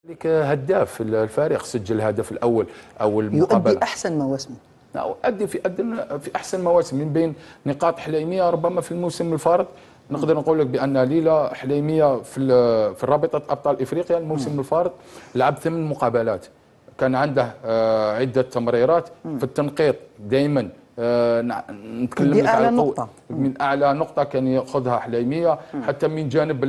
ذلك هداف الفريق، سجل الهدف الاول او المقابله، يؤدي احسن مواسمه. أدي في احسن مواسم من بين نقاط حليميه. ربما في الموسم الفارط نقدر نقول لك بان ليلى حليميه في رابطه ابطال افريقيا الموسم الفارط لعب 8 مقابلات، كان عنده عده تمريرات في التنقيط دائما. نتكلم لك على نقطة. من اعلى نقطه كان ياخذها حليميه، حتى من جانب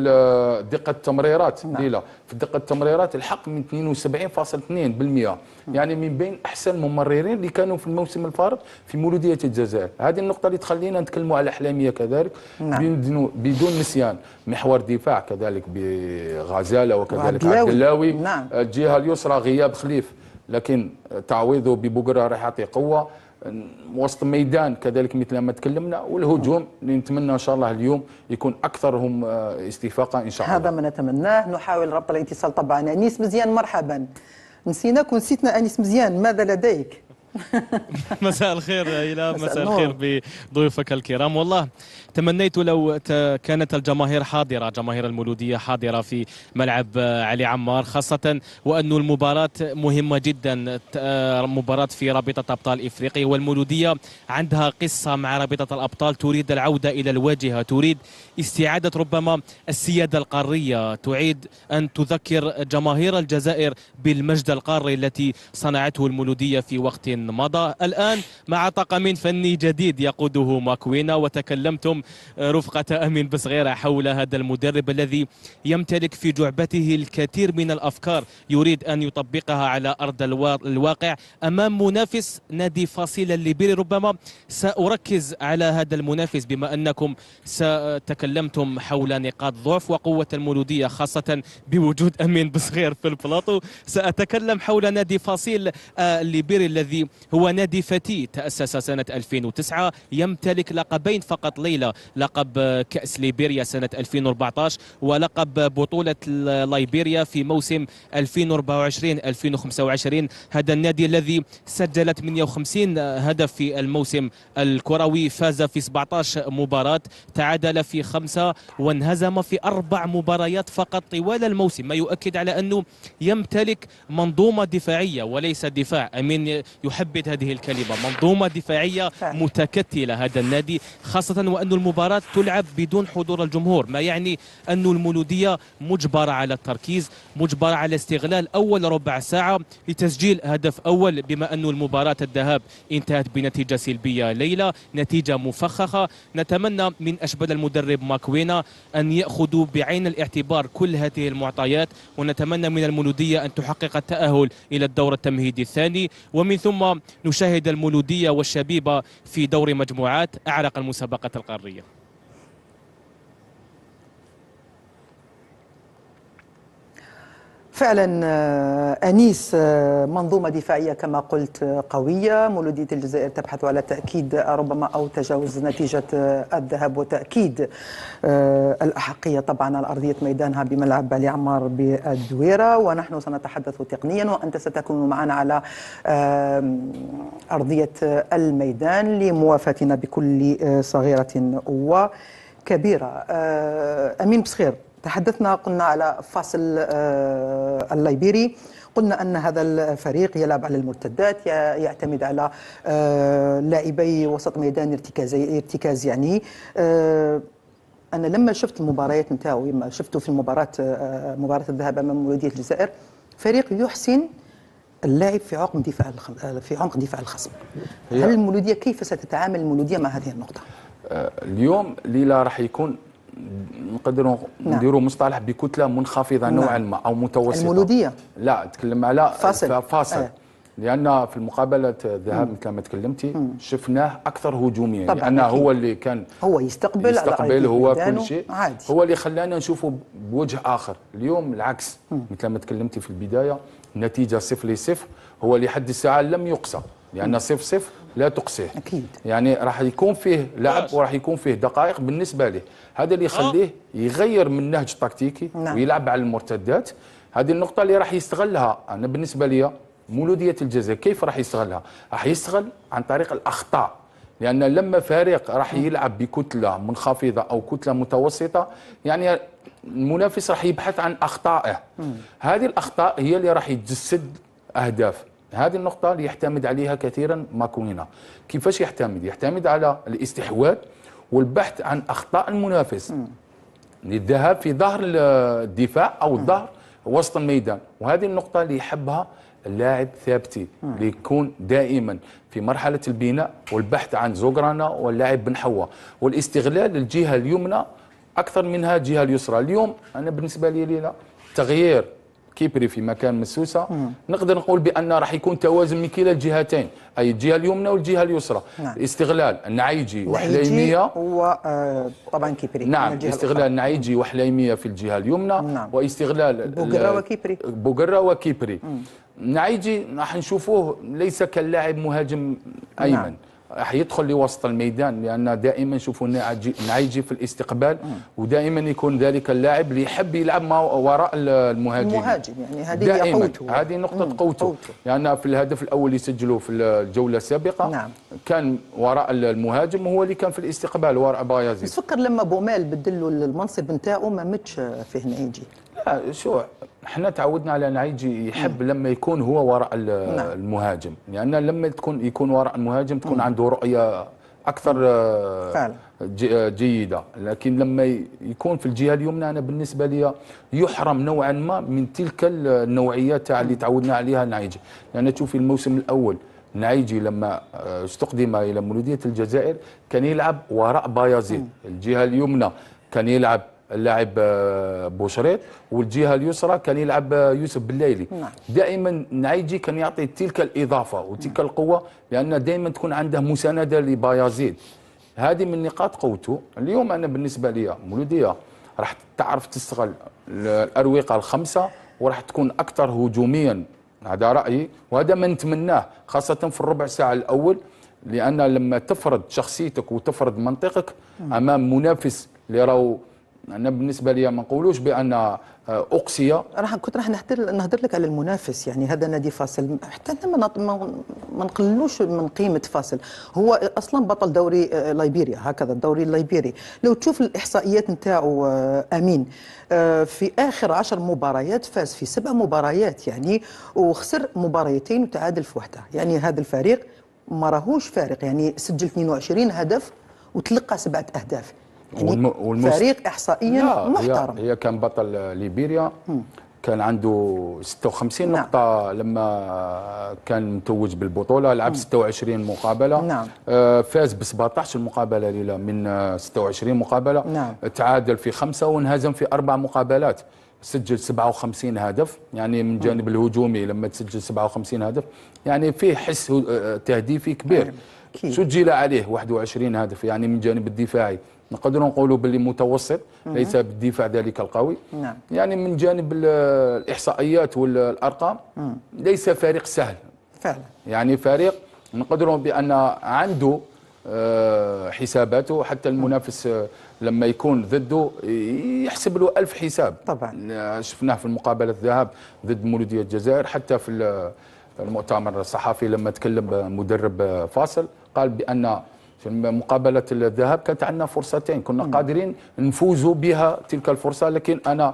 دقه التمريرات. ليلى في دقه التمريرات الحق من 72.2%، يعني من بين احسن الممررين اللي كانوا في الموسم الفارط في مولوديه الجزائر. هذه النقطه اللي تخلينا نتكلموا على حليميه كذلك. بدون نسيان محور دفاع كذلك بغزاله وكذلك عبدلاوي. الجهه اليسرى غياب خليف، لكن تعويضه ببقره راح يعطي قوه. وسط ميدان كذلك مثل ما تكلمنا، والهجوم اللي نتمنى ان شاء الله اليوم يكون اكثرهم استفاقه ان شاء الله. هذا ما نتمناه. نحاول ربط الاتصال طبعا. انيس مزيان مرحبا. نسيناك ونسيتنا. انيس مزيان ماذا لديك؟ مساء الخير إلى مساء الخير بضيوفك الكرام. والله تمنيت لو كانت الجماهير حاضرة، جماهير المولودية حاضرة في ملعب علي عمار، خاصة وأن المباراة مهمة جدا، مباراة في رابطة أبطال إفريقيا، والمولودية عندها قصة مع رابطة الأبطال، تريد العودة إلى الواجهة، تريد استعادة ربما السيادة القارية، تعيد أن تذكر جماهير الجزائر بالمجد القاري التي صنعته المولودية في وقت مضى. الآن مع طاقم فني جديد يقوده ماكوينا، وتكلمتم رفقة أمين بصغيرة حول هذا المدرب الذي يمتلك في جعبته الكثير من الأفكار، يريد أن يطبقها على أرض الواقع أمام منافس نادي فاصيل الليبيري. ربما سأركز على هذا المنافس بما أنكم تكلمتم حول نقاط ضعف وقوة المولودية، خاصة بوجود أمين بصغير في البلاطو. سأتكلم حول نادي فاصيل الليبيري الذي هو نادي فتي، تأسس سنة 2009، يمتلك لقبين فقط ليلى، لقب كأس ليبيريا سنة 2014 ولقب بطولة ليبيريا في موسم 2024-2025. هذا النادي الذي سجل 58 هدف في الموسم الكروي، فاز في 17 مباراة، تعادل في 5 وانهزم في 4 مباريات فقط طوال الموسم، ما يؤكد على أنه يمتلك منظومة دفاعية وليس دفاع. أمين يحبذ هذه الكلمة، منظومة دفاعية متكتلة هذا النادي، خاصة وأن المباراة تلعب بدون حضور الجمهور، ما يعني أن المولودية مجبرة على التركيز، مجبرة على استغلال أول ربع ساعة لتسجيل هدف أول، بما أن المباراة الذهاب انتهت بنتيجة سلبية ليلى، نتيجة مفخخة. نتمنى من أشبال المدرب ماكوينا أن يأخذوا بعين الاعتبار كل هذه المعطيات، ونتمنى من المولودية أن تحقق التأهل إلى الدور التمهيدي الثاني، ومن ثم نشاهد المولودية والشبيبة في دور مجموعات أعرق المسابقة القارية. فعلا أنيس، منظومة دفاعية كما قلت قوية. مولودية الجزائر تبحث على تأكيد ربما أو تجاوز نتيجة الذهاب، وتأكيد الأحقية طبعا على أرضية ميدانها بملعب علي عمار بالدويرة. ونحن سنتحدث تقنيا وأنت ستكون معنا على أرضية الميدان لموافاتنا بكل صغيرة وكبيرة. أمين بصخير، تحدثنا قلنا على فاصل الليبيري، قلنا أن هذا الفريق يلعب على المرتدات، يعتمد على لاعبي وسط ميدان ارتكاز يعني. أنا لما شفت المباريات نتاعو، لما شفته في مباراة الذهاب أمام مولودية الجزائر، فريق يحسن اللاعب في عمق دفاع الخصم. هل المولودية كيف ستتعامل المولودية مع هذه النقطة؟ اليوم ليلى راح يكون نقدروا نديروا مصطلح بكتله منخفضه نوعا ما او متوسطه. المولوديه لا، اتكلم على فاصل. لان في المقابله الذهاب مثل ما تكلمتي شفناه اكثر هجوميا، لانه هو اللي كان هو يستقبل هو كل شيء عادي. هو اللي خلانا نشوفه بوجه اخر. اليوم العكس، مثل ما تكلمتي في البدايه، نتيجه 0-0 هو لحد الساعه لم يقصى، لان 0-0 لا تقصيه أكيد. يعني راح يكون فيه لعب وراح يكون فيه دقائق بالنسبة له، هذا اللي يخليه يغير من نهج تكتيكي ويلعب على المرتدات. هذه النقطة اللي راح يستغلها. أنا بالنسبة لي مولودية الجزائر كيف راح يستغلها؟ راح يستغل عن طريق الأخطاء، لأن لما فريق راح يلعب بكتلة منخفضة أو كتلة متوسطة، يعني المنافس راح يبحث عن اخطائه. هذه الاخطاء هي اللي راح يتجسد اهداف. هذه النقطه اللي يعتمد عليها كثيرا ماكوينا. كيفاش يعتمد على الاستحواذ والبحث عن اخطاء المنافس للذهاب في ظهر الدفاع او ظهر وسط الميدان. وهذه النقطه اللي يحبها اللاعب ثابتي، اللي يكون دائما في مرحله البناء والبحث عن زوغرانا واللاعب بن حوا والاستغلال الجهه اليمنى اكثر منها الجهه اليسرى. اليوم انا بالنسبه لي لا تغيير كيبري في مكان مسوسه، نقدر نقول بان راح يكون توازن من كلا الجهتين، اي الجهه اليمنى والجهه اليسرى. استغلال النعيجي وحليميه طبعا كيبري. نعم، استغلال النعيجي وحليميه في الجهه اليمنى، واستغلال بوغرا وكيبري. النعيجي راح نشوفوه ليس كلاعب مهاجم ايمن، راح يدخل لوسط الميدان، لان دائما نشوفوا النعيجي في الاستقبال، ودائما يكون ذلك اللاعب اللي يحب يلعب وراء المهاجم. يعني هذه قوته، هذه نقطه قوته. يعني في الهدف الاول اللي سجله في الجوله السابقه كان وراء المهاجم، وهو اللي كان في الاستقبال وراء بايازيد. تفكر لما بومال بدلوا المنصب نتاعو ما متش فيه نعيجي؟ لا، شو احنا تعودنا على نعيجي يحب لما يكون هو وراء المهاجم، لان لما يكون وراء المهاجم تكون عنده رؤيه اكثر فعلا جيده. لكن لما يكون في الجهه اليمنى انا بالنسبه لي يحرم نوعا ما من تلك النوعيات اللي تعودنا عليها نعيجي. لان تشوفي الموسم الاول نعيجي لما استقدم الى مولوديه الجزائر كان يلعب وراء بايازيد، الجهه اليمنى كان يلعب اللاعب بوشريط، والجهه اليسرى كان يلعب يوسف بالليلي. دائما نعيجي كان يعطي تلك الاضافه وتلك القوه، لان دائما تكون عنده مسانده لبايازيد. هذه من نقاط قوته. اليوم انا بالنسبه لي مولوديه راح تعرف تستغل الاروقه الخمسه، وراح تكون اكثر هجوميا، هذا رايي، وهذا ما نتمناه خاصه في الربع ساعه الاول، لان لما تفرض شخصيتك وتفرض منطقك امام منافس اللي راهو، أنا بالنسبة لي ما نقولوش بأن أقصية. كنت راح نهدر لك على المنافس. يعني هذا نادي فاصل، حتى ما نقللوش من قيمة فاصل. هو أصلا بطل دوري ليبيريا، هكذا الدوري الليبيري. لو تشوف الإحصائيات نتاعو أمين، في آخر 10 مباريات فاز في 7 مباريات يعني، وخسر مباريتين وتعادل في واحدة. يعني هذا الفريق ما راهوش فارق، يعني سجل 22 هدف وتلقى 7 أهداف. يعني فريق احصائيا محترم. هي كان بطل ليبيريا، كان عنده 56 نقطة لما كان متوج بالبطولة، لعب 26 مقابلة، فاز ب 17 مقابلة ليلة من 26 مقابلة، تعادل في 5 وانهزم في 4 مقابلات، سجل 57 هدف. يعني من جانب الهجومي لما تسجل 57 هدف يعني فيه حس تهديفي كبير. سجل عليه 21 هدف. يعني من جانب الدفاعي نقدر نقولوا باللي متوسط، ليس بالدفاع ذلك القوي. يعني من جانب الإحصائيات والأرقام ليس فريق سهل فعلا. يعني فريق نقدر بأن عنده حساباته، حتى المنافس لما يكون ضده يحسب له 1000 حساب. طبعا شفناه في المقابلة الذهاب ضد مولودية الجزائر، حتى في المؤتمر الصحفي لما تكلم مدرب فاصل قال بأن في مقابلة الذهاب كانت عندنا فرصتين كنا قادرين نفوزوا بها تلك الفرصة، لكن أنا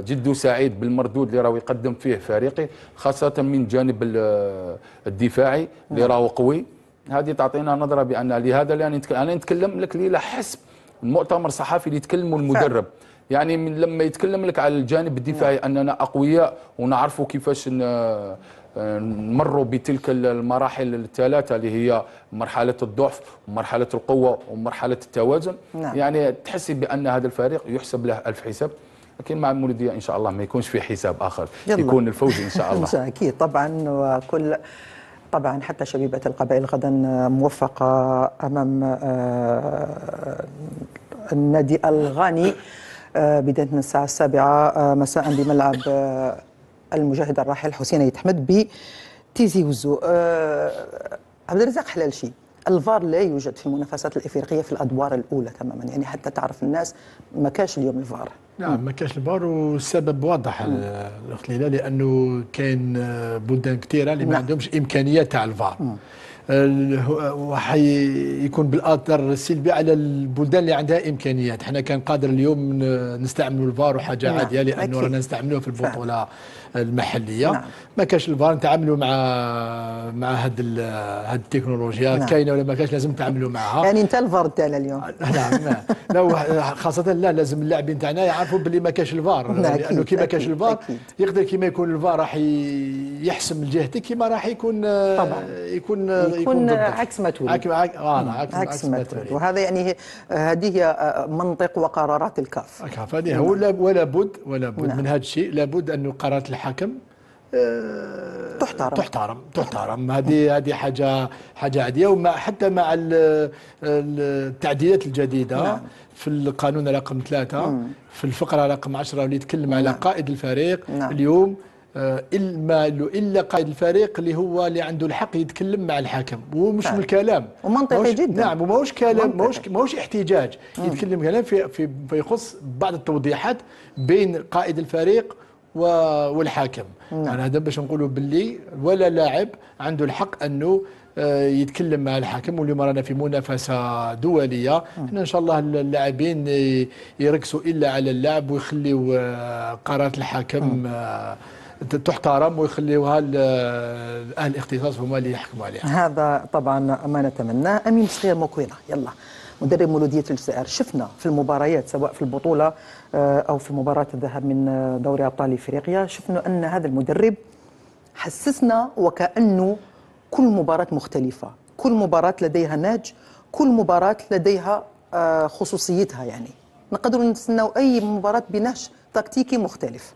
جد سعيد بالمردود اللي راهو يقدم فيه فريقي، خاصة من جانب الدفاعي اللي راهو قوي. هذه تعطينا نظرة بأن لهذا أنا نتكلم لك لي حسب المؤتمر الصحفي اللي يتكلموا المدرب. يعني من لما يتكلم لك على الجانب الدفاعي أننا أقوياء ونعرفوا كيفاش نمروا بتلك المراحل الثلاثة اللي هي مرحلة الضعف ومرحلة القوة ومرحلة التوازن. يعني تحسي بأن هذا الفريق يحسب له 1000 حساب، لكن مع المولودية إن شاء الله ما يكونش في حساب آخر، يكون الفوز إن شاء الله. أكيد طبعا. وكل طبعا حتى شبيبة القبائل غدا موفقة أمام النادي الغاني بداية من الساعة 7 مساء بملعب المجاهد الراحل حسين عيد أحمد بتيزي وزو. عبد الرزاق حلالشي، الفار لا يوجد في المنافسات الافريقيه في الادوار الاولى تماما، يعني حتى تعرف الناس ما كاش اليوم الفار. نعم ما كاش الفار، والسبب واضح الاخت ليلى، لانه كاين بلدان كثيره اللي ما عندهمش امكانيات تاع الفار. وحيكون بالاثر السلبي على البلدان اللي عندها امكانيات. احنا كان قادر اليوم نستعملوا الفار وحاجه نعم. عاديه لانه أكيد. رانا نستعملوها في البطوله المحليه. نعم. ما كاش الفار نتعاملوا مع هاد التكنولوجيا نعم. كاينه ولا ما كاش لازم نتعاملوا معها. يعني انت الفار تاعنا اليوم. نعم. لا خاصة لا لازم اللاعبين تاعنا يعرفوا باللي ما كاش الفار، لأنه كي ما كاش الفار يقدر كيما يكون الفار راح يحسم لجهتك كيما راح يكون طبعا يكون عكس ما تريد. عكس ما تريد. وهذا يعني هذه هي منطق وقرارات الكاف. هذه هو ولا بد نعم. من هذا الشيء، لابد أن قرارات الحكم تحترم. هذه حاجه عاديه، وما حتى مع التعديلات الجديده. نعم. في القانون رقم 3 في الفقره رقم 10 اللي يتكلم على نعم. قائد الفريق. نعم. اليوم الا قائد الفريق اللي عنده الحق يتكلم مع الحكم، ومش من الكلام ومنطقي جدا. نعم، وماهوش كلام، ماهوش احتجاج. يتكلم كلام فيخص بعض التوضيحات بين قائد الفريق والحاكم. انا هذا باش نقولوا باللي ولا لاعب عنده الحق انه يتكلم مع الحكم. واليوم رانا في منافسه دوليه، احنا ان شاء الله اللاعبين يركزوا الا على اللعب ويخليوا قرارات الحكم تحترم، ويخليوها اهل الاختصاص هما اللي يحكموا عليها. هذا طبعا ما نتمناه. امين بصغير موكوينه، يلا مدرب مولوديه الجزائر، شفنا في المباريات سواء في البطوله او في مباراه الذهاب من دوري ابطال افريقيا، شفنا ان هذا المدرب حسسنا وكانه كل مباراه مختلفه، كل مباراه لديها نهج، كل مباراه لديها خصوصيتها. يعني نقدر نستناو اي مباراه بنهج تكتيكي مختلف.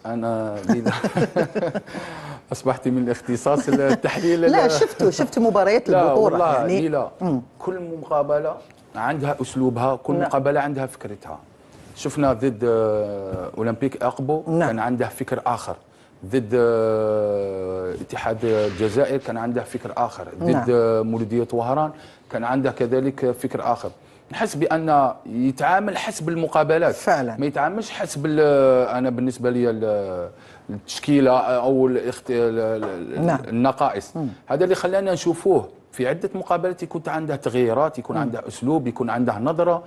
أنا أصبحت من اختصاص التحليل. لا شفت مباريات البطولة. والله يعني لا كل مقابلة عندها أسلوبها، كل مقابلة عندها فكرتها. شفنا ضد أولمبيك أقبو كان عنده فكر آخر، ضد اتحاد الجزائر كان عنده فكر آخر، ضد مولودية وهران كان عنده كذلك فكر آخر. نحس بان يتعامل حسب المقابلات فعلا، ما يتعاملش حسب انا بالنسبه لي التشكيله او النقائص. هذا اللي خلانا نشوفوه في عده مقابلات يكون عنده تغييرات، يكون عنده اسلوب، يكون عنده نظره.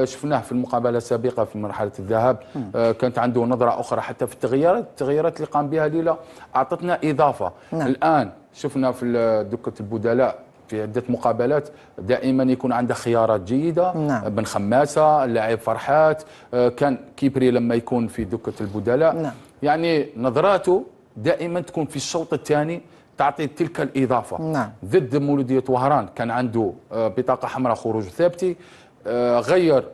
شفناه في المقابله السابقه في مرحله الذهاب، كانت عنده نظره اخرى حتى في التغييرات اللي قام بها ليلى اعطتنا اضافه. الان شفنا في دكه البدلاء في عدة مقابلات دائما يكون عنده خيارات جيدة. بن خماسة، اللاعب فرحات، كان كيبري لما يكون في دكة البدلاء. يعني نظراته دائما تكون في الشوط الثاني تعطي تلك الإضافة. ضد مولودية وهران كان عنده بطاقة حمراء خروج ثابتي، غير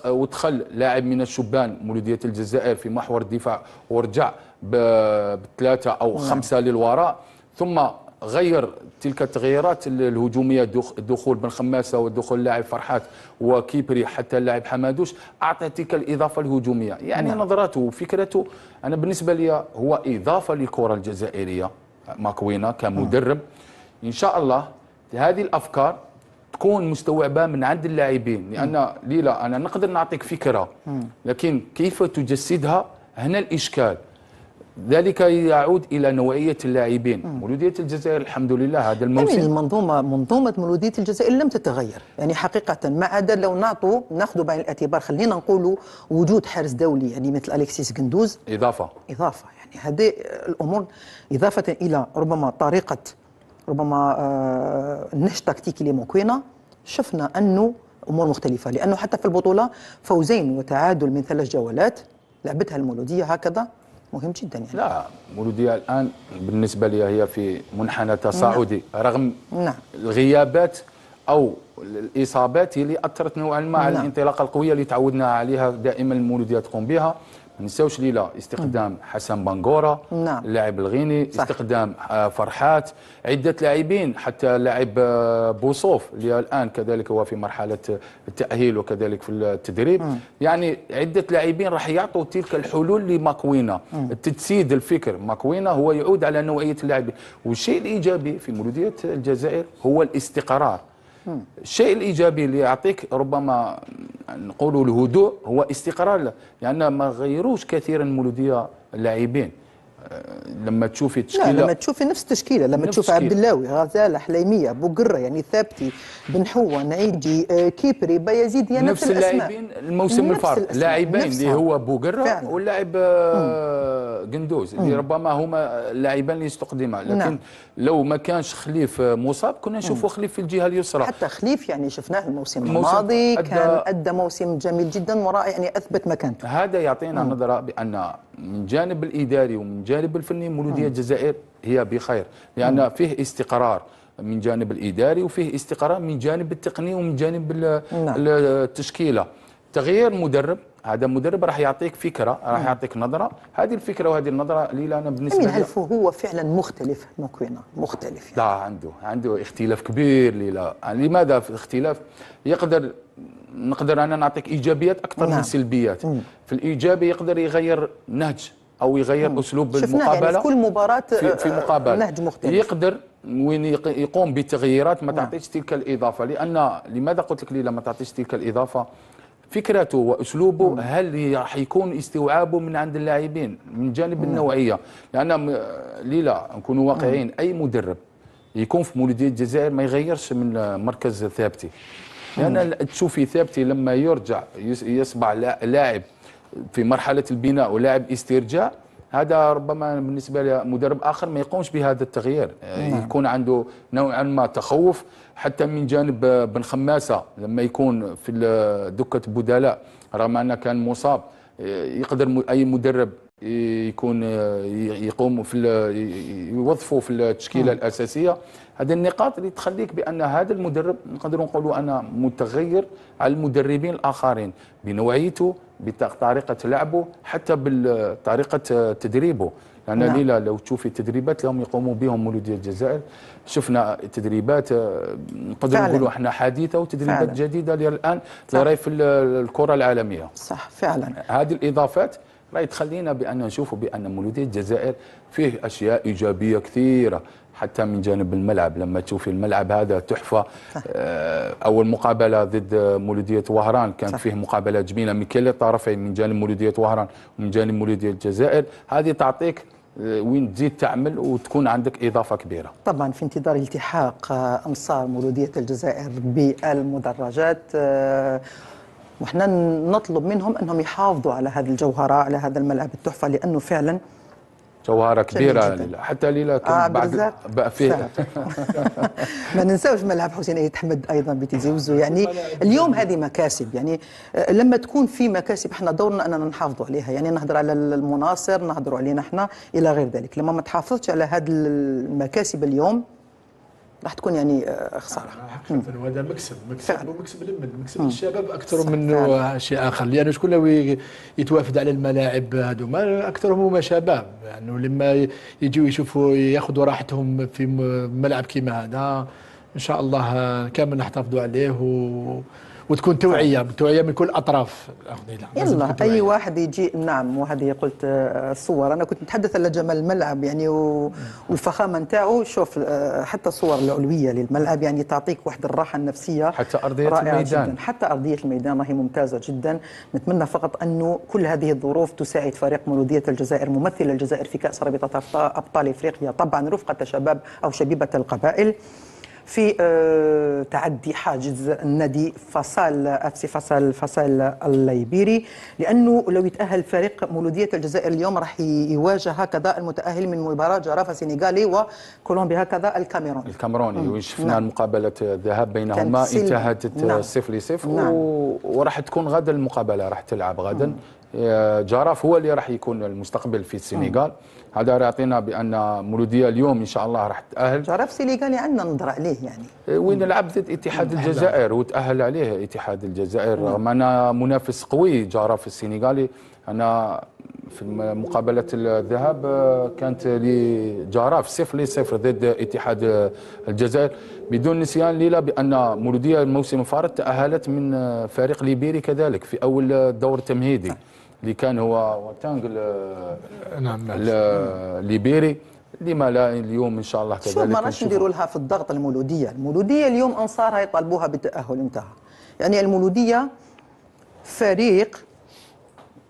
ودخل لاعب من الشبان مولودية الجزائر في محور الدفاع ورجع بثلاثة أو خمسة للوراء، ثم غير تلك التغييرات الهجوميه، دخول بن خماسه ودخول اللاعب فرحات وكيبري حتى اللاعب حمادوش، اعطى تلك الاضافه الهجوميه. يعني نظراته وفكرته انا بالنسبه لي هو اضافه للكره الجزائريه. ماكوينا كمدرب ان شاء الله هذه الافكار تكون مستوعبه من عند اللاعبين، لان ليلى انا نقدر نعطيك فكره لكن كيف تجسدها هنا الاشكال. ذلك يعود الى نوعيه اللاعبين. مولوديه الجزائر الحمد لله هذا الموسم منظومه مولوديه الجزائر لم تتغير، يعني حقيقه ما عدا لو ناخذ بعين الاعتبار، خلينا نقولوا وجود حارس دولي يعني مثل اليكسيس قندوز اضافه، يعني هذه الامور اضافه الى ربما طريقه النهج التكتيكي لموكوينا. شفنا انه امور مختلفه، لانه حتى في البطوله فوزين وتعادل من 3 جولات لعبتها المولوديه هكذا مهم جدا. يعني لا مولودية الآن بالنسبة لي هي في منحنى تصاعدي رغم الغيابات أو الإصابات اللي أثرت نوعا ما على الانطلاقة القوية اللي تعودنا عليها دائما المولودية تقوم بها. ما ننساوش ليلى استخدام حسن بنغورة اللاعب الغيني، استخدام فرحات، عدة لاعبين، حتى لاعب بوصوف اللي الآن كذلك هو في مرحلة التأهيل وكذلك في التدريب. يعني عدة لاعبين راح يعطوا تلك الحلول لماكوينا، التجسيد الفكر. ماكوينا هو يعود على نوعية اللاعبين، والشيء الإيجابي في مولودية الجزائر هو الاستقرار. الشيء الإيجابي اللي يعطيك ربما نقولوا الهدوء هو استقرار، لأن ما غيروش كثيرا مولودية اللاعبين. لما تشوفي لا تشكيله لما تشوفي نفس التشكيله، لما نفس تشوف عبد اللاوي، غزاله، حليميه، بوقره، يعني ثابتي، بن حوه، نعيجي، كيبري، بايزيد، يعني نفس اللاعبين الموسم الفارط، لاعبين اللي هو بوقره واللاعب قندوز اللي ربما هما اللاعبين اللي يستقدما، لكن نعم. لو ما كانش خليف مصاب كنا نشوفوا خليف في الجهه اليسرى. حتى خليف يعني شفناه الموسم الماضي كان ادى موسم جميل جدا ورائع، يعني اثبت مكانته. هذا يعطينا نظره بان من جانب الاداري ومن جانب الفني مولوديه الجزائر هي بخير، لان فيه استقرار من جانب الاداري وفيه استقرار من جانب التقني ومن جانب التشكيله. تغيير مدرب، هذا مدرب راح يعطيك فكره، راح يعطيك نظره، هذه الفكره وهذه النظره اللي انا بالنسبه لي هل هو فعلا مختلف مكوينه مختلف يعني. لا عنده اختلاف كبير. لا لماذا في اختلاف؟ نقدر انا نعطيك ايجابيات اكثر من سلبيات. في الايجابي يقدر يغير نهج او يغير اسلوب المقابله، يعني في كل مباراه في مقابله نهج مختلف، يقدر وين يقوم بتغييرات ما تعطيش تلك الاضافه. لماذا قلت لك لي ما تعطيش تلك الاضافه؟ فكرته واسلوبه هل راح يكون استوعابه من عند اللاعبين من جانب النوعيه؟ لان لا نكونوا واقعيين، اي مدرب يكون في مولوديه الجزائر ما يغيرش من مركز ثابتي، لان تشوفي ثابتي لما يرجع يصبح لاعب في مرحله البناء ولاعب استرجاع، هذا ربما بالنسبه لمدرب اخر ما يقومش بهذا التغيير. يكون عنده نوعا ما تخوف، حتى من جانب بن خماسه لما يكون في دكه بدلاء رغم انه كان مصاب، يقدر اي مدرب يكون يقوم يوظفه في التشكيله الاساسيه. هذه النقاط اللي تخليك بان هذا المدرب نقدر نقولوا انا متغير على المدربين الاخرين بنوعيته، بطريقه لعبه، حتى بطريقه تدريبه. لان ليلى لو تشوفي التدريبات اللي هم يقوموا بهم مولوديه الجزائر، شفنا تدريبات نقدر نقولوا احنا حديثه وتدريبات جديده الان راهي في الكره العالميه. صح فعلا. هذه الاضافات راهي تخلينا بان نشوفوا بان مولوديه الجزائر فيه اشياء ايجابيه كثيره، حتى من جانب الملعب. لما تشوفي الملعب هذا تحفه. اول مقابله ضد مولوديه وهران كانت فيه مقابله جميله من كلا الطرفين، من جانب مولوديه وهران ومن جانب مولوديه الجزائر. هذه تعطيك وين تزيد تعمل وتكون عندك اضافه كبيره. طبعا في انتظار التحاق انصار مولوديه الجزائر بالمدرجات، وإحنا نطلب منهم أنهم يحافظوا على هذه الجوهرة، على هذا الملعب التحفة، لأنه فعلا جوهرة كبيرة. حتى ليلى كان بعد بقى فيه ما ننساوش ملعب حسين أيد حمد أيضا بتيزي وزو. يعني اليوم هذه مكاسب، يعني لما تكون في مكاسب احنا دورنا أننا نحافظوا عليها، يعني نهضر على المناصر، نهضروا علينا احنا إلى غير ذلك. لما ما تحافظش على هذه المكاسب اليوم راح تكون يعني خساره. حقيقه وهذا مكسب ومكسب مكسب للشباب اكثر منه شيء اخر، لانه شكون اللي يتوافد على الملاعب هذوما اكثرهم هما شباب، يعني لما يجوا يشوفوا ياخذوا راحتهم في ملعب كيما هذا ان شاء الله كامل نحتفظوا عليه وتكون توعيه من كل الاطراف. يلا اي واحد يجي. نعم، وهذه قلت الصور، انا كنت نتحدث على جمال الملعب يعني والفخامه نتاعو. شوف حتى الصور العلويه للملعب يعني تعطيك واحد الراحه النفسيه، حتى ارضيه الميدان جداً. حتى ارضيه الميدان راهي ممتازه جدا. نتمنى فقط انه كل هذه الظروف تساعد فريق مولوديه الجزائر ممثل الجزائر في كاس رابطه ابطال افريقيا، طبعا رفقه شباب او شبيبه القبائل، في تعدي حاجز النادي فصال الليبيري، لانه لو يتاهل فريق مولوديه الجزائر اليوم راح يواجه هكذا المتاهل من مباراه جرافه السنغالي وكولومبيا هكذا الكاميروني. وشفنا المقابله الذهاب بينهما انتهت 0-0. وراح تكون غدا المقابله راح تلعب غدا. جراف هو اللي راح يكون المستقبل في السنغال. هذا يعطينا بان مولوديه اليوم ان شاء الله راح تتاهل. جراف سنغالي عندنا ننظر عليه يعني وين لعب ضد اتحاد الجزائر وتاهل عليه اتحاد الجزائر، رغم انه منافس قوي جراف السنغالي. انا في مقابله الذهاب كانت لجراف 0-0 ضد اتحاد الجزائر، بدون نسيان ليلى بان مولوديه الموسم الفارط تاهلت من فريق ليبيري كذلك في اول دور تمهيدي اللي كان هو واتانغ الليبيري. لما لا اليوم ان شاء الله كذلك. شوف ما راش نديروا لها في الضغط. المولوديه اليوم انصارها يطالبوها بالتاهل، انتهى. يعني المولوديه فريق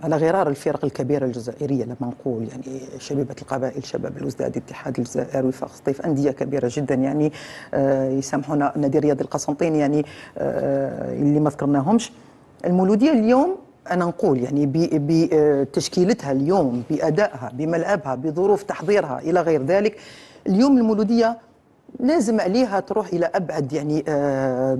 على غرار الفرق الكبيرة الجزائرية لما نقول يعني شبيبة القبائل، شباب الوزداد، اتحاد الجزائر، وفاق سطيف، أندية كبيرة جدا يعني يسامحونا نادي رياضي القسنطيني يعني اللي ما ذكرناهمش. المولودية اليوم أنا نقول يعني بتشكيلتها اليوم، بأدائها، بملعبها، بظروف تحضيرها إلى غير ذلك، اليوم المولودية لازم عليها تروح إلى أبعد يعني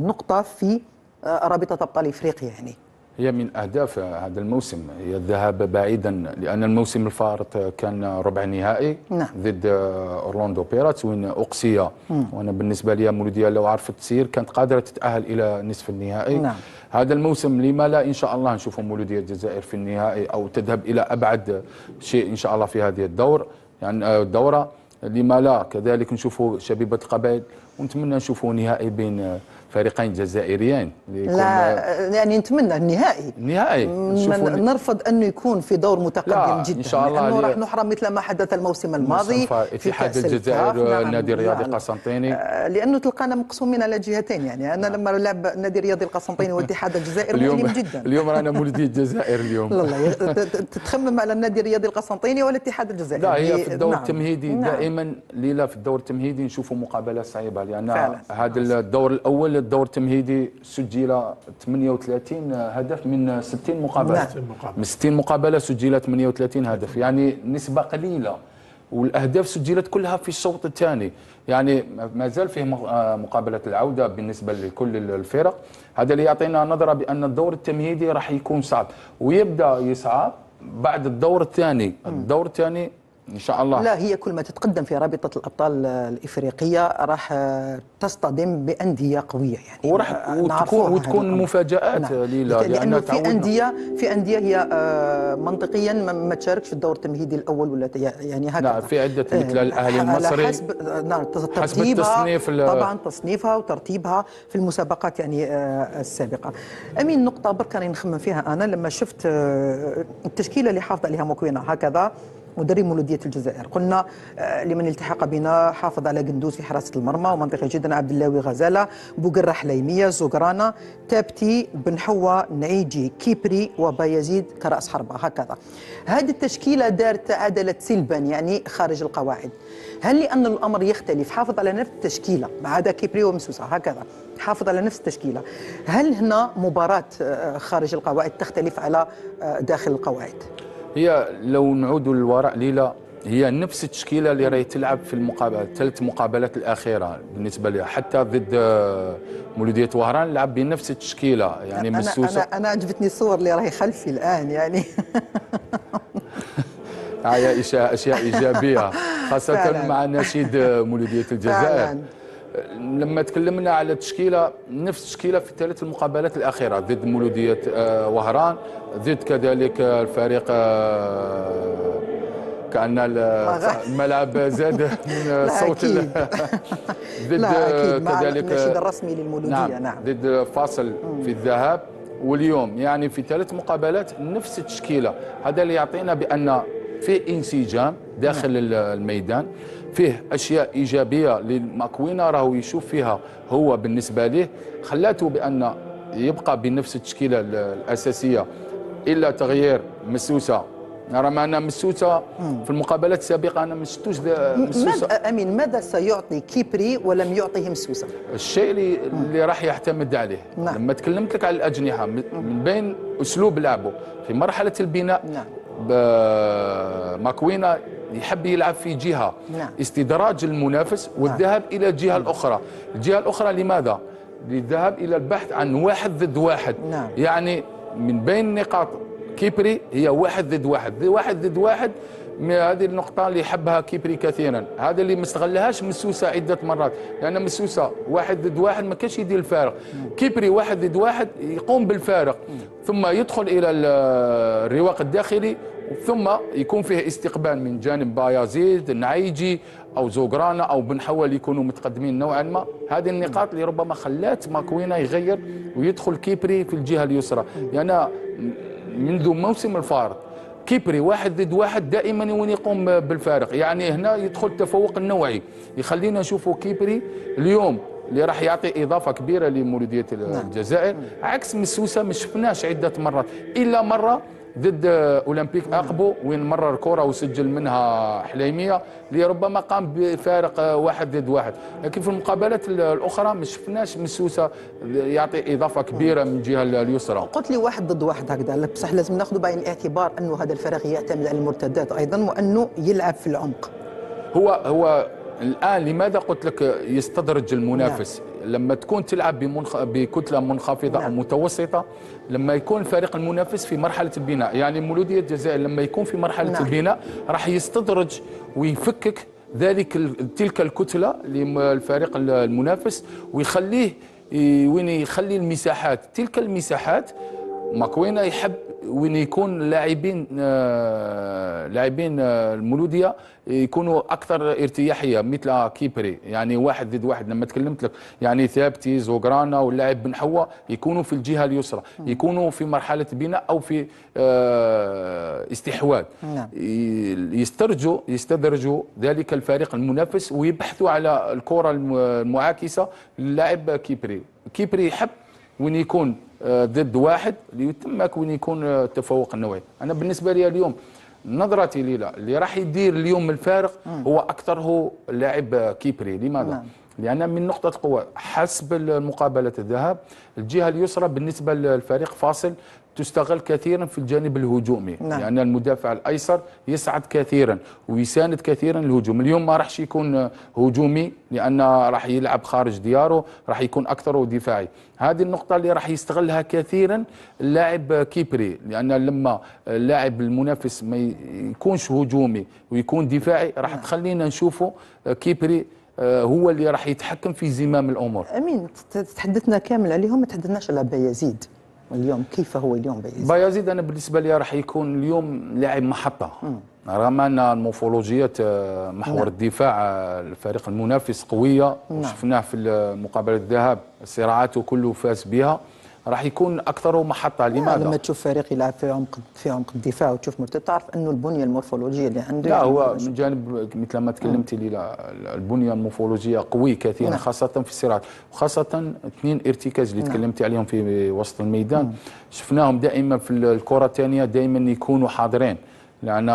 نقطة في رابطة أبطال إفريقيا يعني. هي من أهداف هذا الموسم هي الذهاب بعيدا، لأن الموسم الفارط كان ربع نهائي نعم. ضد أورلاندو بيراتس وين أقصي، وأنا بالنسبة لي مولودية لو عرفت تسير كانت قادرة تتأهل إلى نصف النهائي. نعم. هذا الموسم لما لا إن شاء الله نشوف مولودية الجزائر في النهائي أو تذهب إلى أبعد شيء إن شاء الله في هذه الدورة. لما لا كذلك نشوفوا شبيبة القبائل، ونتمنى نشوفوا نهائي بين فريقين جزائريين. لا يعني نتمنى النهائي نرفض انه يكون في دور متقدم جدا، ان شاء الله لانه راح نحرم مثل ما حدث الموسم الماضي في اتحاد الجزائر النادي الرياضي القسنطيني، لانه تلقانا مقسومين على جهتين يعني. انا لما لعب النادي الرياضي القسنطيني واتحاد الجزائر مؤلم جدا. اليوم رانا مولودية الجزائر اليوم. والله تتخمم على النادي الرياضي القسنطيني ولا الاتحاد الجزائري؟ لا هي في الدور التمهيدي دائما ليلى في الدور التمهيدي نشوفوا مقابلة صعيبة، لان هذا الدور الاول الدور التمهيدي سجل 38 هدف من 60 مقابله. من 60 مقابله سجل 38 هدف، يعني نسبه قليله، والاهداف سجلت كلها في الشوط الثاني. يعني ما زال فيه مقابله العوده بالنسبه لكل الفرق. هذا اللي يعطينا نظره بان الدور التمهيدي راح يكون صعب، ويبدا يصعب بعد الدور الثاني. الدور الثاني ان شاء الله. لا هي كل ما تتقدم في رابطه الابطال الافريقيه راح تصطدم بانديه قويه يعني، وراح وتكون مفاجات ليلى. لانه في انديه هي منطقيا ما تشاركش في الدور التمهيدي الاول ولا يعني هكذا. نعم في عده مثل الاهلي المصري حسب حسب التصنيف طبعا تصنيفها وترتيبها في المسابقات يعني السابقه. امين نقطه برك راني نخمم فيها انا لما شفت التشكيله اللي حافظ عليها موكوينا هكذا مدرب مولودية الجزائر. قلنا لمن التحق بنا حافظ على قندوز في حراسة المرمى ومنطقي جدا، عبد الله غزالة، بوقرة حليمية، زوغرانا، تابتي، بن حوا، نعيجي، كيبري، وبايزيد كرأس حربة هكذا. هذه التشكيلة دارت عدلت سلبا يعني خارج القواعد. هل لأن الأمر يختلف حافظ على نفس التشكيلة ما عدا كيبري ومسوسة هكذا حافظ على نفس التشكيلة، هل هنا مباراة خارج القواعد تختلف على داخل القواعد؟ هي لو نعود للوراء ليلى هي نفس التشكيله اللي راهي تلعب في المقابله 3 مقابلات الاخيره بالنسبه لها، حتى ضد مولوديه وهران لعب بنفس التشكيله يعني مسوسه. انا عجبتني الصور اللي راهي خلفي الان يعني هي اشياء ايجابيه خاصه مع نشيد مولوديه الجزائر. لما تكلمنا على تشكيله نفس التشكيله في 3 المقابلات الاخيره ضد مولوديه وهران، ضد كذلك الفريق كأن الملعب زاد من صوت ضد كذلك النشيد الرسمي للمولوديه. نعم ضد فاصل في الذهاب واليوم، يعني في 3 مقابلات نفس التشكيله. هذا اللي يعطينا بان فيه انسجام داخل الميدان، فيه اشياء ايجابيه للمكوينه راهو يشوف فيها هو بالنسبه له خلاته بان يبقى بنفس التشكيله الاساسيه الا تغيير مسوسه. نرى معنا مسوسه في المقابلات السابقه انا ما شفتوش مسوسه. امين ماذا سيعطي كيبري ولم يعطيه مسوسه؟ الشيء اللي راح يعتمد عليه. نعم. لما تكلمت لك على الاجنحه من بين اسلوب لعبه في مرحله البناء. نعم. ماكوينا يحب يلعب في جهه. نعم. استدراج المنافس والذهاب الى الجهه الاخرى. الجهه الاخرى لماذا؟ للذهاب الى البحث عن 1 ضد 1. نعم. يعني من بين نقاط كيبري هي 1 ضد 1. 1 ضد 1 من هذه النقطة اللي يحبها كيبري كثيرا، هذا اللي ما استغلهاش مسوسة عدة مرات، لأن مسوسة 1 ضد 1 ما كانش يدير الفارق. كيبري 1 ضد 1 يقوم بالفارق، ثم يدخل إلى الرواق الداخلي، ثم يكون فيه استقبال من جانب بايزيد، نعيجي أو زوغرانا أو بن حوا يكونوا متقدمين نوعا ما. هذه النقاط اللي ربما خلات ماكوينا يغير ويدخل كيبري في الجهة اليسرى. يعني منذ موسم الفارق كيبري 1 ضد 1 دائما وين يقوم بالفارق، يعني هنا يدخل التفوق النوعي يخلينا نشوفوا كيبري اليوم اللي راح يعطي اضافه كبيره لمولوديه الجزائر. عكس مسوسه ما شفناش عده مرات، الا مره ضد اولمبيك اقبو وين مرر كره وسجل منها حليميه اللي ربما قام بفارق 1 ضد 1، لكن في المقابلات الاخرى ما شفناش مسوسه يعطي اضافه كبيره من الجهه اليسرى. قلت لي 1 ضد 1 هكذا، بصح لازم ناخذ بعين الاعتبار انه هذا الفريق يعتمد على المرتدات ايضا وانه يلعب في العمق. هو الان لماذا قلت لك يستدرج المنافس؟ لما تكون تلعب بكتله منخفضه او متوسطه، لما يكون الفريق المنافس في مرحله البناء، يعني مولوديه الجزائر لما يكون في مرحله البناء راح يستدرج ويفكك تلك الكتله للفريق المنافس ويخليه وين يخلي المساحات، تلك المساحات ماكوينه يحب وين يكون لاعبين المولوديه يكونوا اكثر ارتياحيه مثل كيبري، يعني 1 ضد 1 لما تكلمت لك، يعني ثابتي زوغرانا واللاعب بن حوا يكونوا في الجهه اليسرى، يكونوا في مرحله بناء او في استحواذ، يستدرجوا ذلك الفريق المنافس ويبحثوا على الكره المعاكسه للاعب كيبري يحب وين يكون ضد 1 ليتمك وين يكون التفوق النوعي. انا بالنسبه لي اليوم نظرتي اللي راح يدير اليوم الفارق هو اكثر هو اللاعب كيبري. لماذا؟ لان من نقطه قوه حسب مقابله الذهاب الجهه اليسرى بالنسبه للفريق فاصل تستغل كثيرا في الجانب الهجومي، لان المدافع الايسر يصعد كثيرا ويساند كثيرا الهجوم. اليوم ما راحش يكون هجومي لان راح يلعب خارج دياره، راح يكون اكثر دفاعي. هذه النقطه اللي راح يستغلها كثيرا اللاعب كيبري، لان لما اللاعب المنافس ما يكونش هجومي ويكون دفاعي راح تخلينا نشوفه كيبري هو اللي راح يتحكم في زمام الامور. امين، تحدثنا كامل عليهم، ما تحدثناش على بايزيد. اليوم كيف هو اليوم بايزيد؟ انا بالنسبه لي راح يكون اليوم لاعب محطه، رغم ان المورفولوجيه محور الدفاع الفريق المنافس قويه، وشفناه في مقابله الذهاب صراعاته كله فاز بها، راح يكون اكثر محطه. لماذا؟ لما تشوف فريق يلعب في عمق الدفاع وتشوف مرتد تعرف انه البنيه المورفولوجيه اللي عنده، لا هو من جانب مثل ما تكلمتي لي البنيه المورفولوجيه قوي كثيرا، خاصه في الصراعات، وخاصه 2 ارتكاز اللي تكلمتي عليهم في وسط الميدان، شفناهم دائما في الكره الثانيه دائما يكونوا حاضرين، لان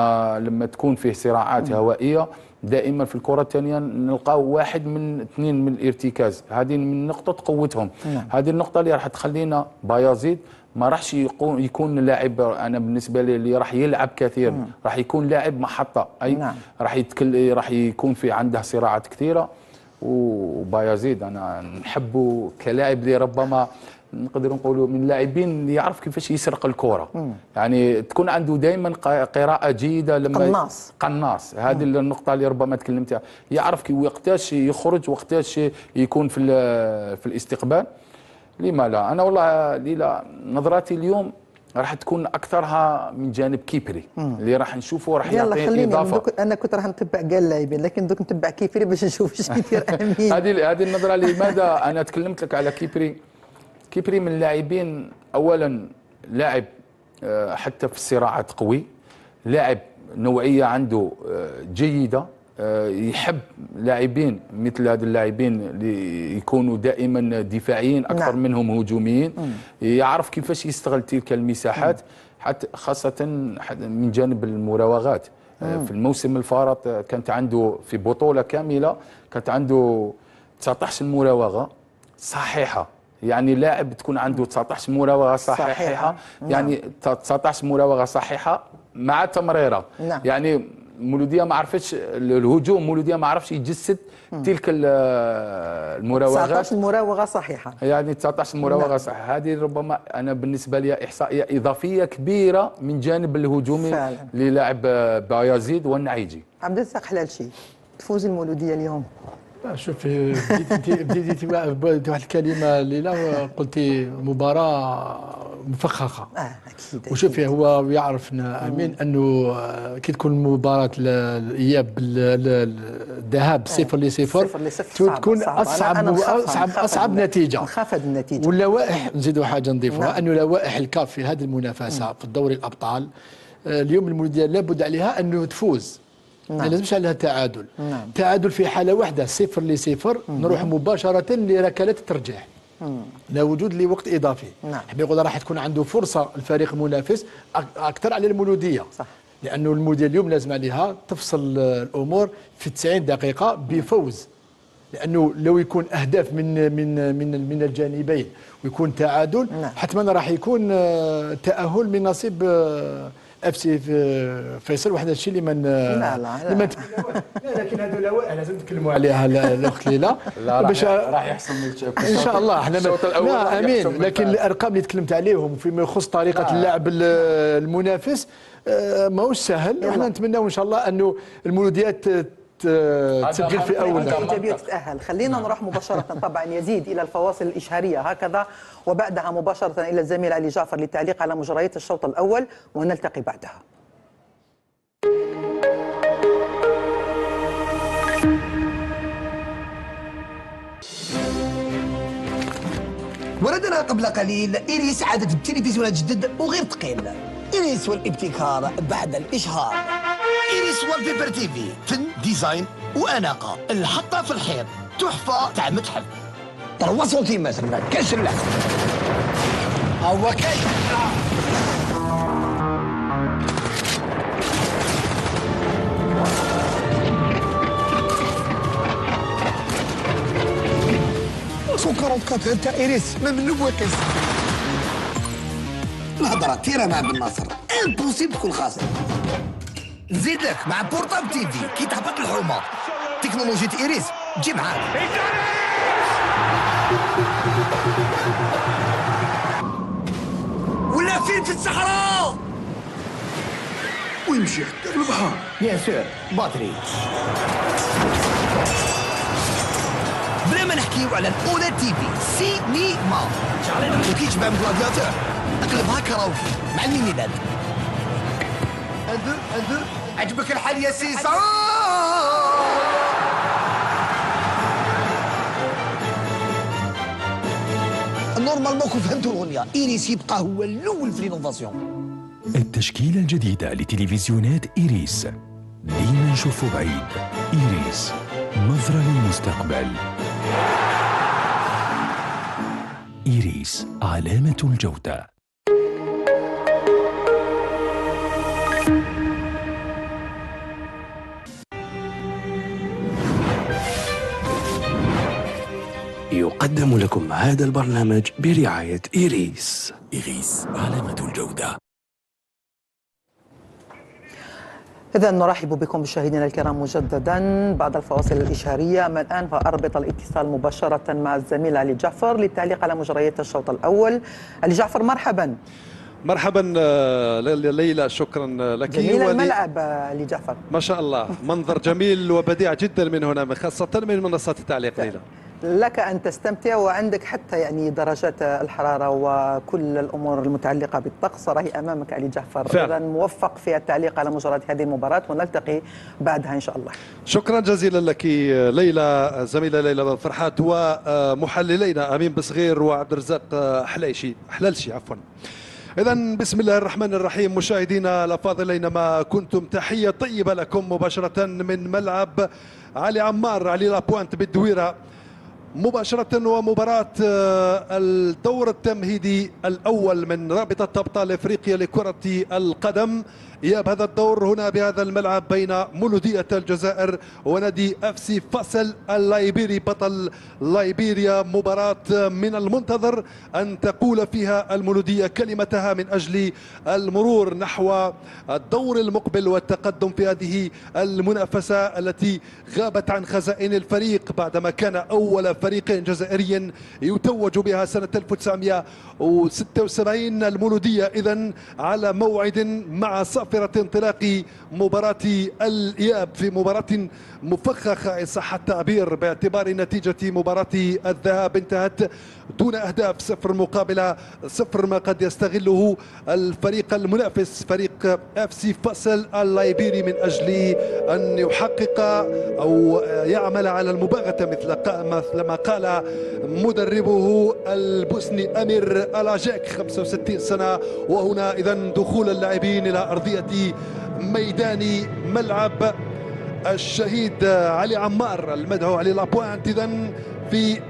لما تكون فيه صراعات هوائيه دائما في الكره الثانيه نلقاو 1 من 2 من الارتكاز، هذه من نقطه قوتهم. هذه النقطه اللي راح تخلينا بايزيد ما راحش يكون لاعب، انا بالنسبه لي اللي راح يلعب كثير راح يكون لاعب محطه، اي راح يكون في عنده صراعات كثيره. وبايزيد انا نحبه كلاعب اللي ربما نقدر نقولوا من اللاعبين اللي يعرف كيفاش يسرق الكره، يعني تكون عنده دائما قراءه جيده، لما قناص هذه النقطه اللي ربما تكلمتها، يعرف وقتاش يخرج وقتاش يكون في الاستقبال. لما لا؟ انا والله ليلى نظراتي اليوم راح تكون اكثرها من جانب كيبري اللي راح نشوفه راح يعطي اضافه. انا كنت راح نتبع كاع اللاعبين، لكن دوك نتبع كيبري باش نشوف ايش كيدير امين. هذه النظره. لماذا انا تكلمت لك على كيبري من اللاعبين، اولا لاعب حتى في الصراعات قوي، لاعب نوعيه عنده جيده، يحب لاعبين مثل هذا اللاعبين اللي يكونوا دائما دفاعيين اكثر منهم هجوميين، يعرف كيفاش يستغل تلك المساحات، حتى خاصه من جانب المراوغات. في الموسم الفارط كانت عنده في بطوله كامله كانت عنده 19 مراوغه صحيحه، يعني لاعب تكون عنده 19 مراوغه صحيحه، يعني 19 مراوغه صحيحه مع تمريره. يعني مولوديه ما عرفتش الهجوم، مولوديه ما عرفش يجسد تلك المراوغات. 19 مراوغه صحيحه، يعني 19 مراوغه صحيحه، هذه ربما انا بالنسبه لي احصائيه اضافيه كبيره من جانب الهجومي للاعب بايزيد والنعيجي. عبد الرزاق حلالشي، تفوز المولوديه اليوم؟ شوف بديتي واحد الكلمه ليلى، قلتي مباراه مفخخه. اكيد. وشوفي هو يعرفنا امين انه كي تكون مباراه الاياب الذهاب 0-0 تكون اصعب نتيجه. نخاف هذه النتيجه. واللوائح نزيدوا حاجه نضيفوها، انه لوائح الكاف في هذه المنافسه في الدوري الابطال اليوم المولوديه لابد عليها انه تفوز. ما لازمش عليها تعادل. تعادل في حاله واحده 0-0 نروح مباشره لركلات الترجيح. لا وجود لوقت اضافي. نعم. حبي يقول راح تكون عنده فرصه الفريق المنافس اكثر على المولوديه. صح. لانه المولوديه اليوم لازم عليها تفصل الامور في 90 دقيقه بفوز، لانه لو يكون اهداف من الجانبين ويكون تعادل، نعم. حتما راح يكون تاهل من نصيب اف سي فيصل، وهذا الشيء اللي من لا. لكن هذول لازم نتكلموا عليها الاخت ليلى. لا باش راح يحصل ان شاء الله احنا الشوط الأول راح لا امين، يحسم لكن بالفعل. الارقام اللي تكلمت عليهم فيما يخص طريقه اللعب المنافس ماهوش سهل، وحنا نتمناو ان شاء الله انه المولوديات تسجل في اول ايجابيه تتاهل. خلينا نروح مباشره طبعا يزيد الى الفواصل الاشهاريه هكذا، وبعدها مباشره الى الزميل علي جعفر للتعليق على مجريات الشوط الاول، ونلتقي بعدها. وردنا قبل قليل إيريس عادت بتلفزيون جدد وغير ثقيل. إيريس والابتكار بعد الإشهار. إيريس والبيبر تيفي، فن ديزاين وأناقة، الحطة في الحيط، تحفة تاع متحف. 3 سنتيمتر من كاش اللحم. هو كاين. سكر وكاتر تاع إيريس ما من وكاس. الهضرة تيرا مع بن ناصر، امبوسيبل تكون خاسر. نزيد لك مع بورتاب تيفي كي تهبط الحومة، تكنولوجيا إيريس تجي معاك. ولا فين في الصحراء ويمشي حتى في البحر. بيان سور باتري. بلا ما نحكيو على الاولى تي في سينما، وكي تشبع من كلادياتور اقلبها كراوكي مع المينيداد. انذر عجبك الحال يا سيسا؟ نورمالمون كون فهمتوا الاغنيه، إيريس يبقى هو الاول في لينوفاسيون. التشكيلة الجديدة لتلفزيونات إيريس، ديما نشوفوا بعيد. إيريس، نظرة للمستقبل. إيريس، علامة الجودة. يقدم لكم هذا البرنامج برعاية إيريس. إيريس، علامة الجودة. إذا نرحب بكم مشاهدينا الكرام مجددا بعد الفواصل الإشهارية. أما الآن فأربط الاتصال مباشرة مع الزميل علي جعفر للتعليق على مجريات الشوط الأول. علي جعفر مرحبا. مرحبا ليلى، شكرا لك. جميل الملعب علي جعفر، ما شاء الله، منظر جميل وبديع جدا من هنا، خاصة من منصات التعليق. ليلى لك أن تستمتع، وعندك حتى يعني درجات الحرارة وكل الأمور المتعلقة بالطقس راهي أمامك علي جعفر. إذا موفق في التعليق على مجريات هذه المباراة، ونلتقي بعدها إن شاء الله. شكرا جزيلا لك ليلى، زميلة ليلى بن فرحات، ومحللينا أمين بصغير وعبد الرزاق حلالشي عفوا. إذا بسم الله الرحمن الرحيم، مشاهدينا الأفاضل أينما كنتم، تحية طيبة لكم مباشرة من ملعب علي عمار علي لابوانت بالدويرة، مباشرة ومباراة الدور التمهيدي الأول من رابطة أبطال إفريقيا لكرة القدم. إياب هذا الدور هنا بهذا الملعب بين مولودية الجزائر ونادي اف سي فاصل اللايبيري بطل لايبيريا. مباراة من المنتظر أن تقول فيها المولودية كلمتها من أجل المرور نحو الدور المقبل والتقدم في هذه المنافسة التي غابت عن خزائن الفريق بعدما كان أول فريق جزائري يتوج بها سنة 1976. المولودية إذن على موعد مع صافرة انطلاق مباراة الإياب في مباراة مفخخة إن صح التعبير، باعتبار نتيجة مباراة الذهاب انتهت دون أهداف، 0 مقابل 0، ما قد يستغله الفريق المنافس فريق اف سي فاصل اللايبيري من أجل أن يحقق أو يعمل على المباغتة مثل ما قال مدربه البوسني أمير ألاجيك 65 سنة. وهنا إذن دخول اللاعبين إلى أرضية ميدان ملعب الشهيد علي عمار المدعو علي لابوانت، إذن في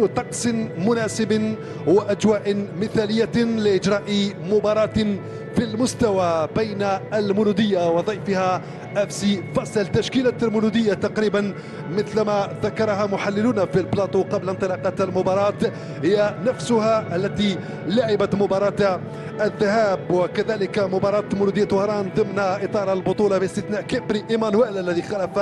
طقس مناسب وأجواء مثالية لإجراء مباراة في المستوى بين المولودية وضيفها FC فاصل. تشكيلة المولودية تقريبا مثلما ذكرها محللون في البلاطو قبل انطلاقة المباراة هي نفسها التي لعبت مباراة الذهاب وكذلك مباراة مولودية وهران ضمن إطار البطولة باستثناء كيبري إيمانويل الذي خلف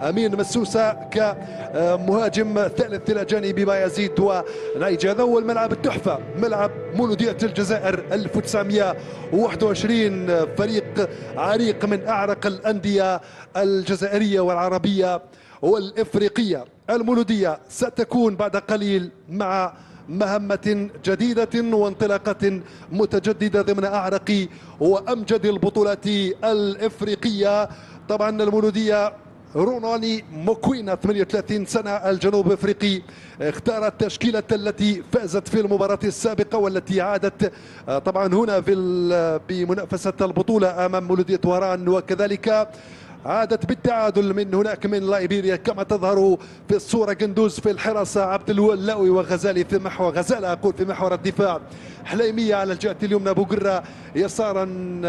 أمين مسوسة كمهاجم ثالث إلى جانب بايزيد ونايجي. هذا هو الملعب التحفة، ملعب مولودية الجزائر 1921، فريق عريق من أعرق الأندية الجزائرية والعربية والإفريقية. المولودية ستكون بعد قليل مع مهمة جديدة وانطلاقة متجددة ضمن أعرق وأمجد البطولات الإفريقية. طبعا المولودية رونالي موكوينا 38 سنة الجنوب افريقي اختار التشكيلة التي فازت في المباراة السابقة والتي عادت طبعا هنا بمنافسة البطولة امام مولودية وهران، وكذلك عادت بالتعادل من هناك من لايبيريا كما تظهر في الصورة. قندوز في الحراسة، عبد الولاوي وغزالي في محور غزالة أقول في محور الدفاع، حليمية على الجهة اليمنى، بوقرة يسارا،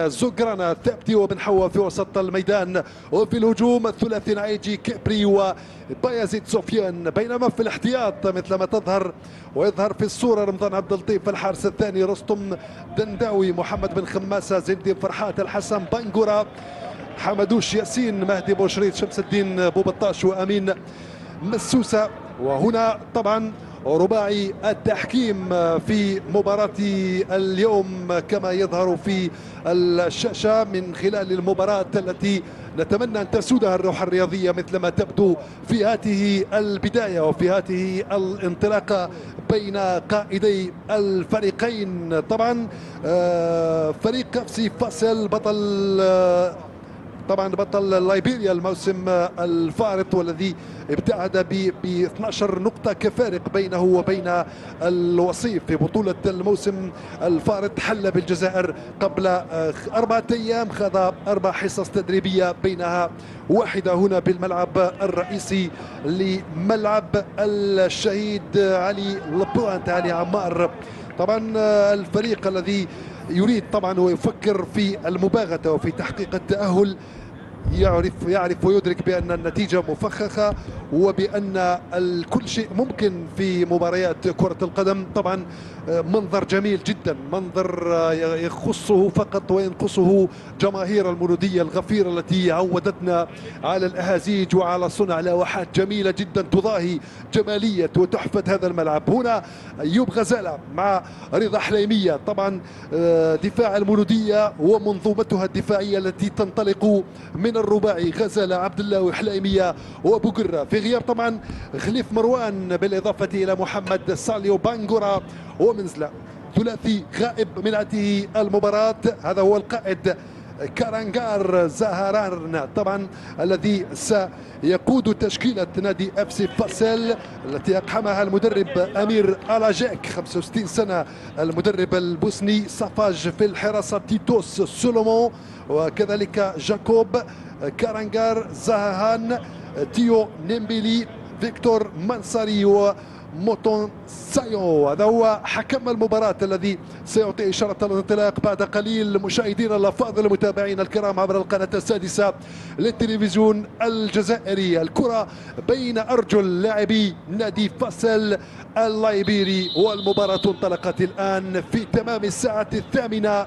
زوجرانا، تابتي وبن حوا في وسط الميدان، وفي الهجوم الثلاثي نعيجي كيبري وبايزيد سفيان. بينما في الاحتياط مثلما تظهر ويظهر في الصورة رمضان عبد اللطيف الحارس الثاني، رستم دنداوي، محمد بن خماسة، زين الدين فرحات، الحسن بانجورا، حمدوش ياسين، مهدي بوشريط، شمس الدين بوبطاش وامين مسوسة. وهنا طبعا رباعي التحكيم في مباراة اليوم كما يظهر في الشاشة من خلال المباراة التي نتمنى أن تسودها الروح الرياضية مثلما تبدو في هذه البداية وفي هذه الانطلاقة بين قائدي الفريقين. طبعا فريق FC فاصل بطل لايبيريا الموسم الفارط والذي ابتعد ب 12 نقطة كفارق بينه وبين الوصيف في بطولة الموسم الفارط. حل بالجزائر قبل 4 أيام، خاض 4 حصص تدريبية بينها واحدة هنا بالملعب الرئيسي لملعب الشهيد علي لبوانت علي عمار. طبعا الفريق الذي يريد طبعا ويفكر في المباغتة وفي تحقيق التأهل يعرف ويدرك بأن النتيجة مفخخة وبأن كل شيء ممكن في مباريات كرة القدم. طبعا منظر جميل جدا، منظر يخصه فقط وينقصه جماهير المولودية الغفيرة التي عودتنا على الأهازيج وعلى صنع لوحات جميلة جدا تضاهي جمالية وتحفة هذا الملعب. هنا أيوب غزالة مع رضا حليمية، طبعا دفاع المولودية ومنظومتها الدفاعية التي تنطلق من الرباعي غزالة، عبد الله وحليمية وبوقرة، في غياب طبعا خليف مروان بالإضافة إلى محمد ساليو بانجورا ومنزلة. ثلاثي غائب من هذه المباراة، هذا هو القائد كارانغار زهران طبعا الذي سيقود تشكيلة نادي FC فاصل التي أقحمها المدرب أمير ألاجيك 65 سنة، المدرب البوسني. صفاج في الحراسة، تيتوس سولومون، وكذلك جاكوب كارانغار زهران، تيو نيمبيلي، فيكتور منصري وموتون سايو. هذا هو حكم المباراة الذي سيعطي إشارة الانطلاق بعد قليل. مشاهدينا الأفاضل المتابعين الكرام عبر القناة السادسة للتلفزيون الجزائري، الكرة بين أرجل لاعبي نادي فاصل اللايبيري، والمباراة انطلقت الآن في تمام الساعة 8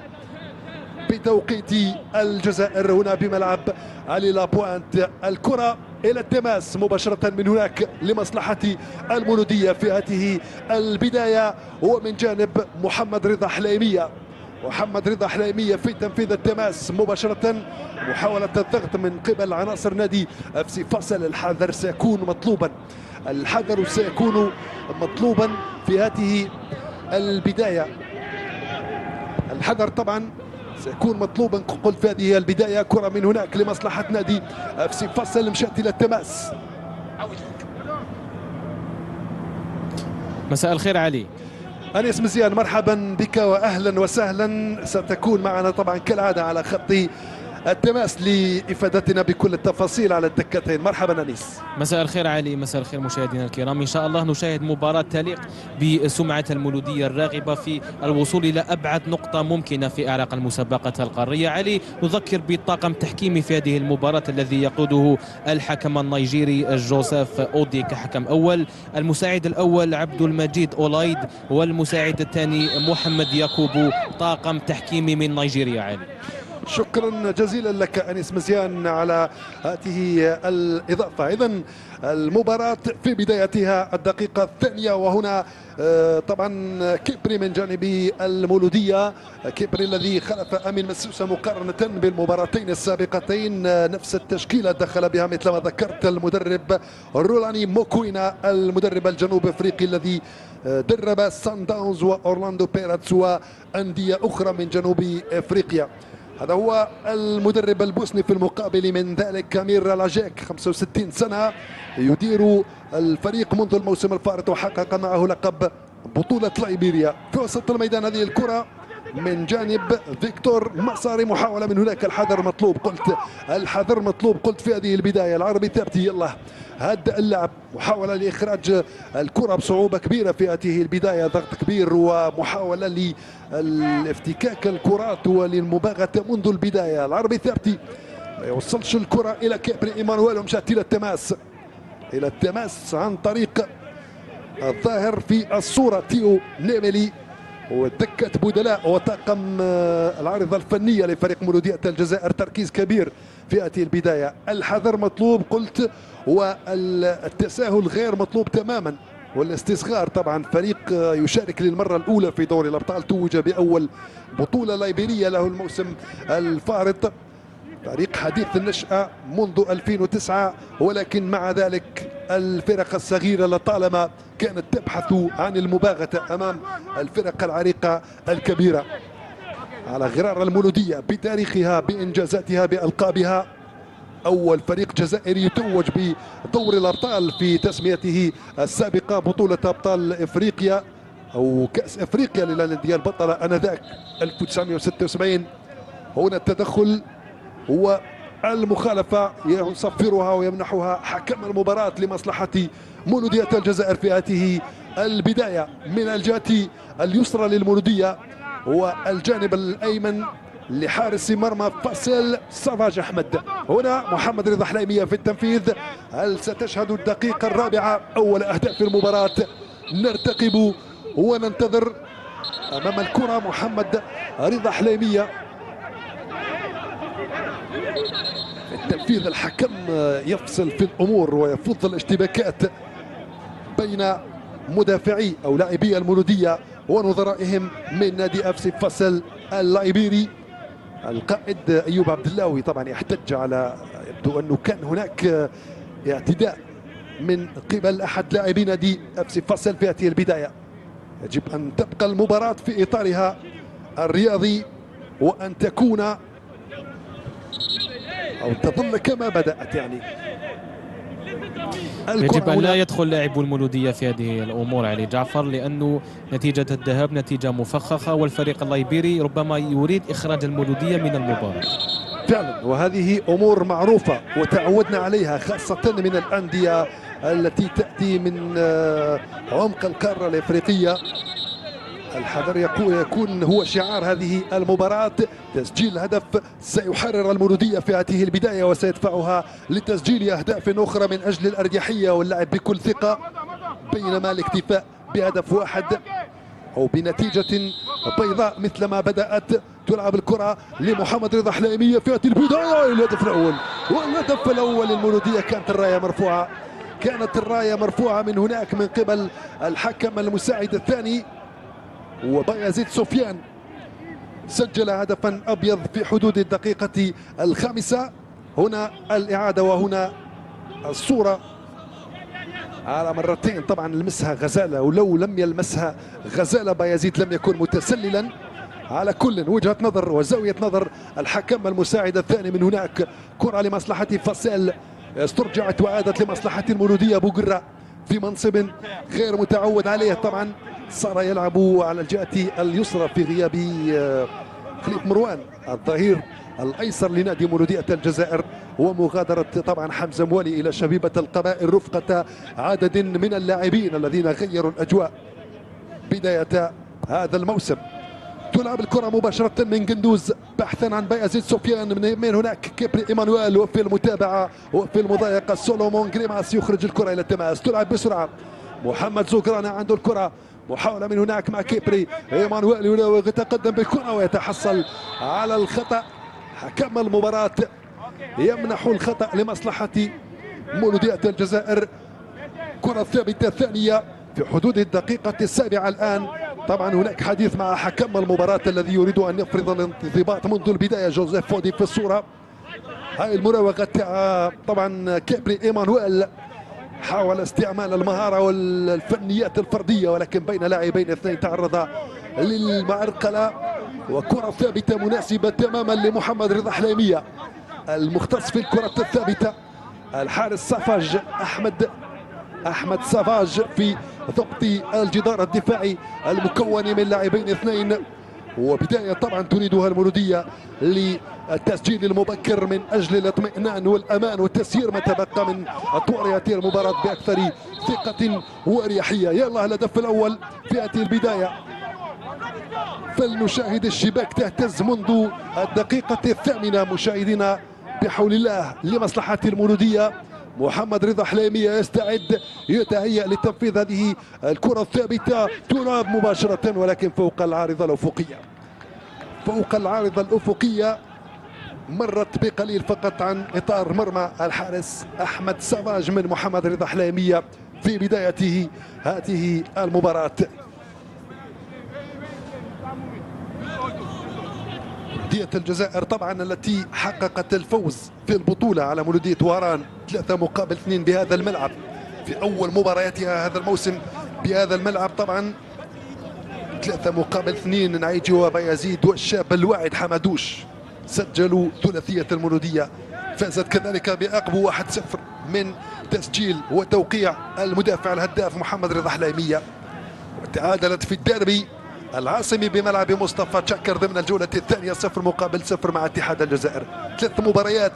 بتوقيت الجزائر هنا بملعب علي لابوانت. الكرة إلى التماس مباشرة من هناك لمصلحة المولودية في هذه البداية، ومن جانب محمد رضا حليمية. محمد رضا حليمية في تنفيذ التماس مباشرة، محاولة الضغط من قبل عناصر نادي FC فاصل. الحذر سيكون مطلوبا، الحذر سيكون مطلوبا في هذه البداية. الحذر طبعا سيكون مطلوبا قلت في هذه البداية. كرة من هناك لمصلحة نادي FC فاصل مشات إلى التماس. مساء الخير علي. أنيس مزيان، مرحبا بك وأهلا وسهلا. ستكون معنا طبعا كالعادة على خط التماس لإفادتنا بكل التفاصيل على الدكتين. مرحبا أنيس. مساء الخير علي، مساء الخير مشاهدينا الكرام. إن شاء الله نشاهد مباراة تليق بسمعة المولودية الراغبة في الوصول إلى أبعد نقطة ممكنة في أعراق المسابقة القارية. علي، نذكر بالطاقم التحكيمي في هذه المباراة الذي يقوده الحكم النيجيري جوزيف أودي كحكم أول، المساعد الأول عبد المجيد أولايد، والمساعد الثاني محمد ياكوبو، طاقم تحكيمي من نيجيريا. علي، شكرا جزيلا لك أنيس مزيان على هذه الإضافة. إذن المباراة في بدايتها الدقيقة الثانية، وهنا طبعا كيبري من جانب المولودية، كيبري الذي خلف أمين مسوسة مقارنة بالمباراتين السابقتين. نفس التشكيلة دخل بها مثل ما ذكرت المدرب رولاني موكوينا، المدرب الجنوب أفريقي الذي درب سان داونز وأورلاندو بيراتس وأندية أخرى من جنوب أفريقيا. هذا هو المدرب البوسني. في المقابل من ذلك كامير لاجيك 65 سنة، يدير الفريق منذ الموسم الفارط وحقق معه لقب بطولة لايبيريا. في وسط الميدان هذه الكرة من جانب فيكتور مصاري، محاولة من هناك. الحذر مطلوب، قلت الحذر مطلوب، قلت في هذه البداية. العربي ثابتي يلا هدأ اللعب، محاولة لإخراج الكرة بصعوبة كبيرة في هذه البداية، ضغط كبير ومحاولة لافتكاك الكرات وللمباغتة منذ البداية. العربي ثابتي ما يوصلش الكرة إلى كيبري إيمانويل، ومشات إلى التماس عن طريق الظاهر في الصورة تيو نيميلي ودكة بدلاء وطاقم العارضة الفنية لفريق مولودية الجزائر. تركيز كبير في هذه البداية. الحذر مطلوب قلت، والتساهل غير مطلوب تماما، والاستصغار. طبعا فريق يشارك للمرة الأولى في دوري الأبطال، توج بأول بطولة لايبيرية له الموسم الفارط، فريق حديث النشأة منذ 2009، ولكن مع ذلك الفرق الصغيرة لطالما كانت تبحث عن المباغتة أمام الفرق العريقة الكبيرة. على غرار المولودية بتاريخها، بإنجازاتها، بألقابها، أول فريق جزائري يتوج بدور الأبطال في تسميته السابقة بطولة أبطال إفريقيا أو كأس إفريقيا للأندية البطلة آنذاك 1976. هنا التدخل والمخالفة يصفرها ويمنحها حكم المباراة لمصلحة مولودية الجزائر في هذه البداية. من الجهة اليسرى للمولودية والجانب الأيمن لحارس مرمى فاسل سافاج أحمد. هنا محمد رضا حليمية في التنفيذ. هل ستشهد الدقيقة الرابعة أول أهداف المباراة؟ نرتقب وننتظر. أمام الكرة محمد رضا حليمية التنفيذ. الحكم يفصل في الأمور ويفض الاشتباكات بين مدافعي أو لاعبي المولودية ونظرائهم من نادي أف سي فاسل اللايبيري. القائد أيوب عبد اللاوي طبعا يحتج على، يبدو أنه كان هناك اعتداء من قبل أحد لاعبي نادي أف سي فاسل في هذه البداية. يجب أن تبقى المباراة في إطارها الرياضي وأن تكون أو تظل كما بدأت. يعني يجب أن لا يدخل لاعب المولودية في هذه الأمور علي جعفر، لأنه نتيجة الذهاب نتيجة مفخخة، والفريق اللايبيري ربما يريد إخراج المولودية من المباراة فعلا. وهذه أمور معروفة وتعودنا عليها، خاصة من الأندية التي تأتي من عمق القارة الإفريقية. الحذر يكون هو شعار هذه المباراة. تسجيل هدف سيحرر المولودية في هذه البداية وسيدفعها لتسجيل أهداف أخرى من أجل الأريحية واللعب بكل ثقة، بينما الاكتفاء بهدف واحد أو بنتيجة بيضاء مثل ما بدأت. تلعب الكرة لمحمد رضا حليمية في هذه البداية. الهدف الأول، والهدف الأول للمولودية. كانت الراية مرفوعة من هناك من قبل الحكم المساعد الثاني، وبايزيد سفيان سجل هدفا أبيض في حدود الدقيقة الخامسة. هنا الإعادة وهنا الصورة على مرتين. طبعا لمسها غزالة، ولو لم يلمسها غزالة بايزيد لم يكن متسللا. على كل وجهة نظر وزاوية نظر الحكم المساعد الثاني. من هناك كرة لمصلحة فاسيل، استرجعت وعادت لمصلحة المولودية. بوقرة في منصب غير متعود عليه، طبعا صار يلعب على الجهة اليسرى في غياب خليف مروان الظهير الايسر لنادي مولودية الجزائر، ومغادرة طبعا حمزة موالي الى شبيبة القبائل رفقة عدد من اللاعبين الذين غيروا الاجواء بداية هذا الموسم. تلعب الكرة مباشرة من قندوز بحثا عن بايزيد سفيان، من هناك كيبري ايمانويل، وفي المتابعة وفي المضايقة سولومون غريماس يخرج الكرة الى التماس. تلعب بسرعة محمد زوكرانا عنده الكرة، محاولة من هناك مع كيبري ايمانويل يتقدم بالكرة ويتحصل على الخطأ. حكم المباراة يمنح الخطأ لمصلحة مولودية الجزائر. كرة ثابتة ثانية في حدود الدقيقة السابعة الآن. طبعا هناك حديث مع حكم المباراة الذي يريد أن يفرض الانضباط منذ البداية. جوزيف فودي في الصورة. هاي المراوغة تاع طبعا كيبري ايمانويل، حاول استعمال المهارة والفنيات الفردية ولكن بين لاعبين اثنين تعرض للمعرقلة. وكرة ثابتة مناسبة تماما لمحمد رضا حليمية المختص في الكرة الثابتة. الحارس سافاج أحمد سافاج في ضبط الجدار الدفاعي المكون من لاعبين اثنين. وبداية طبعا تريدها المولودية للتسجيل المبكر من أجل الاطمئنان والأمان وتسيير ما تبقى من أطوار هذه المباراة بأكثر ثقة وأريحية. يلا الهدف الأول في هذه البداية. فلنشاهد الشباك تهتز منذ الدقيقة الثامنة مشاهدينا بحول الله لمصلحة المولودية. محمد رضا حليمية يستعد يتهيأ لتنفيذ هذه الكرة الثابتة. تلعب مباشرة ولكن فوق العارضة الأفقية. فوق العارضة الأفقية مرت بقليل فقط عن إطار مرمى الحارس أحمد سافاج من محمد رضا حليمية في بدايته هذه المباراة. مولودية الجزائر طبعا التي حققت الفوز في البطولة على مولودية وهران 3-2 بهذا الملعب في أول مبارياتها هذا الموسم بهذا الملعب. طبعا 3-2 نعيجي وبايزيد والشاب الواعد حمدوش سجلوا ثلاثية المولودية. فازت كذلك بأقبو 1-0 من تسجيل وتوقيع المدافع الهداف محمد رضا حليمية. وتعادلت في الديربي العاصمي بملعب مصطفى تشاكر ضمن الجولة الثانية 0-0 مع اتحاد الجزائر. 3 مباريات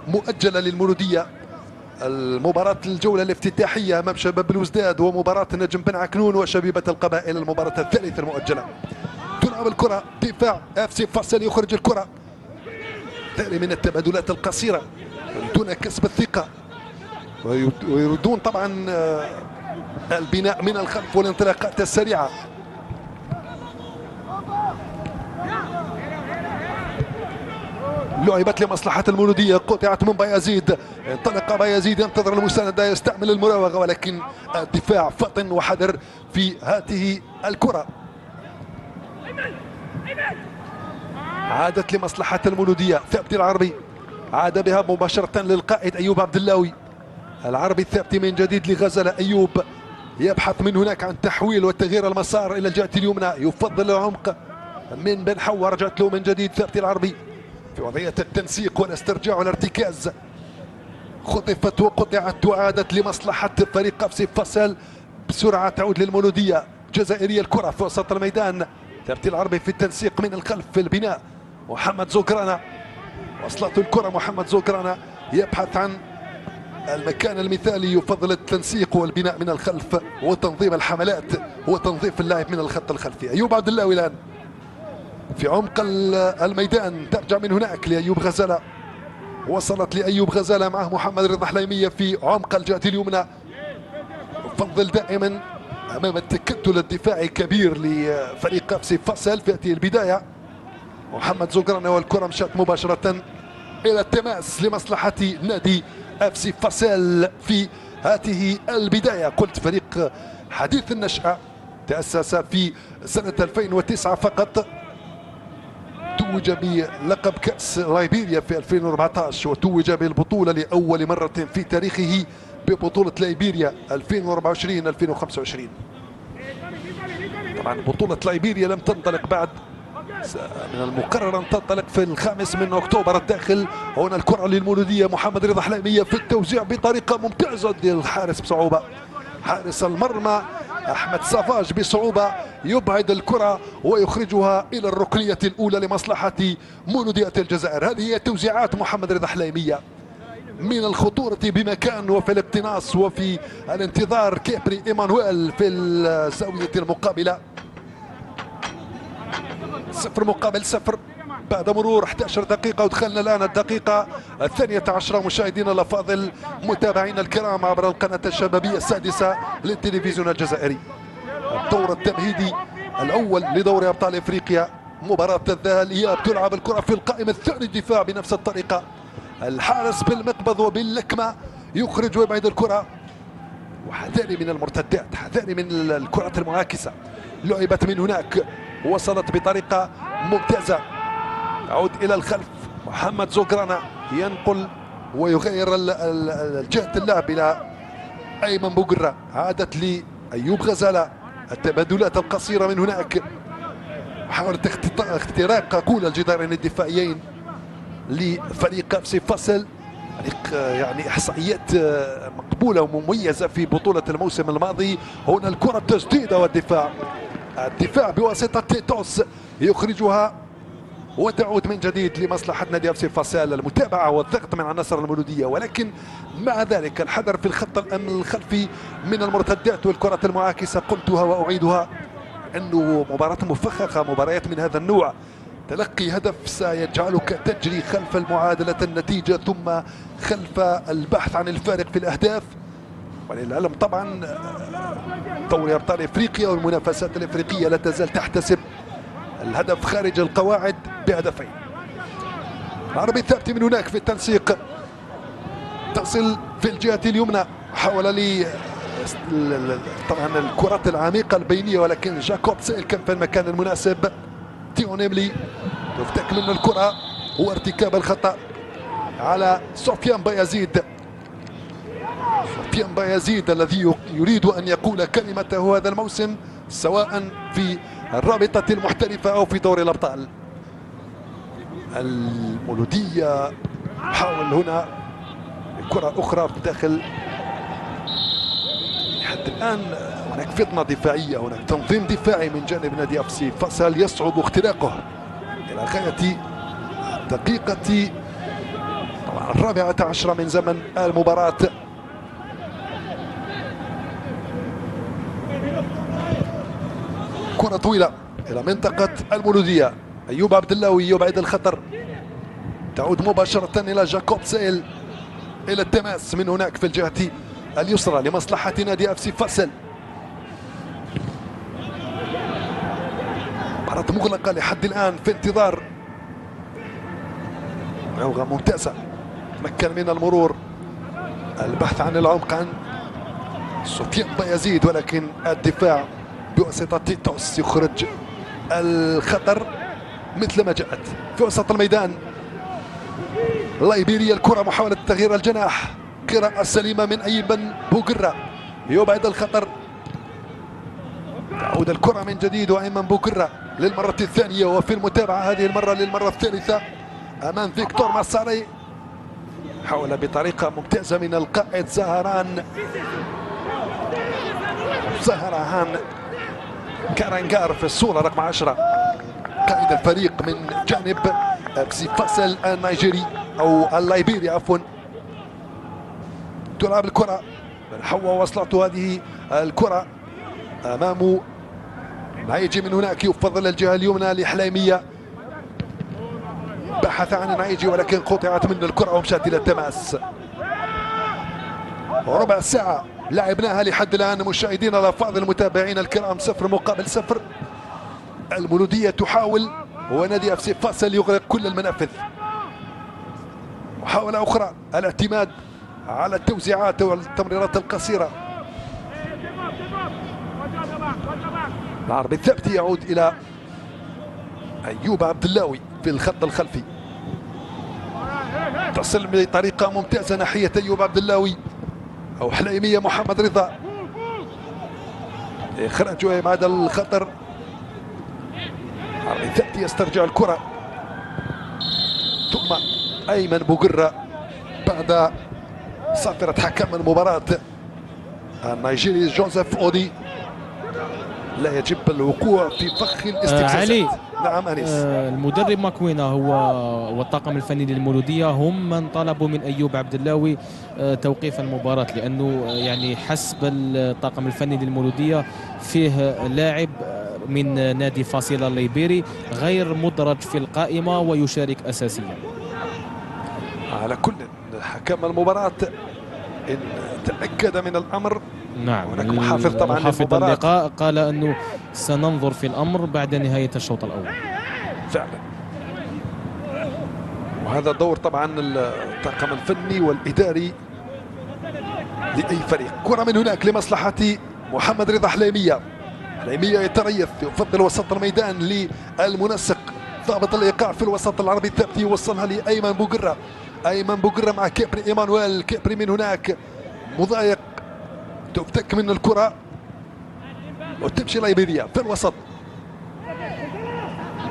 مؤجلة للمولودية. المباراة الجولة الافتتاحية أمام شباب بلوزداد ومباراة نجم بن عكنون وشبيبة القبائل المباراة الثالثة المؤجلة. تلعب الكرة دفاع FC فاصل يخرج الكرة. ثاني من التبادلات القصيرة دون كسب الثقة ويريدون طبعا البناء من الخلف والانطلاقات السريعة. لعبت لمصلحة المولودية، قطعت من بايزيد، انطلق بايزيد ينتظر المساندة يستعمل المراوغة ولكن الدفاع فطن وحذر في هذه الكرة. عادت لمصلحة المولودية ثابت العربي، عاد بها مباشرة للقائد أيوب عبد اللاوي. العربي الثابت من جديد لغزل. أيوب يبحث من هناك عن تحويل وتغيير المسار إلى الجهة اليمنى، يفضل العمق من بن حوا. رجعت له من جديد ثابت العربي في وضعية التنسيق والاسترجاع والارتكاز. خطفت وقطعت وعادت لمصلحة فريق FC فاصل. بسرعة تعود للمولودية جزائرية الكرة في وسط الميدان. ثابت العربي في التنسيق من الخلف في البناء. محمد زوكرانا وصلته الكرة. محمد زوكرانا يبحث عن المكان المثالي، يفضل التنسيق والبناء من الخلف وتنظيم الحملات وتنظيف اللاعب من الخط الخلفي. أيوب عبد اللاوي الآن في عمق الميدان، ترجع من هناك لأيوب غزالة. وصلت لأيوب غزالة معه محمد رضا حليمية في عمق الجهة اليمنى. يفضل دائما أمام التكتل الدفاعي كبير لفريق FC فاصل في هذه البداية. محمد زوكرانا والكرة مشات مباشرة إلى التماس لمصلحة نادي FC فاصل في هذه البداية. قلت فريق حديث النشأة، تأسس في سنة 2009 فقط. توج بلقب كأس لايبيريا في 2014 وتوج بالبطولة لأول مرة في تاريخه ببطولة لايبيريا 2024-2025. طبعا بطولة لايبيريا لم تنطلق بعد، من المقرر أن تنطلق في 5 أكتوبر الداخل. هنا الكرة للمولودية، محمد رضا حليمية في التوزيع بطريقة ممتازة للحارس بصعوبة. حارس المرمى أحمد صفاج بصعوبة يبعد الكرة ويخرجها إلى الركنية الأولى لمصلحة مولودية الجزائر. هذه هي توزيعات محمد رضا حليمية من الخطورة بمكان وفي الاقتناص وفي الانتظار. كيبري إيمانويل في الزاوية المقابلة، 0-0 بعد مرور 11 دقيقة، ودخلنا الآن الدقيقة 12 مشاهدينا الأفاضل متابعينا الكرام عبر القناة الشبابية السادسة للتلفزيون الجزائري. الدور التمهيدي الأول لدوري أبطال إفريقيا، مباراة الإياب تلعب الكرة في القائم الثاني، الدفاع بنفس الطريقة، الحارس بالمقبض وباللكمة يخرج ويبعد الكرة، وحذاري من المرتدات، حذاري من الكرات المعاكسة. لعبت من هناك، وصلت بطريقة ممتازة، عود إلى الخلف، محمد زوكرانا ينقل ويغير جهة اللعب إلى أيمن بوقرة، عادت لأيوب غزالة، التبادلات القصيرة من هناك، محاولة اختراق كل الجدارين الدفاعيين لفريق FC فاصل. فريق يعني إحصائيات مقبولة ومميزة في بطولة الموسم الماضي. هنا الكرة التسديدة والدفاع، الدفاع بواسطة تيتوس يخرجها وتعود من جديد لمصلحة نادي FC فاصل. المتابعة والضغط من عناصر المولودية، ولكن مع ذلك الحذر في الخط الخلفي من المرتدات والكرات المعاكسة. قلتها وأعيدها أنه مباراة مفخخة، مباريات من هذا النوع تلقي هدف سيجعلك تجري خلف المعادلة النتيجة ثم خلف البحث عن الفارق في الأهداف. وللعلم طبعا دوري أبطال إفريقيا والمنافسات الإفريقية لا تزال تحتسب الهدف خارج القواعد بهدفين. عربي ثابت من هناك في التنسيق، تصل في الجهة اليمنى، حاول لي طبعا الكرات العميقة البينية، ولكن جاكوب سيل كان في المكان المناسب. تيو نيملي يفتك منه الكرة وارتكاب الخطأ على سفيان بايزيد. سفيان بايزيد الذي يريد أن يقول كلمته هذا الموسم، سواء في الرابطة المحترفة أو في دوري الأبطال. المولودية حاول هنا كرة أخرى داخل، حتى الآن هناك فطنة دفاعية، هناك تنظيم دفاعي من جانب نادي FC فاصل يصعب اختراقه إلى غاية الدقيقة طبعا 14 من زمن المباراة. كرة طويلة إلى منطقة المولودية، أيوب عبد اللاوي يبعد الخطر، تعود مباشرة إلى جاكوب سيل، إلى التماس من هناك في الجهة اليسرى لمصلحة نادي FC فاصل. مباراة مغلقة لحد الآن في انتظار موغة ممتازة، تمكن من المرور، البحث عن العمق عن سفيان بايزيد، ولكن الدفاع بواسطة تيتوس يخرج الخطر مثل ما جاءت في وسط الميدان. لايبيريا الكرة، محاولة تغيير الجناح، قراءة سليمة من أيمن بوقرة يبعد الخطر، تعود الكرة من جديد وأيمن بوقرة للمرة الثانية وفي المتابعة هذه المرة للمرة الثالثة أمام فيكتور ماساري. حاول بطريقة ممتازة من القائد زهران كارانجار في الصورة رقم 10، قائد الفريق من جانب FC فاصل النيجيري أو اللايبيري عفوا. تلعب الكرة من حوا، وصلت هذه الكرة أمام نايجي، من هناك يفضل الجهة اليمنى لحليمية، بحث عن نايجي ولكن قطعت منه الكرة ومشات إلى التماس. ربع ساعة لعبناها لحد الآن مشاهدينا الأفاضل المتابعين الكرام، 0-0. المولودية تحاول ونادي FC فاصل يغلق كل المنافذ. محاولة أخرى، الاعتماد على التوزيعات والتمريرات القصيرة. العربي الثابت يعود إلى أيوب عبد اللاوي في الخط الخلفي، تصل بطريقة ممتازة ناحية أيوب عبد اللاوي أو حليمية محمد رضا، إخراجه بعد الخطر. العربي الثابت يسترجع الكرة، ثم أيمن بوقرة بعد صافرة حكم المباراة النيجيري جوزيف أودي لا يجب الوقوع في فخ الاستفزازات. علي. نعم أنيس. المدرب ماكوينا هو والطاقم الفني للمولودية هم من طلبوا من أيوب عبد اللاوي توقيف المباراة، لأنه يعني حسب الطاقم الفني للمولودية فيه لاعب من نادي فاصيلة الليبيري غير مدرج في القائمة ويشارك أساسيا. على كل حكم المباراة إن تأكد من الأمر. نعم، هناك محافظ طبعا محافظ اللقاء قال أنه سننظر في الأمر بعد نهاية الشوط الأول. فعلا، وهذا دور طبعا الطاقم الفني والإداري لأي فريق. كرة من هناك لمصلحة محمد رضا حليمية. حليمية يتريث يفضل وسط الميدان للمنسق ضابط الإيقاع في الوسط العربي الثابت، يوصلها لأيمن بوقرة. أيمن بوقرة مع كيبري إيمانويل. كيبري من هناك مضايق، تفتك من الكرة وتمشي لايبيريا في الوسط.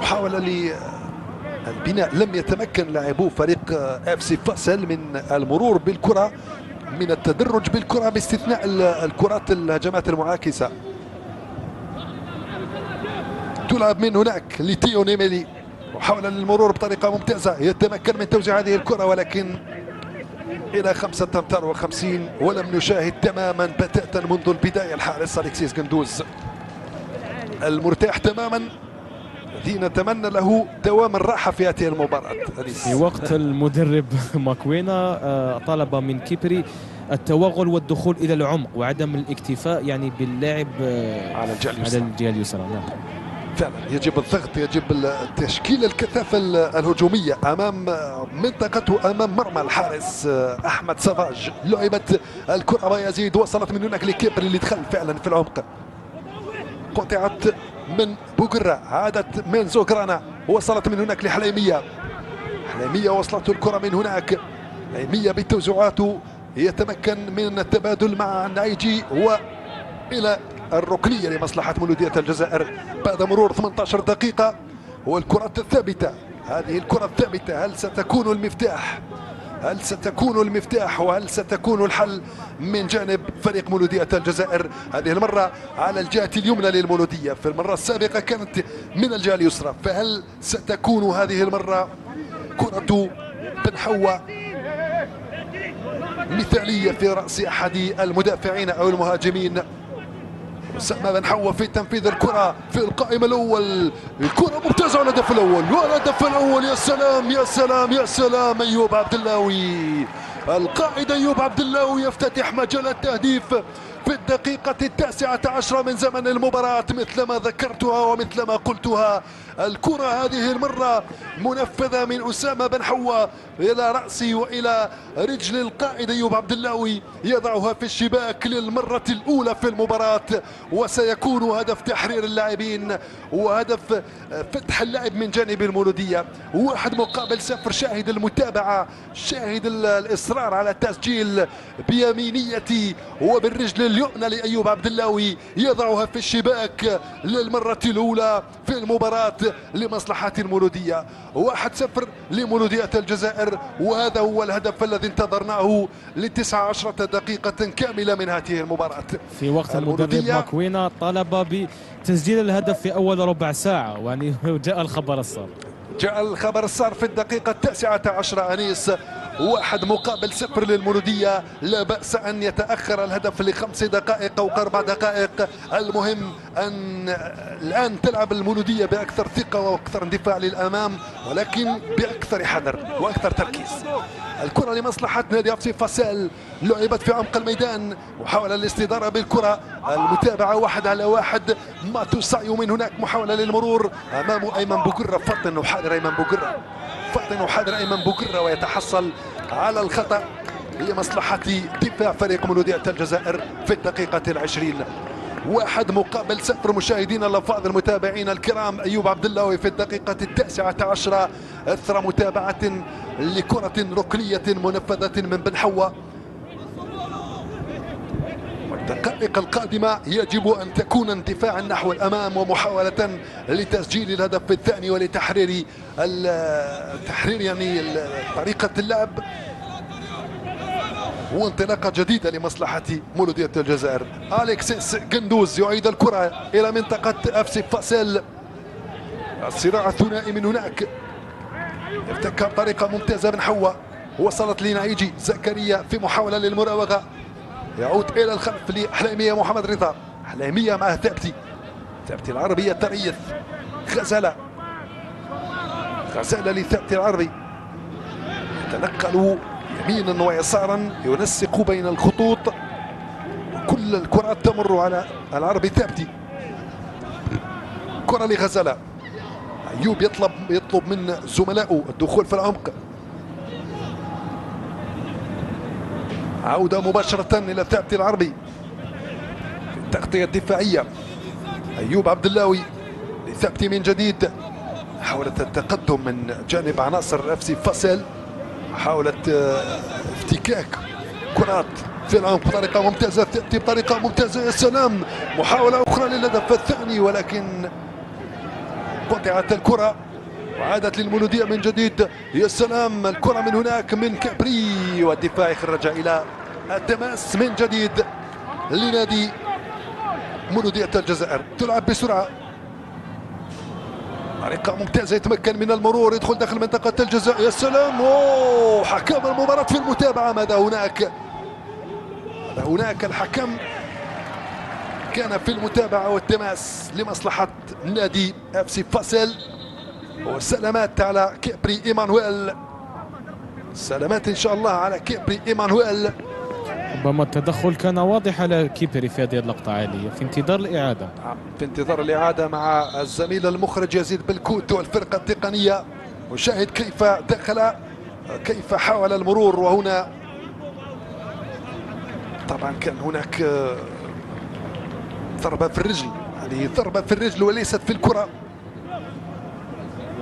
محاولة للبناء، لم يتمكن لاعبو فريق اف سي فاسل من المرور بالكرة، من التدرج بالكرة باستثناء الكرات الهجمات المعاكسة. تلعب من هناك لتيو نيميلي، محاولة للمرور بطريقة ممتازة، يتمكن من توزيع هذه الكرة ولكن إلى 5 أمتار و50 ولم نشاهد تماما بتاتا منذ البداية الحارس أليكسيس قندوز المرتاح تماما، الذي نتمنى له دوام الراحة في هذه المباراة. في وقت المدرب ماكوينا طلب من كيبري التوغل والدخول إلى العمق وعدم الاكتفاء يعني باللعب على الجهة اليسرى. نعم فعلا، يجب الضغط، يجب تشكيل الكثافة الهجومية أمام منطقته، أمام مرمى الحارس أحمد سافاج. لعبت الكرة بايزيد، وصلت من هناك لكيبري اللي دخل فعلا في العمق، قطعت من بوقرة، عادت من زوكرانا، وصلت من هناك لحليمية. حليمية وصلت الكرة من هناك، حليمية بتوزيعاته يتمكن من التبادل مع النعيجي وإلى الركنية لمصلحة مولودية الجزائر بعد مرور 18 دقيقة. والكرة الثابتة، هذه الكرة الثابتة هل ستكون المفتاح؟ هل ستكون المفتاح وهل ستكون الحل من جانب فريق مولودية الجزائر؟ هذه المرة على الجهة اليمنى للمولودية، في المرة السابقة كانت من الجهة اليسرى، فهل ستكون هذه المرة كرة بن حوا مثالية في رأس أحد المدافعين أو المهاجمين؟ أسامة بن حوا في تنفيذ الكرة في القائمة الأول، الكرة ممتازة على الهدف الأول، والهدف الأول يا سلام يا سلام يا سلام. أيوب عبد اللاوي، القائد أيوب عبد اللاوي يفتتح مجال التهديف في الدقيقة 19 من زمن المباراة. مثل ما ذكرتها ومثل ما قلتها، الكرة هذه المرة منفذة من أسامة بن حوا إلى رأسه وإلى رجل القائد أيوب عبد اللاوي، يضعها في الشباك للمرة الأولى في المباراة، وسيكون هدف تحرير اللاعبين وهدف فتح اللعب من جانب المولودية. 1-0. شاهد المتابعة، شاهد الإصرار على التسجيل بيمينية وبالرجل اليمنى لأيوب عبد اللاوي، يضعها في الشباك للمرة الأولى في المباراة لمصلحة المولودية. 1-0 لمولودية الجزائر، وهذا هو الهدف الذي انتظرناه ل19 دقيقة كاملة من هذه المباراة. في وقت المدرب ماكوينا طلب بتسجيل الهدف في أول ربع ساعة، يعني جاء الخبر السار. جاء الخبر السار في الدقيقة 19 أنيس. 1-0 للمولودية، لا بأس أن يتأخر الهدف ل5 دقائق أو 4 دقائق. المهم أن الآن تلعب المولودية بأكثر ثقة وأكثر اندفاع للأمام، ولكن بأكثر حذر وأكثر تركيز. الكرة لمصلحة نادي اف سي فاسل، لعبت في عمق الميدان، محاولة للاستدارة بالكرة، المتابعة 1 على 1. ماتو سايو من هناك، محاولة للمرور أمامه أيمن بوقرة. فطن وحاذر أيمن بوقرة، فطن وحاذر أيمن بوقرة، ويتحصل على الخطأ لمصلحة دفاع فريق مولودية الجزائر في الدقيقة 20. 1-0 مشاهدينا الأفاضل المتابعين الكرام. أيوب عبد اللاوي في الدقيقة 19 أثر متابعة لكرة ركنية منفذة من بن حوا. والدقائق القادمة يجب أن تكون اندفاعا نحو الأمام ومحاولة لتسجيل الهدف الثاني ولتحرير يعني طريقة اللعب وانطلاقة جديدة لمصلحة مولودية الجزائر. أليكسيس قندوز يعيد الكرة إلى منطقة FC فاسيل. الصراع الثنائي من هناك، ارتكب طريقة ممتازة بن حوا، وصلت لنعيجي زكريا في محاولة للمراوغة، يعود إلى الخلف لحليمية محمد رضا. حليمية مع ثابتي العربي يتريث. غزالة لثابتي العربي، يتنقل يمينا ويسارا، ينسق بين الخطوط، وكل الكرات تمر على العربي ثابتي. كرة لغزالة، أيوب يطلب من زملائه الدخول في العمق. عودة مباشرة إلى ثابتي العربي في التغطية الدفاعية. أيوب عبد اللاوي لثابتي من جديد، محاولة التقدم من جانب عناصر FC فاسيل، محاولة افتكاك كرات في العمق بطريقة ممتازة. ثابتي بطريقة ممتازة، يا سلام، محاولة أخرى للهدف الثاني، ولكن قطعت الكرة وعادت للمولودية من جديد. يا سلام، الكرة من هناك من كابري، والدفاع يخرجها إلى التماس من جديد لنادي مولودية الجزائر. تلعب بسرعة، طريقة ممتازة، يتمكن من المرور، يدخل داخل منطقة الجزاء. يا سلام، حكم المباراة في المتابعة. ماذا هناك الحكم كان في المتابعة والتماس لمصلحة نادي FC فاسيل. وسلامات على كيبري إيمانويل، سلامات إن شاء الله على كيبري إيمانويل. ربما التدخل كان واضح على كيبري في هذه اللقطة عالية، في انتظار الإعادة مع الزميل المخرج يزيد بالكوت والفرقة التقنية. وشاهد كيف دخل، كيف حاول المرور، وهنا طبعا كان هناك ضربة في الرجل، هذه ضربة في الرجل وليست في الكرة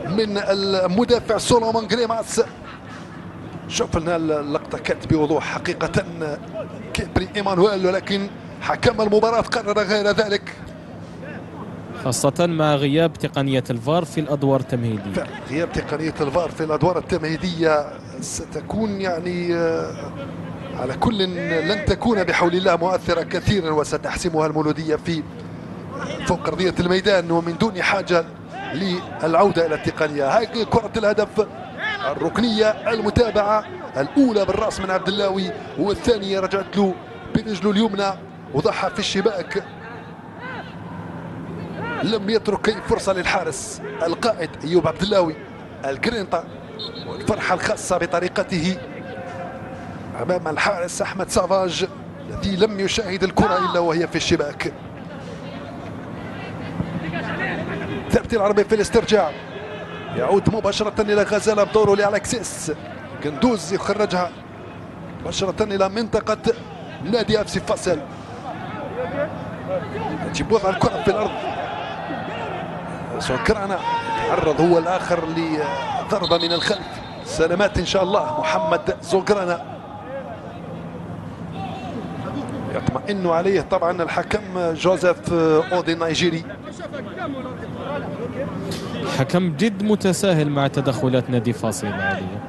من المدافع سولومون غريماس. شوف لنا اللقطة كانت بوضوح حقيقة كيبري إيمانويل، ولكن حكم المباراة قرر غير ذلك، خاصة مع غياب تقنية الفار في الأدوار التمهيدية. غياب تقنية الفار في الأدوار التمهيدية ستكون يعني على كل لن تكون بحول الله مؤثرة كثيرا، وستحسمها المولودية في فوق أرضية الميدان، ومن دون حاجة للعودة إلى التقنية. هاي كرة الهدف الركنية، المتابعة الأولى بالرأس من عبد اللاوي، والثانية رجعت له برجله اليمنى وضعها في الشباك، لم يترك أي فرصة للحارس القائد أيوب عبد اللاوي الجرينتا. والفرحة الخاصة بطريقته أمام الحارس أحمد سافاج الذي لم يشاهد الكرة إلا وهي في الشباك. ثابتي العربي في الاسترجاع، يعود مباشرة إلى غزالة بدوره لأليكسيس قندوز، يخرجها مباشرة إلى منطقة نادي FC فاسيل. يجب وضع الكرة في الأرض. زوكرانا تعرض هو الآخر لضربة من الخلف. سلامات إن شاء الله محمد زوكرانا، يطمئن عليه طبعا الحكم جوزيف أودي النيجيري. حكم جد متساهل مع تدخلات نادي فاسيل العالية،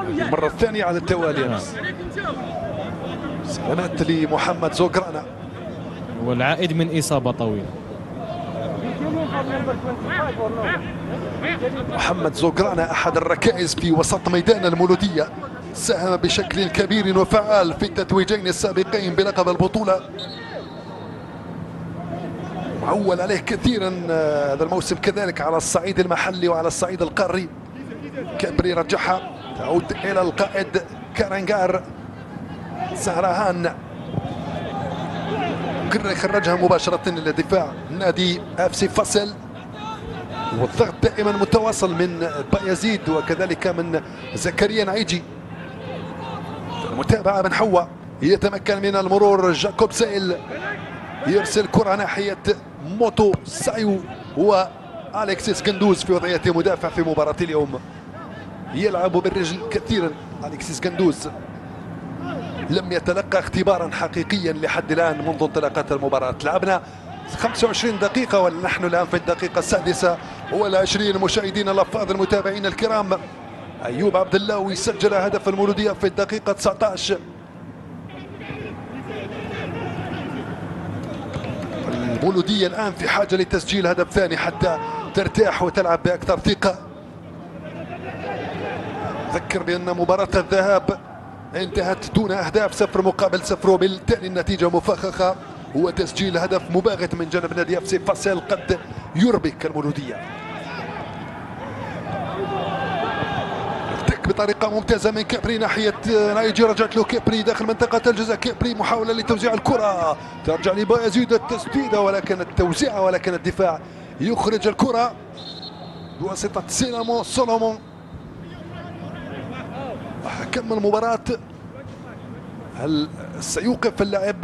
المرة الثانية على التوالي. سلامات لمحمد زوكرانا، والعائد من إصابة طويلة. محمد زوكرانا أحد الركائز في وسط ميدان المولودية، ساهم بشكل كبير وفعال في التتويجين السابقين بلقب البطولة، معول عليه كثيرا هذا الموسم كذلك على الصعيد المحلي وعلى الصعيد القاري. كابري رجعها، تعود إلى القائد كارنغار زهرهان، قرر يخرجها مباشرة إلى دفاع نادي FC فاسيل، والضغط دائما متواصل من بايزيد وكذلك من زكريا نعيجي. المتابعة من حوا، يتمكن من المرور جاكوب سيل، يرسل كرة ناحية موتو سايو وأليكسيس قندوز في وضعية مدافع في مباراة اليوم. يلعب بالرجل كثيرا أليكسيس قندوز، لم يتلقى اختبارا حقيقيا لحد الآن منذ انطلاقات المباراة. لعبنا 25 دقيقة ونحن الآن في الدقيقة 26 مشاهدينا الأفاضل المتابعين الكرام. أيوب عبد اللاوي سجل هدف المولودية في الدقيقة 19. المولودية الآن في حاجة لتسجيل هدف ثاني حتى ترتاح وتلعب بأكثر ثقة. أذكر بأن مباراة الذهاب انتهت دون أهداف 0-0، وبالتالي النتيجة مفخخة، وتسجيل هدف مباغت من جانب نادي FC فاصل قد يربك المولودية. ارتك بطريقة ممتازة من كيبري ناحية نايجي، رجعت له كيبري داخل منطقة الجزاء. كيبري محاولة لتوزيع الكرة، ترجع لبايزيد التسديدة ولكن التوزيع، ولكن الدفاع يخرج الكرة بواسطة سولومون. حكم المباراة هل سيوقف اللاعب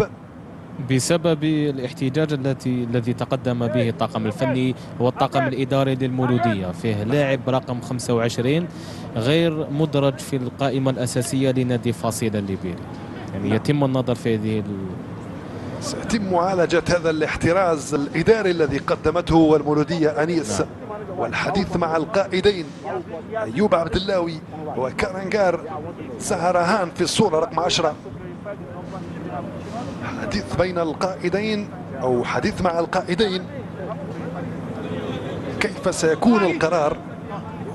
بسبب الاحتجاج الذي تقدم به الطاقم الفني والطاقم الإداري للمولودية؟ فيه لاعب رقم 25 غير مدرج في القائمة الأساسية لنادي فاصل الليبيري، يعني يتم النظر في هذه سيتم معالجة هذا الاحتراز الإداري الذي قدمته المولودية أنيس. والحديث مع القائدين أيوب عبد اللاوي وكارنجار سهرهان في الصورة رقم 10. حديث بين القائدين أو حديث مع القائدين كيف سيكون القرار.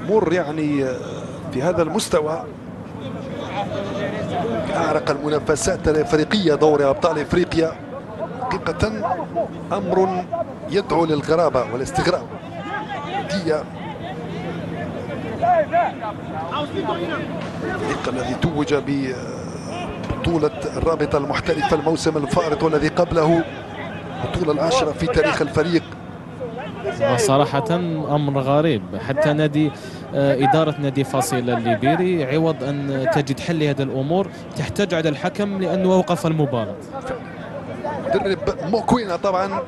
أمور يعني في هذا المستوى، أعرق المنافسات الأفريقية دوري أبطال إفريقيا، حقيقة أمر يدعو للغرابة والاستغراب. الفريق الذي توج ببطولة الرابطة المحترفة الموسم الفارط والذي قبله البطولة العاشرة في تاريخ الفريق. صراحة أمر غريب، حتى نادي إدارة نادي فاصل الليبيري عوض أن تجد حل لهذه الأمور تحتاج على الحكم لأنه أوقف المباراة. مدرب موكوينا طبعا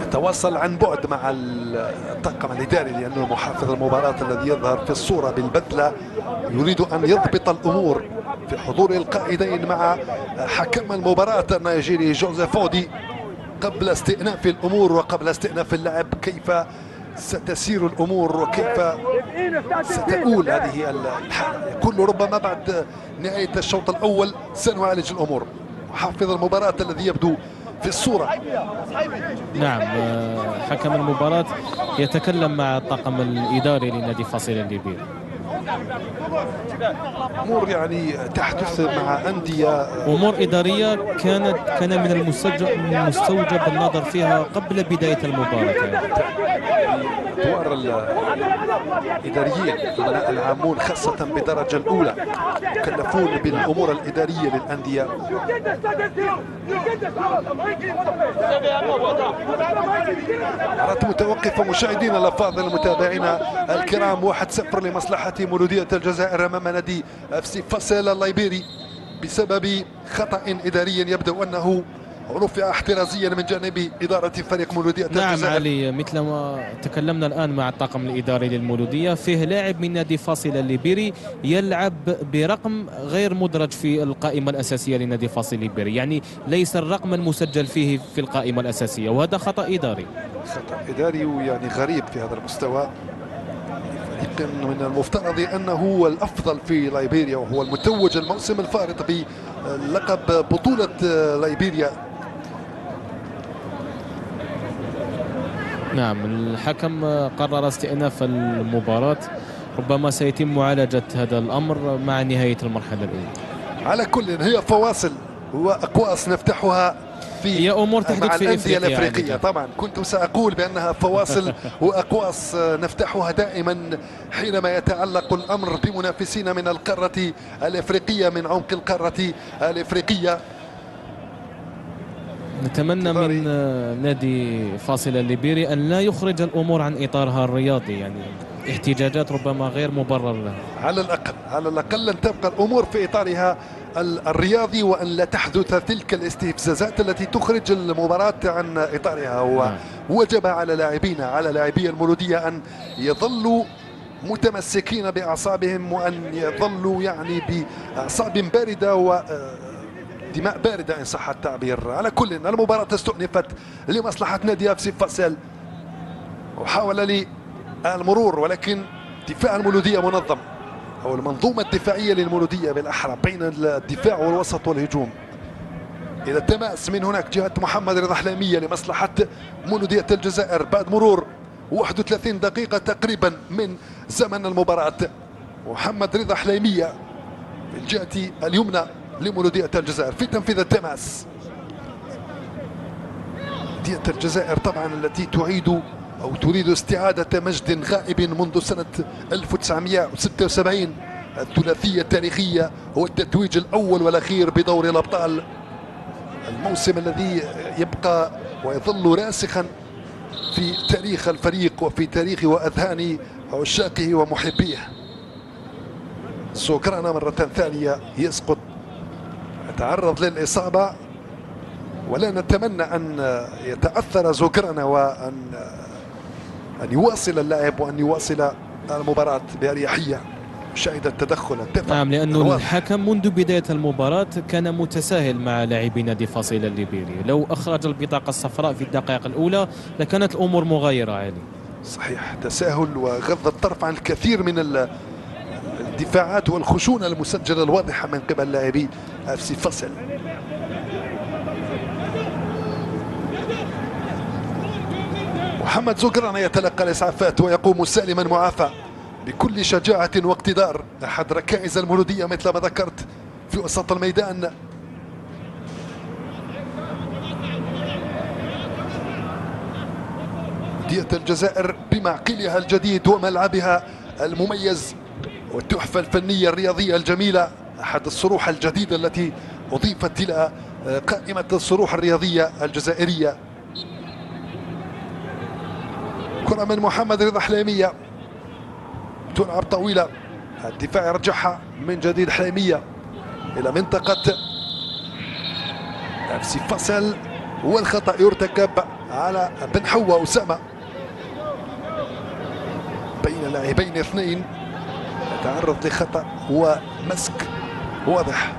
يتواصل عن بعد مع الطاقم الإداري، لأنه محافظ المباراة الذي يظهر في الصورة بالبدلة يريد أن يضبط الأمور في حضور القائدين مع حكم المباراة النيجيري جوزيف أودي قبل استئناف الأمور وقبل استئناف اللعب. كيف ستسير الأمور وكيف ستؤول هذه الحالة؟ يكون ربما بعد نهاية الشوط الأول سنعالج الأمور. محافظ المباراة الذي يبدو في الصورة. نعم، حكم المباراة يتكلم مع الطاقم الإداري لنادي فاصل الليبيري. أمور يعني تحدث مع أندية، أمور إدارية كان من المستوجب النظر فيها قبل بداية المباراة. دوار الإداريين الأمناء العامون خاصة بالدرجة الأولى يكلفون بالأمور الإدارية للأندية. مباراة متوقفة مشاهدينا الأفاضل متابعينا الكرام، 1-0 لمصلحة مولودية الجزائر أمام نادي FC فاصل الليبيري بسبب خطأ إداري يبدو أنه رفع احترازيا من جانب إدارة فريق مولودية الجزائر. نعم علي، مثل ما تكلمنا الآن مع الطاقم الإداري للمولودية، فيه لاعب من نادي فاصل الليبيري يلعب برقم غير مدرج في القائمة الأساسية لنادي فاصل الليبيري، يعني ليس الرقم المسجل فيه في القائمة الأساسية، وهذا خطأ إداري. خطأ إداري ويعني غريب في هذا المستوى. فريق من المفترض أنه هو الأفضل في ليبيريا وهو المتوج الموسم الفارط بلقب بطولة ليبيريا. نعم، الحكم قرر استئناف المباراة، ربما سيتم معالجة هذا الأمر مع نهاية المرحلة الأولى. على كل هي فواصل وأقواس نفتحها هي أمور تحدث في الأندية الأفريقية. طبعا كنت سأقول بأنها فواصل وأقواس نفتحها دائما حينما يتعلق الأمر بمنافسين من القارة الأفريقية، من عمق القارة الأفريقية. نتمنى من نادي فاصل الليبيري أن لا يخرج الأمور عن إطارها الرياضي، يعني احتجاجات ربما غير مبرر لها. على الأقل أن تبقى الأمور في إطارها الرياضي، وأن لا تحدث تلك الاستفزازات التي تخرج المباراة عن إطارها. ووجب على لاعبي المولودية أن يظلوا متمسكين بأعصابهم، وأن يظلوا يعني بأعصاب باردة ودماء باردة إن صح التعبير. على كل المباراة استؤنفت لمصلحة نادي FC فاصل، وحاول المرور، ولكن دفاع المولودية منظم، أو المنظومة الدفاعية للمولودية بالأحرى بين الدفاع والوسط والهجوم. إلى التماس من هناك جهة محمد رضا حليمية لمصلحة مولودية الجزائر بعد مرور 31 دقيقة تقريبا من زمن المباراة. محمد رضا حليمية في الجهة اليمنى لمولودية الجزائر في تنفيذ التماس. مولودية الجزائر طبعا التي تعيد أو تريد استعادة مجد غائب منذ سنة 1976، الثلاثية التاريخية والتتويج الأول والأخير بدوري الأبطال، الموسم الذي يبقى ويظل راسخا في تاريخ الفريق وفي تاريخ وأذهان عشاقه ومحبيه. زوكرانا مرة ثانية يسقط، يتعرض للإصابة، ولا نتمنى أن يتأثر زوكرانا وأن يواصل اللاعب وأن يواصل المباراة بأريحية. شاهد التدخل الدفع. نعم، لأنه الحكم منذ بداية المباراة كان متساهل مع لاعبي نادي فاصيل الليبيري، لو أخرج البطاقة الصفراء في الدقائق الأولى لكانت الأمور مغايرة عليه. صحيح، تساهل وغض الطرف عن الكثير من الدفاعات والخشونة المسجلة الواضحة من قبل لاعبي FC فاصل. محمد زوكرانا يتلقى الإسعافات ويقوم سالما معافى بكل شجاعة واقتدار، أحد ركائز المولودية مثل ما ذكرت في وسط الميدان. مولودية الجزائر بمعقلها الجديد وملعبها المميز والتحفة الفنية الرياضية الجميلة، أحد الصروح الجديدة التي أضيفت إلى قائمة الصروح الرياضية الجزائرية. كرة من محمد رضا حليمية تلعب طويلة، الدفاع يرجعها من جديد حليمية إلى منطقة FC فاصل، والخطأ يرتكب على بن حوا أسامة بين لاعبين اثنين، يتعرض لخطأ ومسك واضح.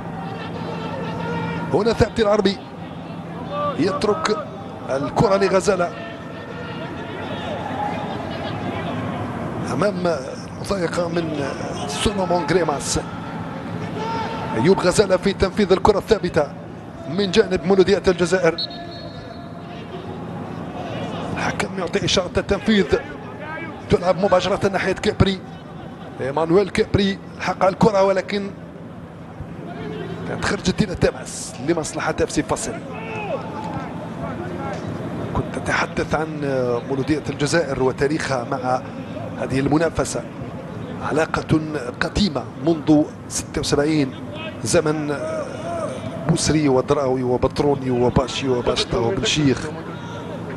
هنا ثابت العربي يترك الكرة لغزالة أمام مضايقة من سولومون غريماس. أيوب غزالة في تنفيذ الكرة الثابتة من جانب مولودية الجزائر. الحكم يعطي إشارة التنفيذ، تلعب مباشرة ناحية كيبري. إيمانويل كيبري حق الكرة ولكن كانت خرجت إلى التماس لمصلحة FC فاصل. كنت أتحدث عن مولودية الجزائر وتاريخها مع هذه المنافسة، علاقة قديمة منذ 76، زمن بوسري ودراوي وبطروني وباشي وباشطة وبلشيخ،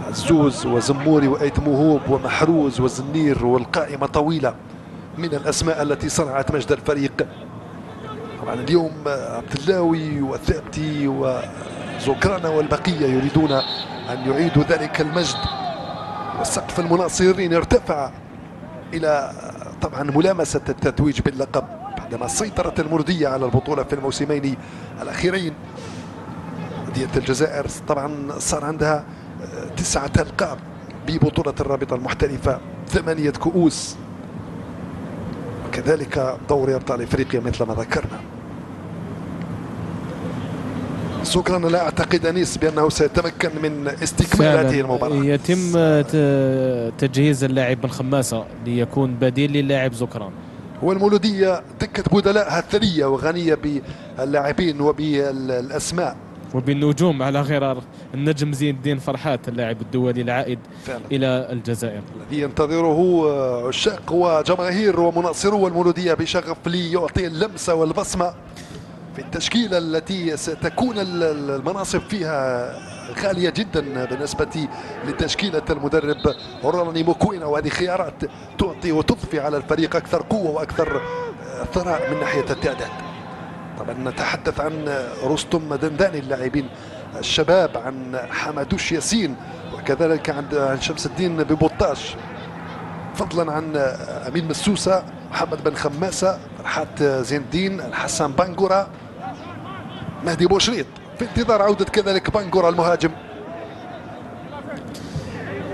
عزوز وزموري وأيت موهوب ومحروز وزنير، والقائمة طويلة من الأسماء التي صنعت مجد الفريق. طبعا اليوم عبد اللاوي وثابتي وزوكرانا والبقية يريدون أن يعيدوا ذلك المجد، وسقف المناصرين ارتفع إلى طبعا ملامسة التتويج باللقب بعدما سيطرت المولودية على البطولة في الموسمين الأخيرين. مولودية الجزائر طبعا صار عندها 9 ألقاب ببطولة الرابطة المحترفة، 8 كؤوس، وكذلك دوري أبطال إفريقيا مثل ما ذكرنا. شكرا، لا أعتقد أنيس بأنه سيتمكن من استكمال هذه المباراة. يتم تجهيز اللاعب بن خماسة ليكون بديل للاعب زكران. والمولودية دكة بدلائها الثرية وغنية باللاعبين وبالأسماء وبالنجوم، على غرار النجم زين الدين فرحات اللاعب الدولي العائد فعلا إلى الجزائر، الذي ينتظره عشاق وجماهير ومناصرو المولودية بشغف ليعطي اللمسة والبصمة في التشكيلة التي ستكون المناصب فيها غالية جدا بالنسبة لتشكيلة المدرب روني موكوينا، وهذه خيارات تعطي وتضفي على الفريق أكثر قوة وأكثر ثراء من ناحية التعداد. طبعا نتحدث عن رستم دنداني اللاعبين الشباب، عن حمادوش ياسين، وكذلك عن شمس الدين ببوطاش، فضلا عن أمين مسوسة، محمد بن خماسة، فرحات زين الدين، الحسن بانغورا، مهدي بوشريط، في انتظار عودة كذلك بانغورا المهاجم.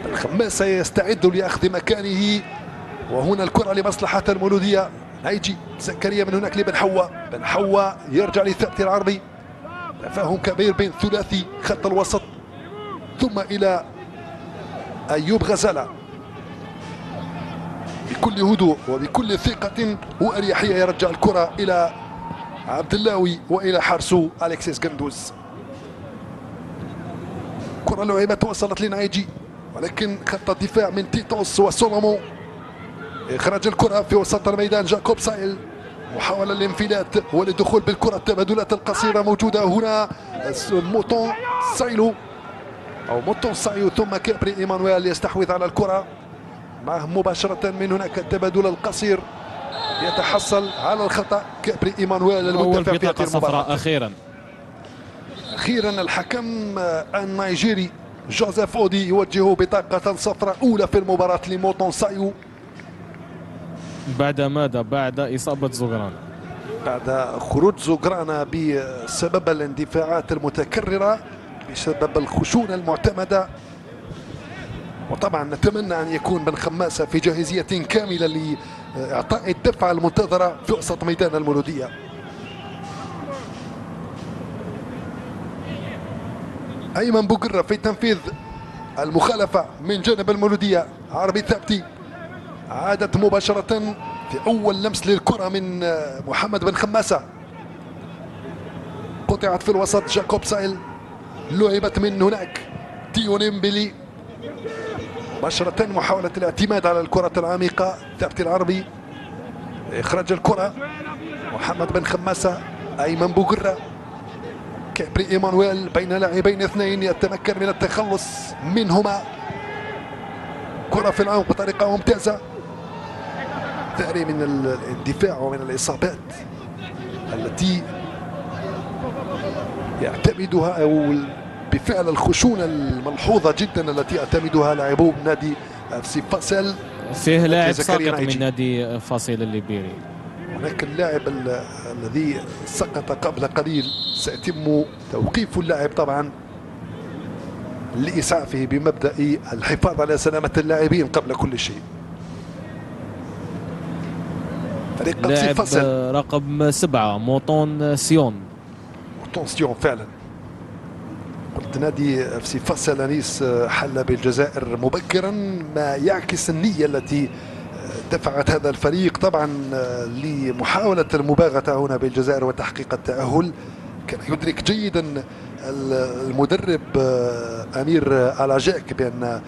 الخماسة يستعد لأخذ مكانه، وهنا الكرة لمصلحة المولودية. هيجي زكريا من هناك لبن حوا، بن حوا يرجع لثابت العربي، تفاهم كبير بين ثلاثي خط الوسط ثم إلى أيوب غزالة بكل هدوء وبكل ثقة وأريحية يرجع الكرة إلى عبد اللاوي وإلى حارسو أليكسيس غندوز. كرة لعبت وصلت لنايجي ولكن خط الدفاع من تيتوس وسولومون. إخراج الكرة في وسط الميدان جاكوب سايل، محاولة للانفلات والدخول بالكرة. التبادلات القصيرة موجودة هنا. موتون سايلو أو موتون سايو ثم كابري إيمانويل يستحوذ على الكرة معه مباشرة من هناك. التبادل القصير يتحصل على الخطأ كابري إيمانويل المدافع في هذه المباراة. أخيرا الحكم النيجيري جوزيف أودي يوجه بطاقة صفراء أولى في المباراة لموتون سايو. بعد ماذا؟ بعد إصابة زوغران، بعد خروج زوغرانا بسبب الاندفاعات المتكررة، بسبب الخشونة المعتمدة. وطبعا نتمنى أن يكون بن خماسة في جاهزية كاملة لإعطاء الدفعة المنتظرة في وسط ميدان المولودية. أيمن بوقرة في تنفيذ المخالفة من جانب المولودية. عربي ثابتي عادت مباشرة في أول لمس للكرة من محمد بن خماسة، قطعت في الوسط. جاكوب سايل لعبت من هناك. تيونيمبيلي مباشرة محاولة الاعتماد على الكرة العميقة. ثابتي العربي إخراج الكرة. محمد بن خماسة، أيمن بوقرة، كابري إيمانويل بين لاعبين اثنين يتمكن من التخلص منهما. كرة في العمق بطريقة ممتازة. ثاني من الدفاع ومن الإصابات التي يعتمدها أو بفعل الخشونة الملحوظة جدا التي يعتمدها لاعبو نادي FC فاصل. فيه لاعب ساقط من نادي فاصل الليبيري. هناك اللاعب الذي سقط قبل قليل سيتم توقيف اللاعب طبعا لإسعافه بمبدأ الحفاظ على سلامة اللاعبين قبل كل شيء. فريق لاعب فاصل رقم 7 موتون سيون. موتون سيون فعلا. قلت نادي FC فاصل أنيس حل بالجزائر مبكرا، ما يعكس النية التي دفعت هذا الفريق طبعا لمحاولة المباغتة هنا بالجزائر وتحقيق التأهل. كان يدرك جيدا المدرب أمير ألاجاك بأن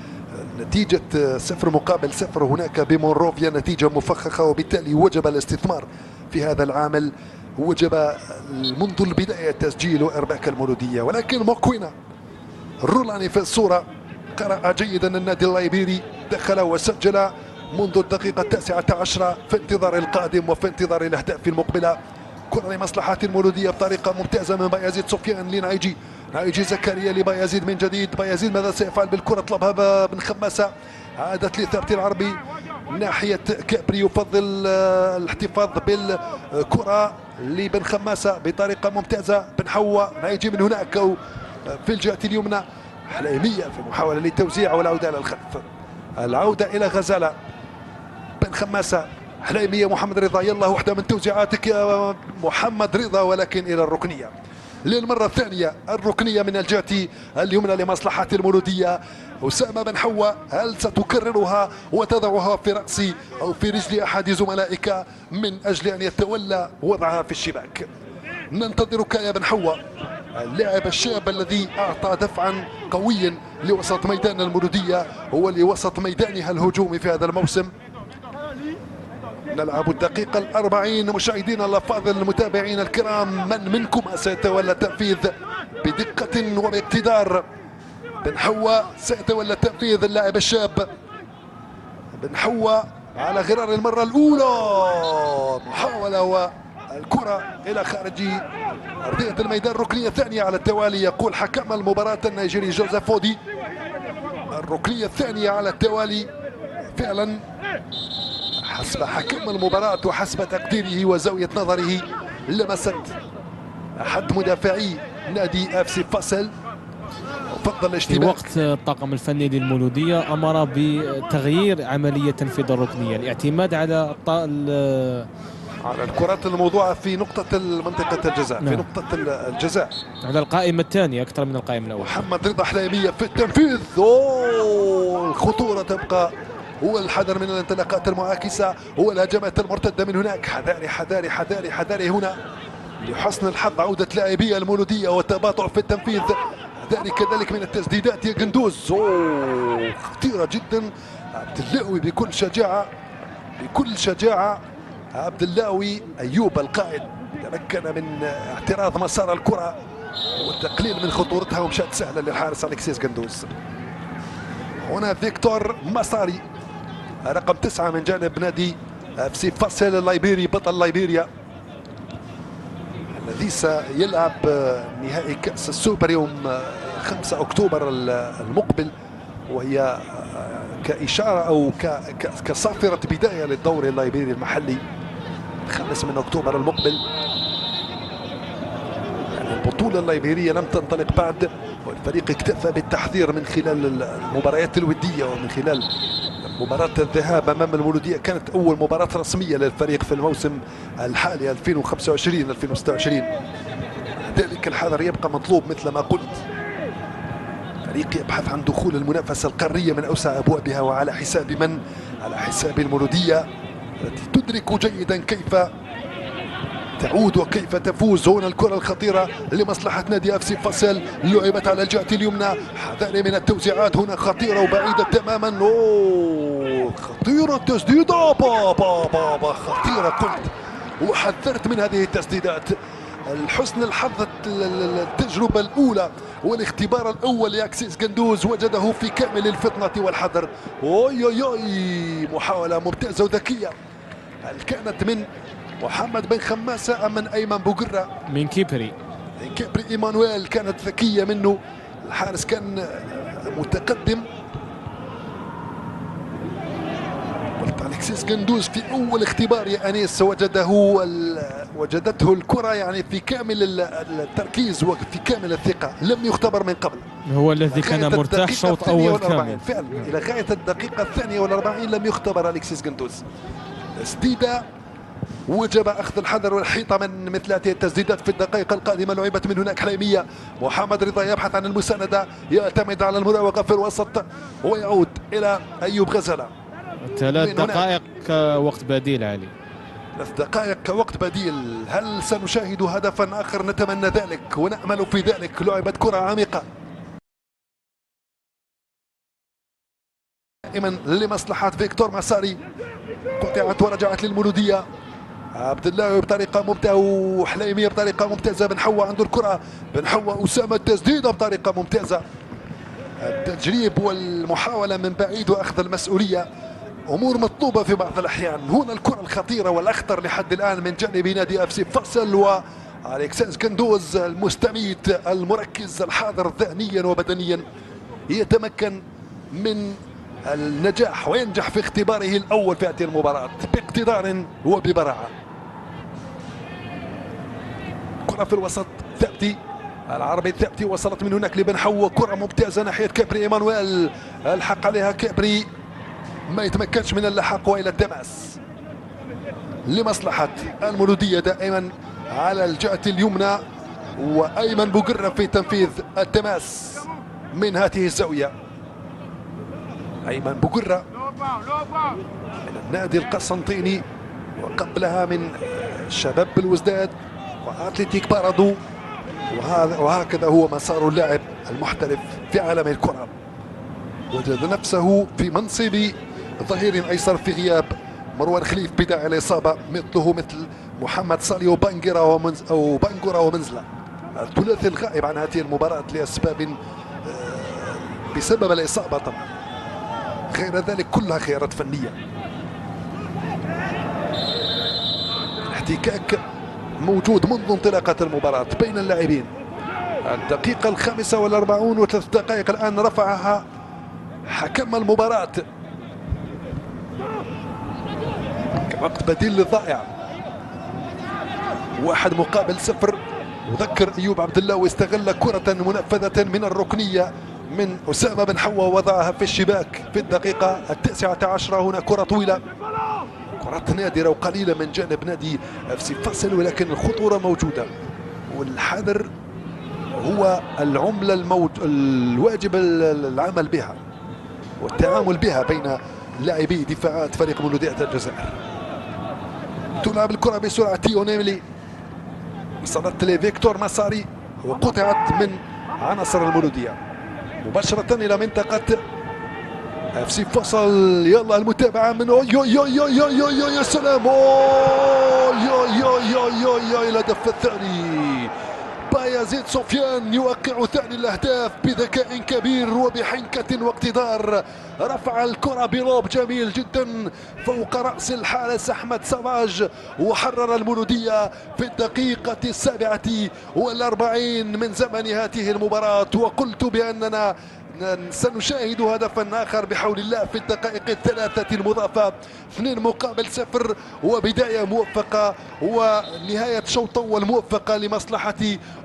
نتيجة 0-0 هناك بمونروفيا نتيجة مفخخة، وبالتالي وجب الاستثمار في هذا العامل. وجب منذ البداية تسجيل وإرباك المولودية، ولكن موكوينا الرولاني في الصورة قرأ جيدا النادي الليبيري، دخل وسجل منذ الدقيقة 19 في انتظار القادم وفي انتظار الأهداف المقبلة. كرة لمصلحة المولودية بطريقة ممتازة من بايزيد سفيان لنايجي. نايجي زكريا لبايزيد من جديد. بايزيد ماذا سيفعل بالكرة؟ طلبها بن خماسة، عادت لثابتي العربي ناحية كابري، يفضل الاحتفاظ بالكرة لبن خماسة بطريقة ممتازة. بن حوا نايجي من هناك في الجهة اليمنى. حليمية في محاولة للتوزيع والعودة إلى الخلف. العودة إلى غزالة. بن خماسة، حليمية، محمد رضا. يلا واحدة من توزيعاتك يا محمد رضا، ولكن إلى الركنية للمرة الثانية. الركنية من الجهة اليمنى لمصلحة المولودية. أسامة بن حوا، هل ستكررها وتضعها في رأس أو في رجل أحد زملائك من أجل أن يتولى وضعها في الشباك؟ ننتظرك يا بن حوا، اللاعب الشاب الذي أعطى دفعا قويا لوسط ميدان المولودية هو لوسط ميدانها الهجومي في هذا الموسم. نلعب الدقيقة 40 مشاهدينا الأفاضل المتابعين الكرام. من منكم سيتولى تنفيذ بدقة وباقتدار؟ بن حوا سيتولى تنفيذ اللاعب الشاب بن حوا على غرار المرة الأولى. محاولة والكرة إلى خارج أرضية الميدان. ركنية ثانية على التوالي يقول حكم المباراة النيجيري جوزيف أودي. الركنية الثانية على التوالي فعلا حسب حكم المباراة وحسب تقديره وزاوية نظره لمست أحد مدافعي نادي FC فاصل وفضل الاشتباك. في وقت الطاقم الفني للمولودية أمر بتغيير عملية تنفيذ الركنية، الاعتماد على على الكرات الموضوعة في نقطة منطقة الجزاء، في نقطة الجزاء. على القائمة الثانية أكثر من القائمة الأولى. محمد رضا حليمية في التنفيذ. أوه الخطورة تبقى، هو الحذر من الانطلاقات المعاكسة، هو الهجمات المرتدة من هناك. حذاري حذاري حذاري حذاري هنا. لحسن الحظ عودة لاعبي المولودية والتباطؤ في التنفيذ. حذاري كذلك من التسديدات يا قندوز. أوه خطيرة جدا. عبد اللاوي بكل شجاعة، بكل شجاعة. عبد اللاوي أيوب القائد تمكن من اعتراض مسار الكرة والتقليل من خطورتها ومشات سهلة للحارس أليكسيس قندوز. هنا فيكتور مصاري رقم 9 من جانب نادي اف سي فاصل اللايبيري بطل لايبيريا، الذي سيلعب نهائي كأس السوبر يوم 5 أكتوبر المقبل، وهي كإشارة أو كصافرة بداية للدوري اللايبيري المحلي 5 من أكتوبر المقبل. يعني البطولة اللايبيرية لم تنطلق بعد، والفريق اكتفى بالتحضير من خلال المباريات الودية ومن خلال مباراة الذهاب أمام المولودية. كانت أول مباراة رسمية للفريق في الموسم الحالي 2025-2026. ذلك الحذر يبقى مطلوب مثل ما قلت. فريق يبحث عن دخول المنافسة القارية من أوسع أبوابها، وعلى حساب من؟ على حساب المولودية التي تدرك جيدا كيف تعود وكيف تفوز. هنا الكرة الخطيرة لمصلحة نادي اف سي فاصل، لعبت على الجهة اليمنى. حذاري من التوزيعات هنا خطيرة وبعيدة تماما. اوه خطيرة التسديدة، بابا خطيرة قلت وحذرت من هذه التسديدات. الحسن الحظ التجربة الأولى والاختبار الأول لأكسيس قندوز وجده في كامل الفطنة والحذر. اوي محاولة ممتازة وذكية. هل كانت من محمد بن خماسة أم من أيمن بوقرة؟ من كيبري. من كيبري إيمانويل. كانت ذكية منه، الحارس كان متقدم. قلت أليكسيس قندوز في أول اختبار يا أنيس وجدته الكرة يعني في كامل التركيز وفي كامل الثقة، لم يختبر من قبل. هو الذي كان مرتاح شوط أول كامل فعلا. إلى غاية الدقيقة 42 لم يختبر أليكسيس قندوز. تسديدة وجب أخذ الحذر والحيطة من مثل هذه التسديدات في الدقائق القادمة. لعبت من هناك حليمية. محمد رضا يبحث عن المساندة، يعتمد على المراوغة في الوسط ويعود إلى أيوب غزالة. 3 دقائق وقت بديل علي. 3 دقائق كوقت بديل. هل سنشاهد هدفا آخر؟ نتمنى ذلك ونأمل في ذلك. لعبت كرة عميقة دائما لمصلحة فيكتور ماساري، قطعت ورجعت للمولودية. عبد الله بطريقة ممتازة وحليمية بطريقة ممتازة. بن حوا عنده الكرة، بن حوا أسامة التسديدة بطريقة ممتازة. التجريب والمحاولة من بعيد وأخذ المسؤولية أمور مطلوبة في بعض الأحيان. هنا الكرة الخطيرة والأخطر لحد الآن من جانب نادي اف سي فاصل، وأليكسيس قندوز المستميت المركز الحاضر ذهنيا وبدنيا يتمكن من النجاح وينجح في اختباره الأول في هذه المباراة باقتدار وببراعة. كرة في الوسط ثابتي العربي، ثابتي وصلت من هناك لبن حوا. كرة ممتازة ناحية كيبري إيمانويل، الحق عليها كيبري ما يتمكنش من اللحاق وإلى التماس لمصلحة المولودية دائما على الجهة اليمنى. وأيمن بوقرة في تنفيذ التماس من هذه الزاوية. أيمن بوقرة من النادي القسنطيني وقبلها من شباب الوزداد وأتلتيك بارادو، وهكذا هو مسار اللاعب المحترف في عالم الكرة. وجد نفسه في منصب ظهير أيسر في غياب مروان خليف بداعي الإصابة، مثله مثل محمد صالي وبانجورا ومنزلة. الثلاثي الغائب عن هذه المباراة لأسباب بسبب الإصابة طبعا، غير ذلك كلها خيارات فنية. احتكاك موجود منذ انطلاقة المباراة بين اللاعبين. الدقيقة 45 و3 دقائق الآن رفعها حكم المباراة كوقت بديل للضائع. 1 مقابل 0. وذكر أيوب عبد الله واستغل كرة منفذة من الركنية من أسامة بن حوا وضعها في الشباك في الدقيقة 19. هنا كرة طويلة، كرات نادرة وقليلة من جانب نادي اف سي فاصل، ولكن الخطورة موجودة والحذر هو العملة الواجب العمل بها والتعامل بها بين لاعبي دفاعات فريق مولودية الجزائر. تلعب الكرة بسرعة تيونيملي، وصلت لفيكتور ماساري وقطعت من عناصر المولودية مباشرة إلى منطقة اف سي فاصل. يلا المتابعة من يا سلام، الهدف الثاني. بايزيد سفيان يوقع ثاني الأهداف بذكاء كبير وبحنكة واقتدار. رفع الكرة بلوب جميل جدا فوق رأس الحارس أحمد سراج، وحرر المولودية في الدقيقة 47 من زمن هذه المباراة. وقلت بأننا سنشاهد هدفا آخر بحول الله في الدقائق الثلاثة المضافة، 2-0، وبداية موفقة ونهاية شوط أول موفقة لمصلحة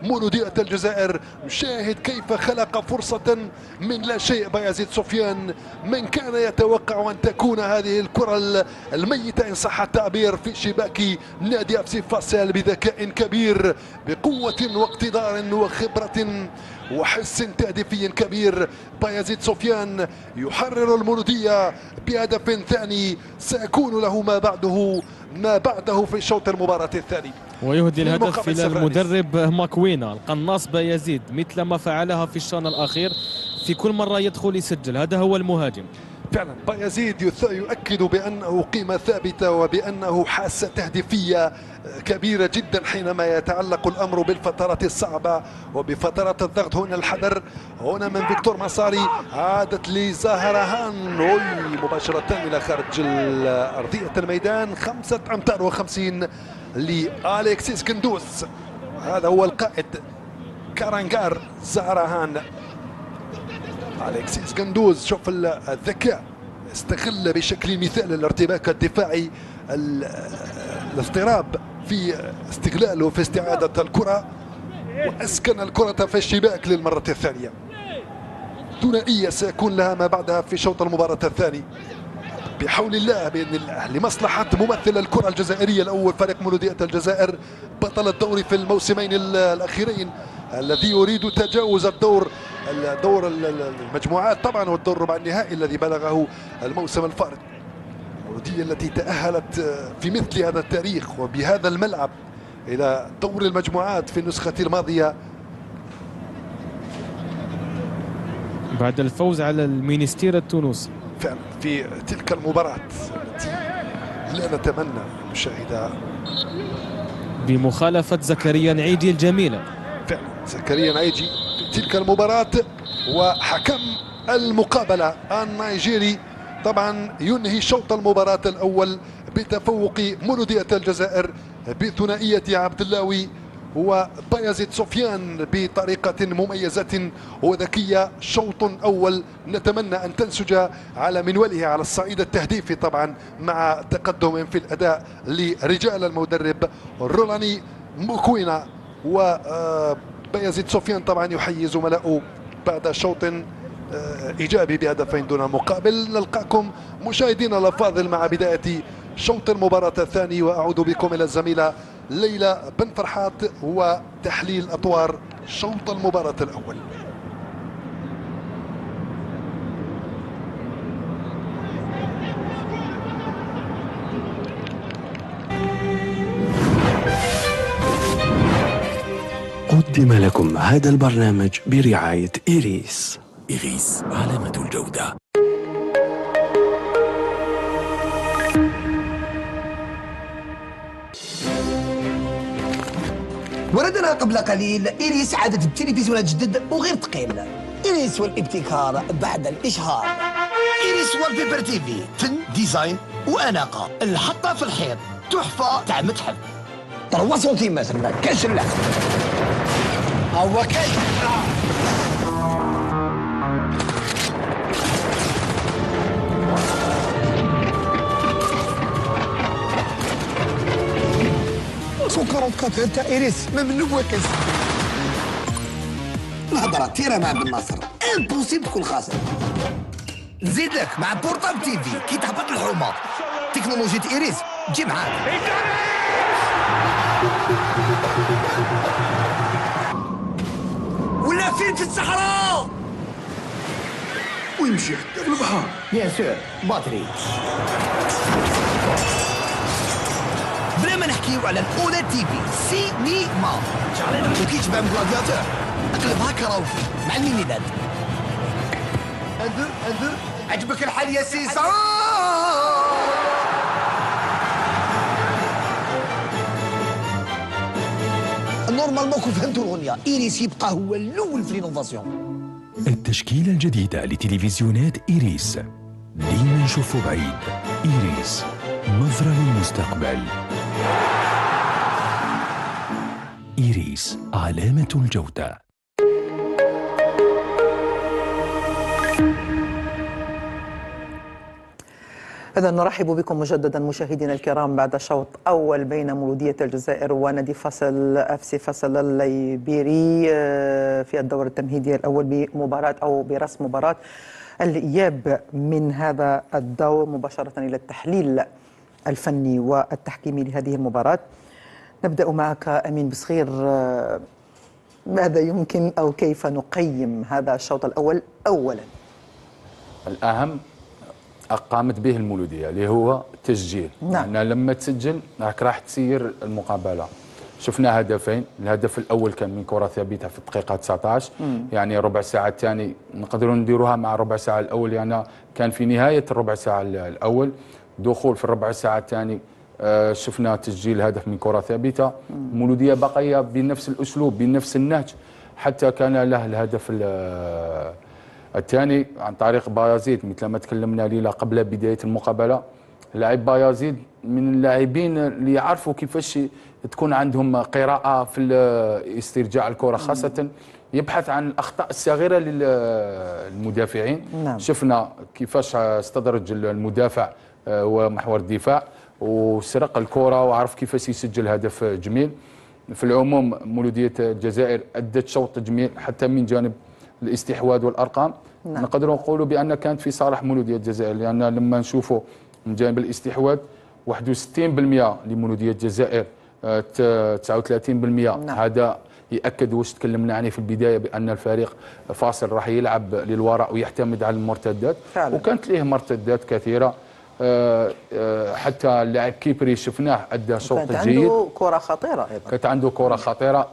مولودية الجزائر. نشاهد كيف خلق فرصة من لا شيء بايزيد سفيان. من كان يتوقع أن تكون هذه الكرة الميتة إن صح التعبير في شباك نادي اف سي فاصل بذكاء كبير بقوة واقتدار وخبرة وحس تهديفي كبير. بايزيد سفيان يحرر المولودية بهدف ثاني سيكون له ما بعده في شوط المباراة الثاني، ويهدي الهدف إلى المدرب ماكوينا القناص بايزيد مثل ما فعلها في الشوط الأخير، في كل مرة يدخل يسجل. هذا هو المهاجم فعلا. بايزيد يؤكد بأنه قيمة ثابتة وبأنه حاسة تهديفية كبيرة جدا حينما يتعلق الأمر بالفترات الصعبة وبفترات الضغط. هنا الحذر هنا من فيكتور ماساري، عادت لزهرهان مباشرة إلى خارج أرضية الميدان 5 أمتار و50 لأليكسيس قندوز. هذا هو القائد كارانغار زهرهان. أليكسيس قندوز شوف الذكاء، استغل بشكل مثالي الارتباك الدفاعي، الاضطراب في استغلاله في استعادة الكرة، وأسكن الكرة في الشباك للمرة الثانية. ثنائية سيكون لها ما بعدها في شوط المباراة الثاني بحول الله بإذن الله، لمصلحة ممثل الكرة الجزائرية الأول فريق مولودية الجزائر بطل الدوري في الموسمين الأخيرين، الذي يريد تجاوز الدور المجموعات طبعا والدور الربع النهائي الذي بلغه الموسم الفارط. المولودية التي تأهلت في مثل هذا التاريخ وبهذا الملعب إلى دور المجموعات في النسخة الماضية بعد الفوز على المينستير التونسي. فعلا في تلك المباراة التي لا نتمنى مشاهدها بمخالفة زكريا نعيجي الجميلة. فعلا زكريا نعيجي في تلك المباراة، وحكم المقابلة النيجيري طبعا ينهي شوط المباراة الأول بتفوق مولودية الجزائر بثنائية عبد اللاوي وبايزيد سفيان بطريقة مميزة وذكية. شوط أول نتمنى أن تنسج على منوله على الصعيد التهديفي طبعا مع تقدم في الأداء لرجال المدرب رولاني موكوينا. وبايزيد سفيان طبعا يحيي زملائه بعد شوط إيجابي بهدفين دون مقابل. نلقاكم مشاهدينا الأفاضل مع بداية شوط المباراة الثاني، وأعود بكم إلى الزميلة ليلى بن فرحات وتحليل أطوار شوط المباراة الأول. قدم لكم هذا البرنامج برعاية إيريس. إيريس علامة الجودة. وردنا قبل قليل إيريس عادة التلفزيونات جدد وغير ثقيل. إيريس والابتكار بعد الإشهار. إيريس والبيبر تيفي، فن ديزاين وأناقة. الحطة في الحيط، تحفة تاع متحف. 3 سنتيمتر ما كاش اللعب. هو كاين. سكر كاتر تاع إيريس ما منو واكس. الهضرة تيرا مع بن ناصر امبوسيبل تكون خاسر. نزيد لك مع بورتاب تيفي كي تهبط الحومة تكنولوجيا إيريس تجي معاك. ولا فين في الصحراء ويمشي حتى في البحر. بيان سور باتري. بلا ما نحكيو على الاولاد تي في سينما وكي تبان بلادياتور اقلبها كراوكي مع المينيدات. هادو عجبك الحال يا سيسا؟ نورمالمون كون فهمتوا الاغنيه إيريس يبقى هو الاول في لينوفاسيون. التشكيلة الجديدة لتلفزيونات إيريس، ديما نشوفوا بعيد. إيريس، نظرة للمستقبل. إيريس، علامة الجودة. إذا نرحب بكم مجددا مشاهدينا الكرام بعد شوط أول بين مولودية الجزائر ونادي فصل الليبيري في الدور التمهيدي الأول بمباراة أو برسم مباراة الإياب من هذا الدور مباشرة إلى التحليل الفني والتحكيمي لهذه المباراة. نبدأ معك أمين بصخير، ماذا يمكن أو كيف نقيم هذا الشوط الأول أولا؟ الأهم قامت به المولودية اللي هو التسجيل. نعم. يعني لما تسجل راح تسير المقابلة. شفنا هدفين، الهدف الأول كان من كرة ثابتة في الدقيقة 19. يعني ربع ساعة الثاني نقدروا نديروها مع ربع ساعة الأول، يعني كان في نهاية الربع ساعة الأول دخول في الربع ساعة الثاني. شفنا تسجيل هدف من كرة ثابتة. المولودية بقية بنفس الأسلوب بنفس النهج، حتى كان له الهدف الثاني عن طريق بايزيد مثل ما تكلمنا ليلة قبل بداية المقابلة. لاعب بايزيد من اللاعبين اللي يعرفوا كيفاش تكون عندهم قراءة في استرجاع الكرة، خاصة يبحث عن الأخطاء الصغيرة للمدافعين. نعم. شفنا كيفاش استدرج المدافع ومحور الدفاع وسرق الكرة وعرف كيفاش يسجل هدف جميل. في العموم مولودية الجزائر أدت شوط جميل حتى من جانب الاستحواذ والارقام. نعم. نقدروا نقولوا بان كانت في صالح مولوديه الجزائر، لان لما نشوفوا من جانب الاستحواذ 61% لمولوديه الجزائر، 39%. نعم. هذا ياكد واش تكلمنا عليه في البدايه بان الفريق فاصل راح يلعب للوراء ويعتمد على المرتدات فعلا. وكانت ليه مرتدات كثيره. حتى اللاعب كيبري شفناه ادى شوط جيد، كانت عنده كرة خطيرة أيضا. كانت عنده كرة خطيرة.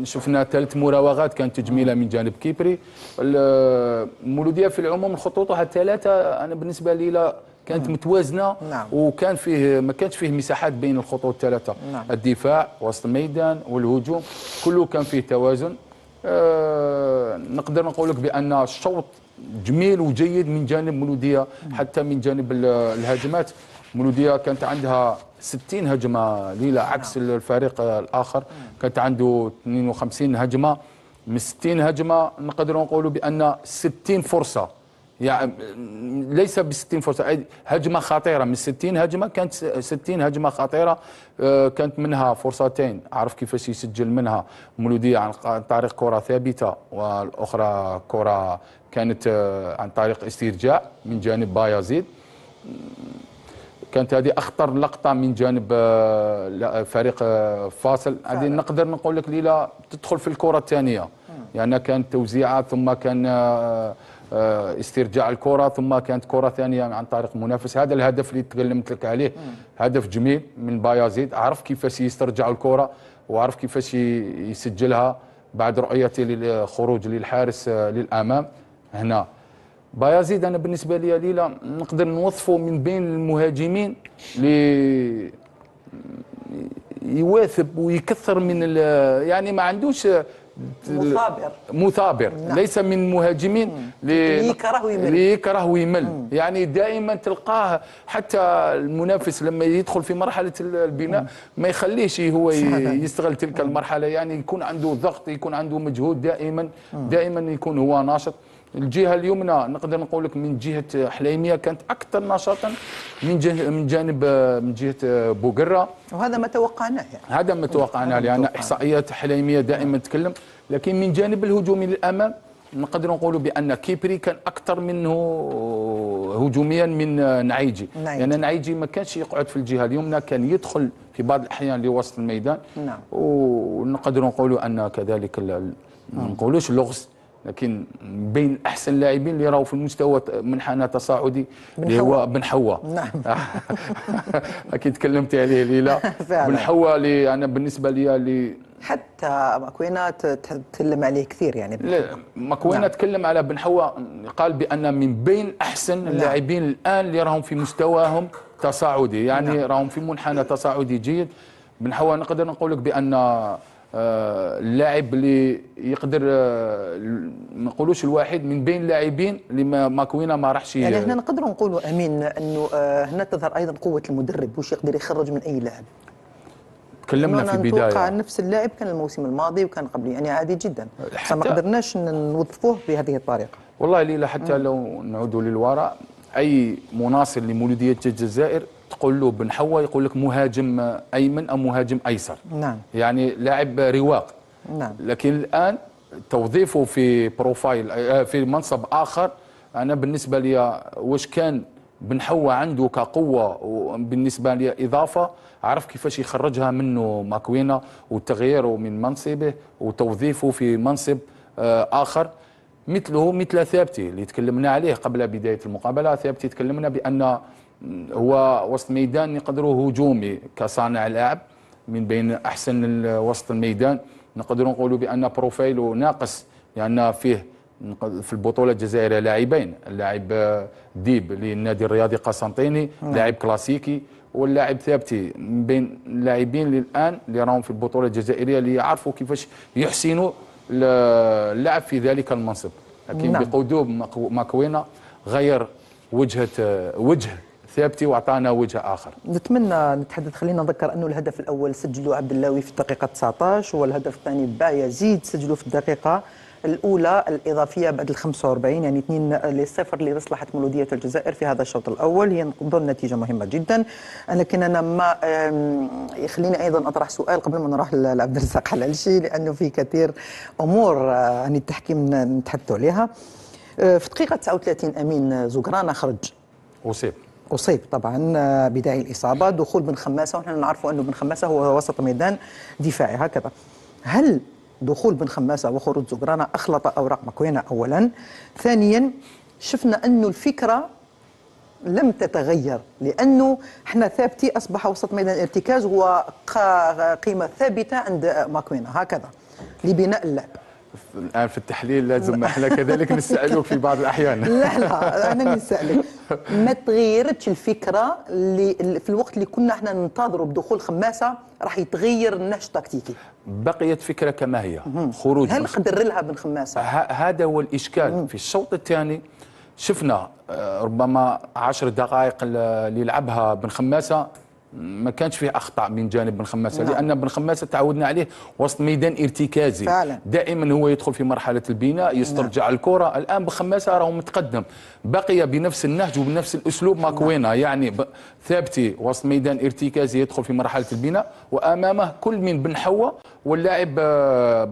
شفنا 3 مراوغات كانت جميله من جانب كيبري. المولوديه في العموم خطوطها الثلاثه انا بالنسبه لي لا كانت متوازنه. نعم. وكان فيه ما كانش فيه مساحات بين الخطوط الثلاثه. نعم. الدفاع وسط الميدان والهجوم كله كان فيه توازن. نقدر نقول لك بان الشوط جميل وجيد من جانب مولوديه. حتى من جانب الهجمات مولوديه كانت عندها 60 هجمه ليلة عكس الفريق الاخر كانت عنده 52 هجمه. من 60 هجمه نقدر نقولوا بان 60 فرصه، يعني ليس ب 60 فرصه، أي هجمه خطيره. من 60 هجمه كانت 60 هجمه خطيره. كانت منها فرصتين عرف كيفاش يسجل منها مولوديه عن طريق كره ثابته، والاخرى كره كانت عن طريق استرجاع من جانب بايزيد. كانت هذه اخطر لقطه من جانب فريق فاصل. هذه نقدر نقول لك ليلى تدخل في الكره الثانيه، يعني كانت توزيعات ثم كان استرجاع الكره ثم كانت كره ثانيه عن طريق منافس. هذا الهدف اللي تكلمت لك عليه هدف جميل من بايزيد، عرف كيفاش يسترجع الكره وعرف كيفاش يسجلها بعد رؤيته للخروج للحارس للامام. هنا بايزيد انا بالنسبه لي ليلى نقدر نوصفه من بين المهاجمين اللي يواثب ويكثر من يعني ما عندوش مثابر. نعم. ليس من المهاجمين اللي يكره ويمل. يعني دائما تلقاه حتى المنافس لما يدخل في مرحله البناء ما يخليش هو يستغل تلك المرحله، يعني يكون عنده ضغط يكون عنده مجهود دائما يكون هو ناشط. الجهه اليمنى نقدر نقول لك من جهه حليميه كانت اكثر نشاطا من جهه بوقره، وهذا ما توقعناه يعني. هذا ما توقعناه لان احصائيات حليميه دائما تتكلم. لكن من جانب الهجومي للامام نقدر نقول بان كيبري كان اكثر منه هجوميا من نعيجي، نعيجي. لان نعيجي ما كانش يقعد في الجهه اليمنى، كان يدخل في بعض الاحيان لوسط الميدان. نعم. ونقدر نقولوا ان كذلك ما نقولوش لغز، لكن بين احسن اللاعبين اللي راهو في المستوى منحنى تصاعدي اللي هو بن حوا. نعم. اكيد تكلمت عليه ليلى. بن حوا اللي انا بالنسبه لي حتى ماكوينا تكلم عليه كثير يعني. لا ماكوينا تكلم على بن حوا، قال بان من بين احسن اللاعبين الان اللي راهم في مستواهم تصاعدي، يعني راهم في منحنى تصاعدي جيد. بن حوا نقدر نقول لك بان اللاعب اللي يقدر ما نقولوش الواحد من بين اللاعبين اللي ماكوينا ما راحش. يعني احنا نقدروا نقولوا امين انه هنا تظهر ايضا قوه المدرب، واش يقدر يخرج من اي لاعب. تكلمنا في البدايه نتوقع نفس اللاعب كان الموسم الماضي وكان قبل، يعني عادي جدا، ما قدرناش نوظفوه بهذه الطريقه. والله ليلى حتى لو نعودوا للوراء، اي مناصر لمولوديه الجزائر تقول له بن حوا يقول لك مهاجم ايمن او مهاجم ايسر. نعم. يعني لاعب رواق. نعم. لكن الان توظيفه في بروفايل في منصب اخر، انا بالنسبه لي واش كان بن حوا عنده كقوه وبالنسبه لي اضافه، عرف كيفاش يخرجها منه ماكوينا وتغييره من منصبه وتوظيفه في منصب اخر مثل ثابتي اللي تكلمنا عليه قبل بدايه المقابله. ثابتي تكلمنا بان هو وسط ميدان نقدروا هجومي كصانع لعب من بين احسن وسط الميدان، نقدروا نقولوا بان بروفايله ناقص، لان يعني فيه في البطوله الجزائريه لاعبين، اللاعب ديب للنادي الرياضي قسنطيني لاعب كلاسيكي، واللاعب ثابتي من بين اللاعبين اللي الان اللي راهم في البطوله الجزائريه اللي يعرفوا كيفاش يحسنوا اللعب في ذلك المنصب. لكن بقدوم ماكوينا غير وجه ثابتي واعطانا وجه اخر. نتمنى نتحدث، خلينا نذكر انه الهدف الاول سجله عبد اللاوي في الدقيقه 19، والهدف الثاني بايزيد سجله في الدقيقه الاولى الاضافيه بعد ال 45، يعني 2-0 لمصلحه مولوديه الجزائر في هذا الشوط الاول. هي نظن نتيجه مهمه جدا، لكن انا ما يخليني ايضا اطرح سؤال قبل ما نروح لعبد الرزاق حلالشي، لانه في كثير امور عن التحكيم نتحدثوا عليها. في دقيقه 39 امين زقرانه خرج، أصيب طبعا بداعي الإصابة، دخول بن خماسة، ونحن نعرفوا أنه بن خماسة هو وسط ميدان دفاعي هكذا. هل دخول بن خماسة وخروج زقرانة أخلط أوراق ماكوينا أولا؟ ثانيا شفنا أنه الفكرة لم تتغير، لأنه احنا ثابتي أصبح وسط ميدان ارتكاز هو قيمة ثابتة عند ماكوينا هكذا لبناء اللعب. الآن في التحليل لازم احنا كذلك نسألوك في بعض الأحيان. لا أنا نسألك، ما تغيرتش الفكرة اللي في الوقت اللي كنا احنا ننتظروا بدخول خماسة راح يتغير النهج التكتيكي؟ بقيت فكرة كما هي. خروج هل قدر لها بن خماسة؟ هذا هو الإشكال. في الشوط الثاني شفنا ربما 10 دقائق اللي لعبها بن خماسة ما كانش فيه اخطاء من جانب بن خماسه. نعم. لان بن خماسه تعودنا عليه وسط ميدان ارتكازي فعلا. دائما هو يدخل في مرحله البناء يسترجع. نعم. الكره. الان بن خماسه راهو متقدم، بقي بنفس النهج وبنفس الاسلوب ماكوينا. نعم. يعني ثابتي وسط ميدان ارتكازي يدخل في مرحله البناء، وامامه كل من بن حوا واللاعب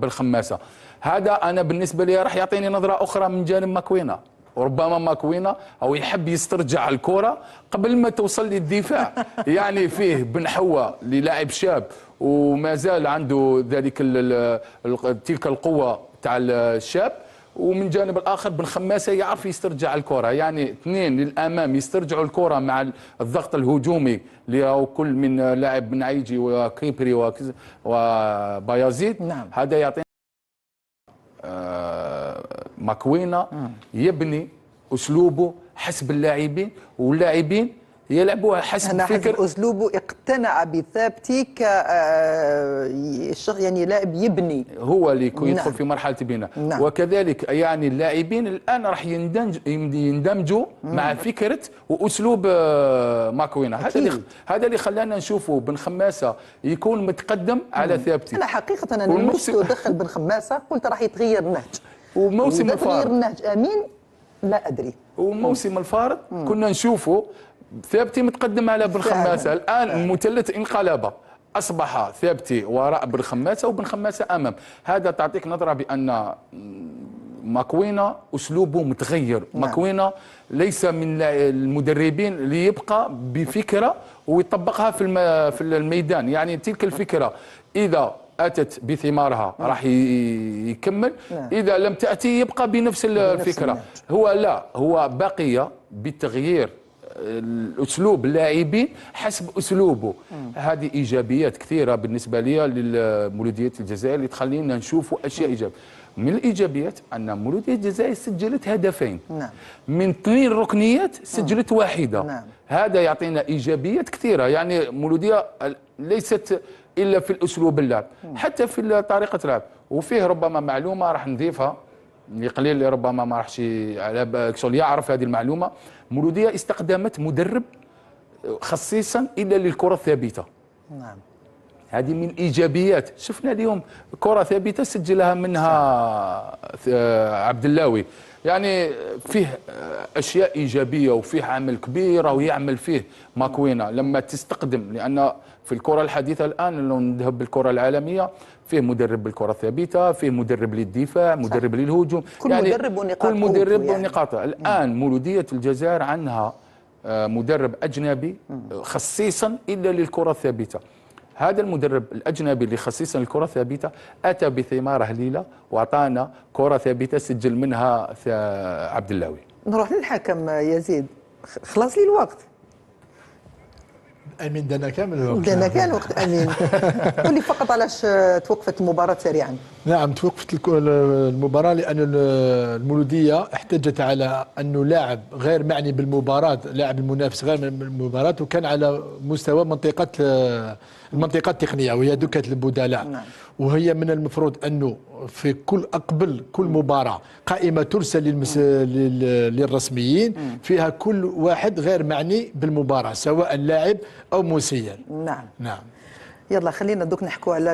بن خماسه. هذا انا بالنسبه لي راح يعطيني نظره اخرى من جانب ماكوينا. وربما ماكوينا او يحب يسترجع الكره قبل ما توصل للدفاع. يعني فيه بن حوا للاعب شاب وما زال عنده ذلك تلك القوه تاع الشاب، ومن جانب الاخر بن خماسه يعرف يسترجع الكره. يعني اثنين للامام يسترجعوا الكره مع الضغط الهجومي اللي هو كل من لاعب بن عيجي وكيبري وبايزيد. نعم. هذا يعطي ماكوينا يبني اسلوبه حسب اللاعبين، واللاعبين يلعبوها حسب فكر اسلوبه. اقتنع بثابتي ك يعني لاعب يبني، هو اللي يدخل في مرحله البناء. نعم. وكذلك يعني اللاعبين الان راح يندمجوا مع فكره واسلوب ماكوينا. هذا اللي خلانا نشوفوا بن خماسه يكون متقدم على ثابتي. انا حقيقه انا لما دخل بن خماسه قلت راح يتغير النهج، وموسم الفارق تغيير النهج امين لا ادري. وموسم الفارق كنا نشوفوا ثابتي متقدم على بن خماسه. الان المثلث انقلب، اصبح ثابتي وراء بن خماسه وبن خماسه امام. هذا تعطيك نظره بان ماكوينة أسلوبه متغير. ماكوينة ليس من المدربين اللي يبقى بفكرة ويطبقها في الميدان. يعني تلك الفكرة إذا أتت بثمارها راح يكمل، إذا لم تأتي يبقى بنفس الفكرة. هو باقية بتغيير الأسلوب اللاعبين حسب أسلوبه. هذه إيجابيات كثيرة بالنسبة لي لمولودية الجزائر اللي تخلينا نشوفوا أشياء إيجابية. من الإيجابيات أن مولودية الجزائر سجلت هدفين، من 2 ركنيات سجلت واحدة. هذا يعطينا إيجابيات كثيرة. يعني مولودية ليست إلا في الأسلوب اللعب، حتى في طريقة اللعب. وفيه ربما معلومة راح نضيفها لقليل اللي ربما ما راحش على يعرف هذه المعلومة. مولودية استخدمت مدرب خصيصا إلا للكرة الثابتة. هذه من الايجابيات. شفنا اليوم كره ثابته سجلها منها عبد اللاوي. يعني فيه اشياء ايجابيه وفيه عمل كبير ويعمل فيه ماكوينة لما تستخدم. لان في الكره الحديثه الان لو نذهب بالكره العالميه فيه مدرب بالكره الثابته، فيه مدرب للدفاع، مدرب للهجوم، كل يعني مدرب ونقاطه. كل مدرب ونقاطه. الان مولوديه الجزائر عندها مدرب اجنبي خصيصا الا للكره الثابته. هذا المدرب الأجنبي اللي خصيصا الكرة الثابتة أتى بثمار هليلة وأعطانا كرة ثابتة سجل منها عبد اللاوي. نروح للحكم يزيد، خلاص لي الوقت. امين دنا كامل الوقت. دنا كان وقت امين. قول لي فقط علاش توقفت المباراة سريعا. نعم توقفت المباراة لأن المولودية احتجت على أنه لاعب غير معني بالمباراة، لاعب المنافس غير معني بالمباراة، وكان على مستوى المنطقة التقنية وهي دكة البدلاء. نعم. وهي من المفروض أنه في كل مباراة قائمة ترسل للرسميين فيها كل واحد غير معني بالمباراة سواء لاعب أو مسير. نعم. يلا خلينا دوك نحكوا على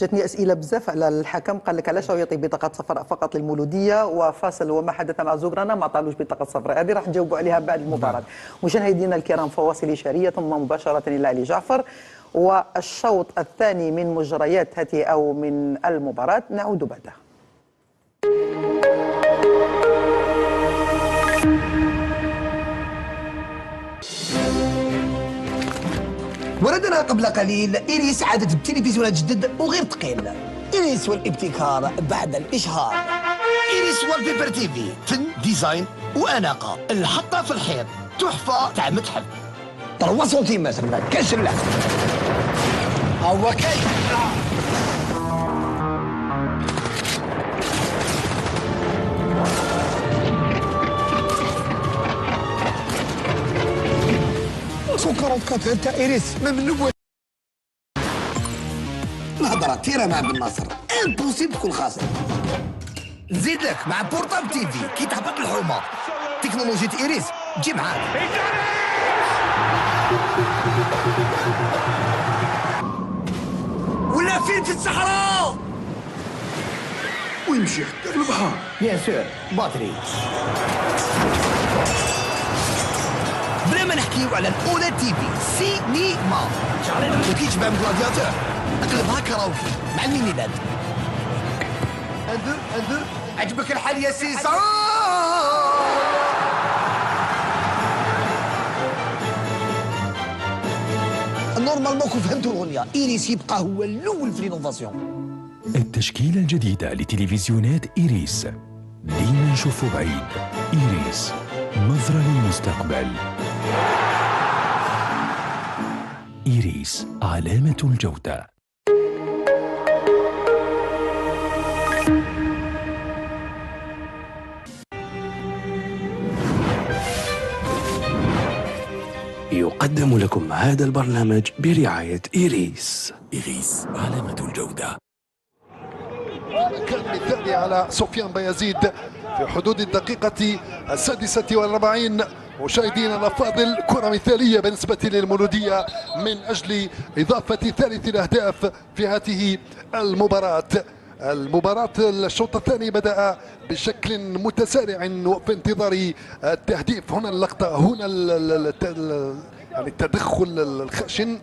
جاتني اسئله بزاف على الحكم. قال لك علاش يعطي بطاقه صفراء فقط للمولوديه وفاصل وما حدث مع زوغرانا ما عطالوش بطاقه صفراء. هذه راح نجاوبوا عليها بعد المباراه. مشاهدينا الكرام فواصل اشاريه ثم مباشره الى علي جعفر والشوط الثاني من مجريات هذه او من المباراه نعود بعدها. وردنا قبل قليل إيريس عادت بتلفزيونات جدد وغير ثقيل. إيريس والابتكار بعد الإشهار. إيريس والبيبر تيفي، فن ديزاين وأناقة. الحطة في الحيط، تحفة تاع متحف. 3 سنتيمتر من كسر هو كيف سكر انت إيريس من الأول. الهضرة تيرا مع بن ناصر امبوسيبل تكون خاسر. نزيد لك مع بورتاب تيفي كي تهبط الحومة تكنولوجيا إيريس تجي معاك. ولا فين في الصحراء ويمشي حتى في البحر. بيان سور باتري. بلا ما نحكيو على الاولاد تيفي سينيما وكيتشبع من غلادياتور اقلبها كراوكي مع المينيلاد. اندر عجبك الحال يا سيسا؟ نورمالمون كون فهمتوا الاغنيه إيريس يبقى هو الاول في لينوفاسيون. التشكيلة الجديدة لتلفزيونات إيريس ديما نشوفوا بعيد. إيريس نظرة للمستقبل. إيريس علامة الجودة. يقدم لكم هذا البرنامج برعاية إيريس. إيريس علامة الجودة. كان مثالي على سفيان بايزيد في حدود الدقيقة 46. مشاهدينا الأفاضل كرة مثالية بالنسبة للمولودية من أجل إضافة ثالث الأهداف في هذه المباراة. الشوط الثاني بدأ بشكل متسارع وفي انتظار التهديف. هنا اللقطة، هنا يعني التدخل الخشن،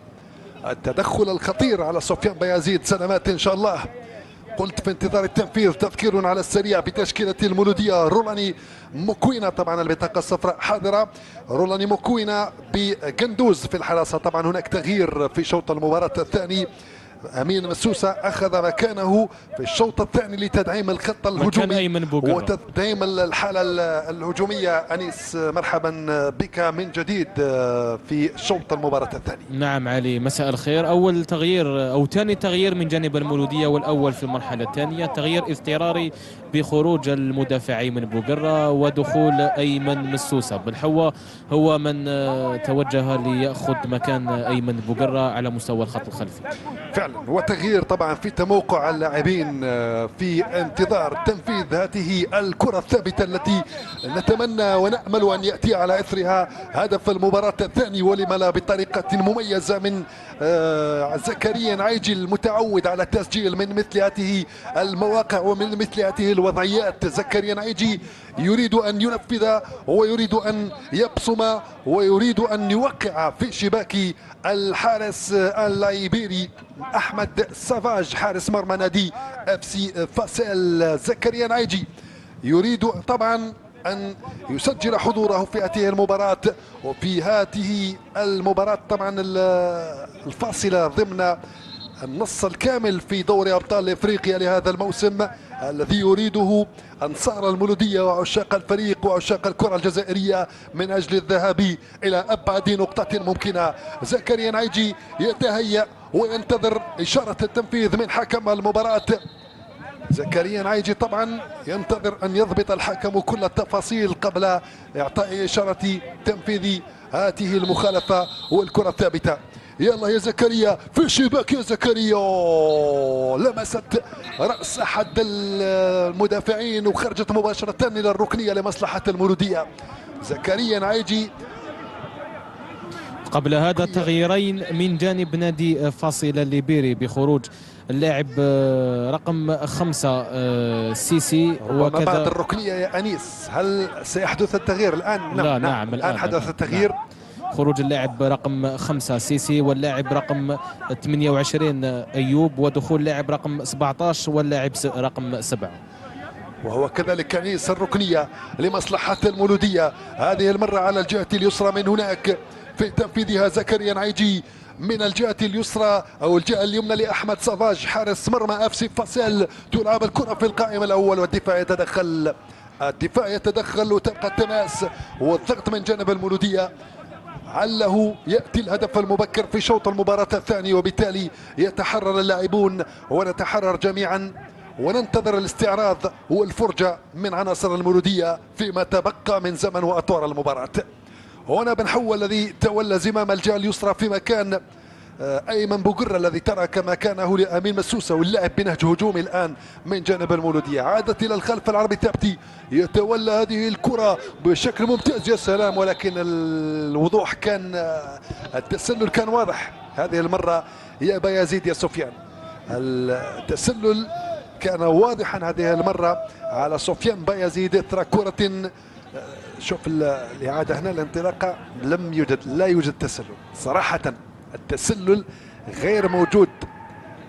التدخل الخطير على سفيان بايزيد. سلامات إن شاء الله. قلت في انتظار التنفيذ. تذكير على السريع بتشكيلة المولودية: رولاني مكوينة طبعا البطاقة الصفراء حاضرة، رولاني مكوينة بقندوز في الحراسة. طبعا هناك تغيير في شوط المباراة الثاني، أمين مسوسة أخذ مكانه في الشوط الثاني لتدعيم الخط الهجومي وتدعيم الحالة الهجومية. أنيس مرحبا بك من جديد في شوط المباراة الثاني. نعم علي، مساء الخير. أول تغيير أو ثاني تغيير من جانب المولودية، والأول في المرحلة الثانية، تغيير اضطراري بخروج المدافع أيمن بوقرة ودخول أيمن مسوسة. بالحوة هو من توجه ليأخذ مكان أيمن بوقرة على مستوى الخط الخلفي. فعلا، وتغيير طبعا في تموقع اللاعبين في انتظار تنفيذ هذه الكرة الثابتة التي نتمنى ونأمل أن يأتي على إثرها هدف المباراة الثاني، ولم لا بطريقة مميزة من زكريا نعيجي المتعود على التسجيل من مثل هذه المواقع ومن مثل هذه الوضعيات. زكريا نعيجي يريد أن ينفذ ويريد أن يبصم ويريد أن يوقع في شباك الحارس اللايبيري أحمد سافاج حارس مرمى نادي FC فاسيل. زكريا نعيجي يريد طبعا أن يسجل حضوره في هذه المباراة، وفي هذه المباراة طبعا الفاصلة ضمن النص الكامل في دوري أبطال إفريقيا لهذا الموسم الذي يريده أنصار المولودية وعشاق الفريق وعشاق الكرة الجزائرية من أجل الذهاب إلى أبعد نقطة ممكنة. زكريا نعيجي يتهيأ وينتظر إشارة التنفيذ من حكم المباراة. زكريا نعيجي طبعا ينتظر أن يضبط الحكم كل التفاصيل قبل إعطاء إشارة تنفيذ هذه المخالفة والكرة الثابتة. يلا يا زكريا في الشباك يا زكريا، لمست رأس أحد المدافعين وخرجت مباشرة إلى الركنية لمصلحة المولودية. زكريا نعيجي. قبل هذا تغييرين من جانب نادي فاصل الليبيري بخروج اللاعب رقم 5 سيسي، وكذا بعد الركنية يا أنيس. هل سيحدث التغيير الآن؟ لا نعم الآن حدث التغيير. خروج اللاعب رقم 5 سيسي واللاعب رقم 28 أيوب، ودخول لاعب رقم 17 واللاعب رقم 7. وهو كذلك أنيس الركنية لمصلحة المولودية، هذه المرة على الجهة اليسرى من هناك في تنفيذها زكريا نعيجي من الجهة اليسرى أو الجهة اليمنى لأحمد سافاج حارس مرمى FC فاسيل. تلعب الكرة في القائم الأول والدفاع يتدخل، الدفاع يتدخل وتبقى التماس والضغط من جانب المولودية. عله يأتي الهدف المبكر في شوط المباراة الثاني، وبالتالي يتحرر اللاعبون ونتحرر جميعا وننتظر الاستعراض والفرجة من عناصر المولودية فيما تبقى من زمن وأطوار المباراة. هنا بن حو الذي تولى زمام الجهة اليسرى في مكان أيمن بوقرة الذي ترك مكانه لأمين مسوسة، واللعب بنهج هجومي الآن من جانب المولودية. عادت إلى الخلف العربي تابتي يتولى هذه الكرة بشكل ممتاز، يا سلام، ولكن الوضوح كان التسلل كان واضح هذه المرة يا بايزيد يا سفيان. التسلل كان واضحا هذه المرة على سفيان بايزيد إثر كرة. شوف الإعادة هنا الانطلاقة لا يوجد تسلل صراحة، التسلل غير موجود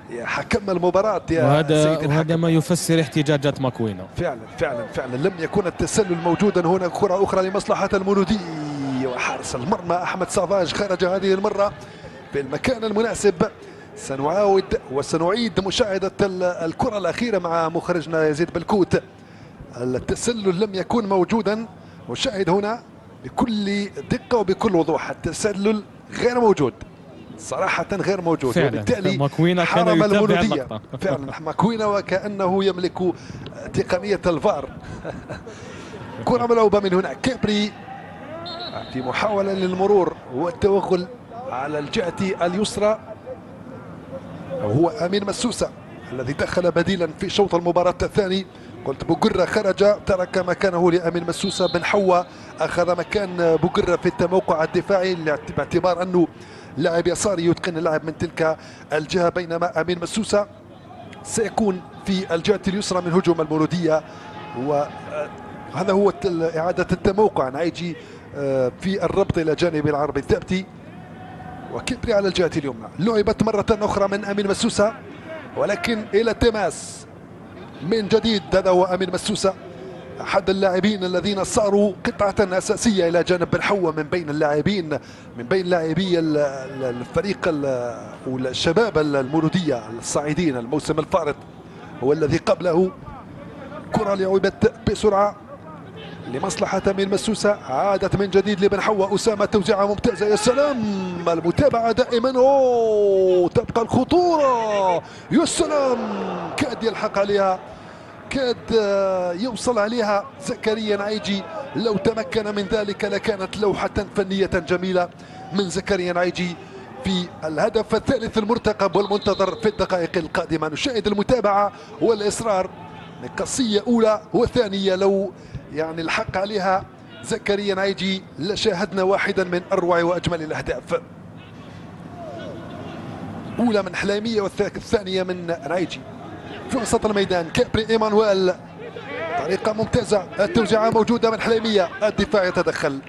يا حكم المباراة يا سيد الحكم. وهذا ما يفسر احتجاجات ماكوينة. فعلا لم يكن التسلل موجودا. هنا كرة أخرى لمصلحة المولودية وحارس المرمى أحمد سافاج خرج هذه المرة في المكان المناسب. سنعيد مشاهدة الكرة الأخيرة مع مخرجنا يزيد بالكوت. التسلل لم يكن موجودا، وشاهد هنا بكل دقة وبكل وضوح التسلل غير موجود صراحة، غير موجود، وبالتالي حرم المولودية فعلا ماكوينة وكأنه يملك تقنية الفار. كرة ملعوبة من هنا كيبري في محاولة للمرور والتوغل على الجهة اليسرى، وهو أمين مسوسة الذي دخل بديلا في شوط المباراة الثاني. قلت بوقرة خرج ترك مكانه لأمين مسوسة. بن حوا أخذ مكان بوقرة في التموقع الدفاعي باعتبار أنه لاعب يساري يتقن اللعب من تلك الجهة، بينما أمين مسوسة سيكون في الجهة اليسرى من هجوم المولودية. وهذا هو إعادة التموقع. نعيجي في الربط إلى جانب العربي الثابتي وكبري على الجهة اليمنى. لعبت مرة أخرى من أمين مسوسة ولكن إلى تماس من جديد. هذا هو أمين مسوسة، أحد اللاعبين الذين صاروا قطعة أساسية إلى جانب بن حوا من بين اللاعبين، من بين لاعبي الفريق والشباب المولودية الصاعدين الموسم الفارط. هو الذي قبله كرة لعبت بسرعة لمصلحة أمين مسوسة، عادت من جديد لبن حوا. أسامة توزيعة ممتازة، يا سلام، المتابعة دائما. تبقى الخطورة، يا سلام، كاد يلحق عليها، كاد يوصل عليها زكريا نعيجي. لو تمكن من ذلك لكانت لوحة فنية جميلة من زكريا نعيجي في الهدف الثالث المرتقب والمنتظر في الدقائق القادمة. نشاهد المتابعة والإصرار من قصية أولى وثانية. لو يعني الحق عليها زكريا نعيجي لشاهدنا واحدا من أروع وأجمل الأهداف. أولى من حلامية والثانية من نعيجي. في وسط الميدان كابري إيمانويل، طريقة ممتازة، التوزيعة موجودة من حلامية، الدفاع يتدخل،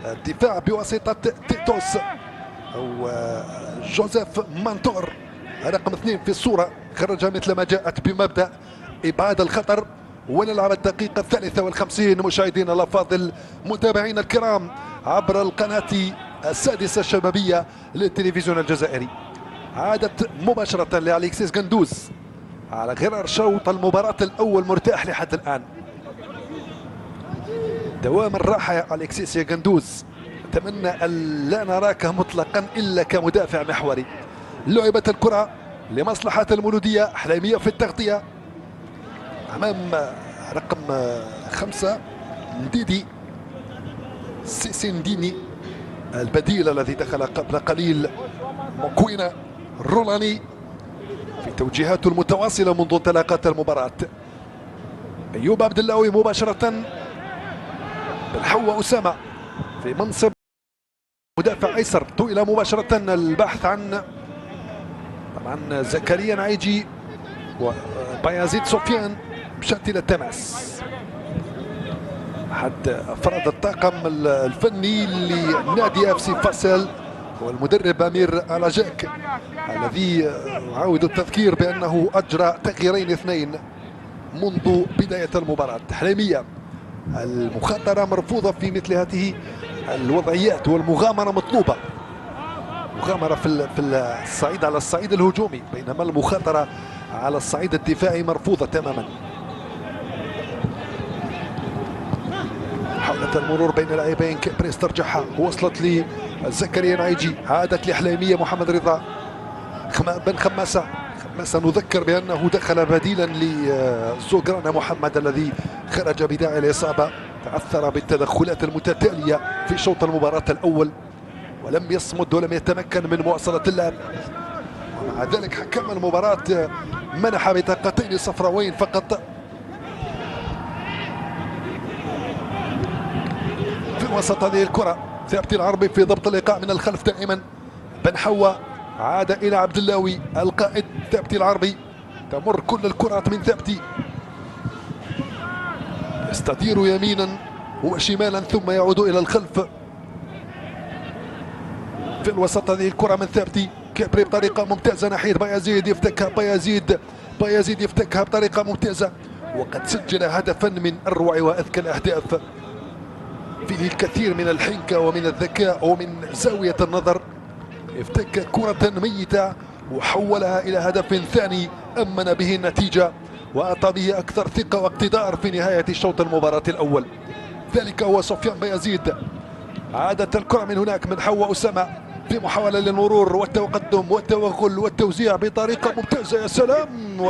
الدفاع بواسطة تيتوس أو جوزيف مانتور رقم 2 في الصورة، خرج مثل ما جاءت بمبدأ إبعاد الخطر. ونلعب الدقيقة 53 مشاهدينا الأفاضل، متابعينا الكرام عبر القناة السادسة الشبابية للتلفزيون الجزائري. عادت مباشرة لأليكسيس غندوز على غرار شوط المباراة الأول مرتاح لحد الآن. دوام الراحة يا أليكسيس يا غندوز، أتمنى أن لا نراك مطلقا إلا كمدافع محوري. لعبت الكرة لمصلحة المولودية، حليمية في التغطية أمام رقم 5 نديدي سيسنديني البديل الذي دخل قبل قليل. مكوينة رولاني في توجيهاته المتواصلة منذ انطلاقات المباراة. أيوب عبد اللهوي مباشرة، بن حوا أسامة في منصب مدافع أيسر، طويلة مباشرة البحث عن طبعا زكريا نعيجي وبايازيد سفيان مشات إلى التماس. أحد أفراد الطاقم الفني لنادي اف سي فاصل والمدرب أمير ألاجاك، الذي أعود التذكير بأنه أجرى تغييرين اثنين منذ بداية المباراة. حليمية، المخاطرة مرفوضة في مثل هذه الوضعيات والمغامرة مطلوبة، مغامرة في الصعيد على الصعيد الهجومي، بينما المخاطرة على الصعيد الدفاعي مرفوضة تماما. حاولت المرور بين اللاعبين، كبريس ترجعها، وصلت لزكريا نعيجي، عادت لحليمية. محمد رضا بن خماسة نذكر بأنه دخل بديلا لزوغرانا محمد الذي خرج بداعي الإصابة، تعثر بالتدخلات المتتالية في شوط المباراة الأول ولم يصمد ولم يتمكن من مواصلة اللعب، ومع ذلك حكم المباراة منح بطاقتين صفراوين فقط. في وسط هذه الكرة ثابت العربي في ضبط اللقاء من الخلف دائما. بن حوا عاد إلى عبد اللهوي القائد. ثابت العربي، تمر كل الكرات من ثابتي، يستدير يمينا وشمالا ثم يعود إلى الخلف. في الوسط هذه الكرة من ثابتي، كابري بطريقة ممتازة ناحية بايزيد، يفتكها بايزيد يفتكها بطريقة ممتازة، وقد سجل هدفا من أروع وأذكى الأهداف، فيه الكثير من الحنكة ومن الذكاء ومن زاوية النظر. افتك كرة ميتة وحولها إلى هدف ثاني أمن به النتيجة وأعطى به أكثر ثقة واقتدار في نهاية شوط المباراة الأول. ذلك هو سفيان بايزيد. عادت الكرة من هناك من حوا أسامة في محاولة للمرور والتقدم والتوغل والتوزيع بطريقة ممتازة، يا سلام.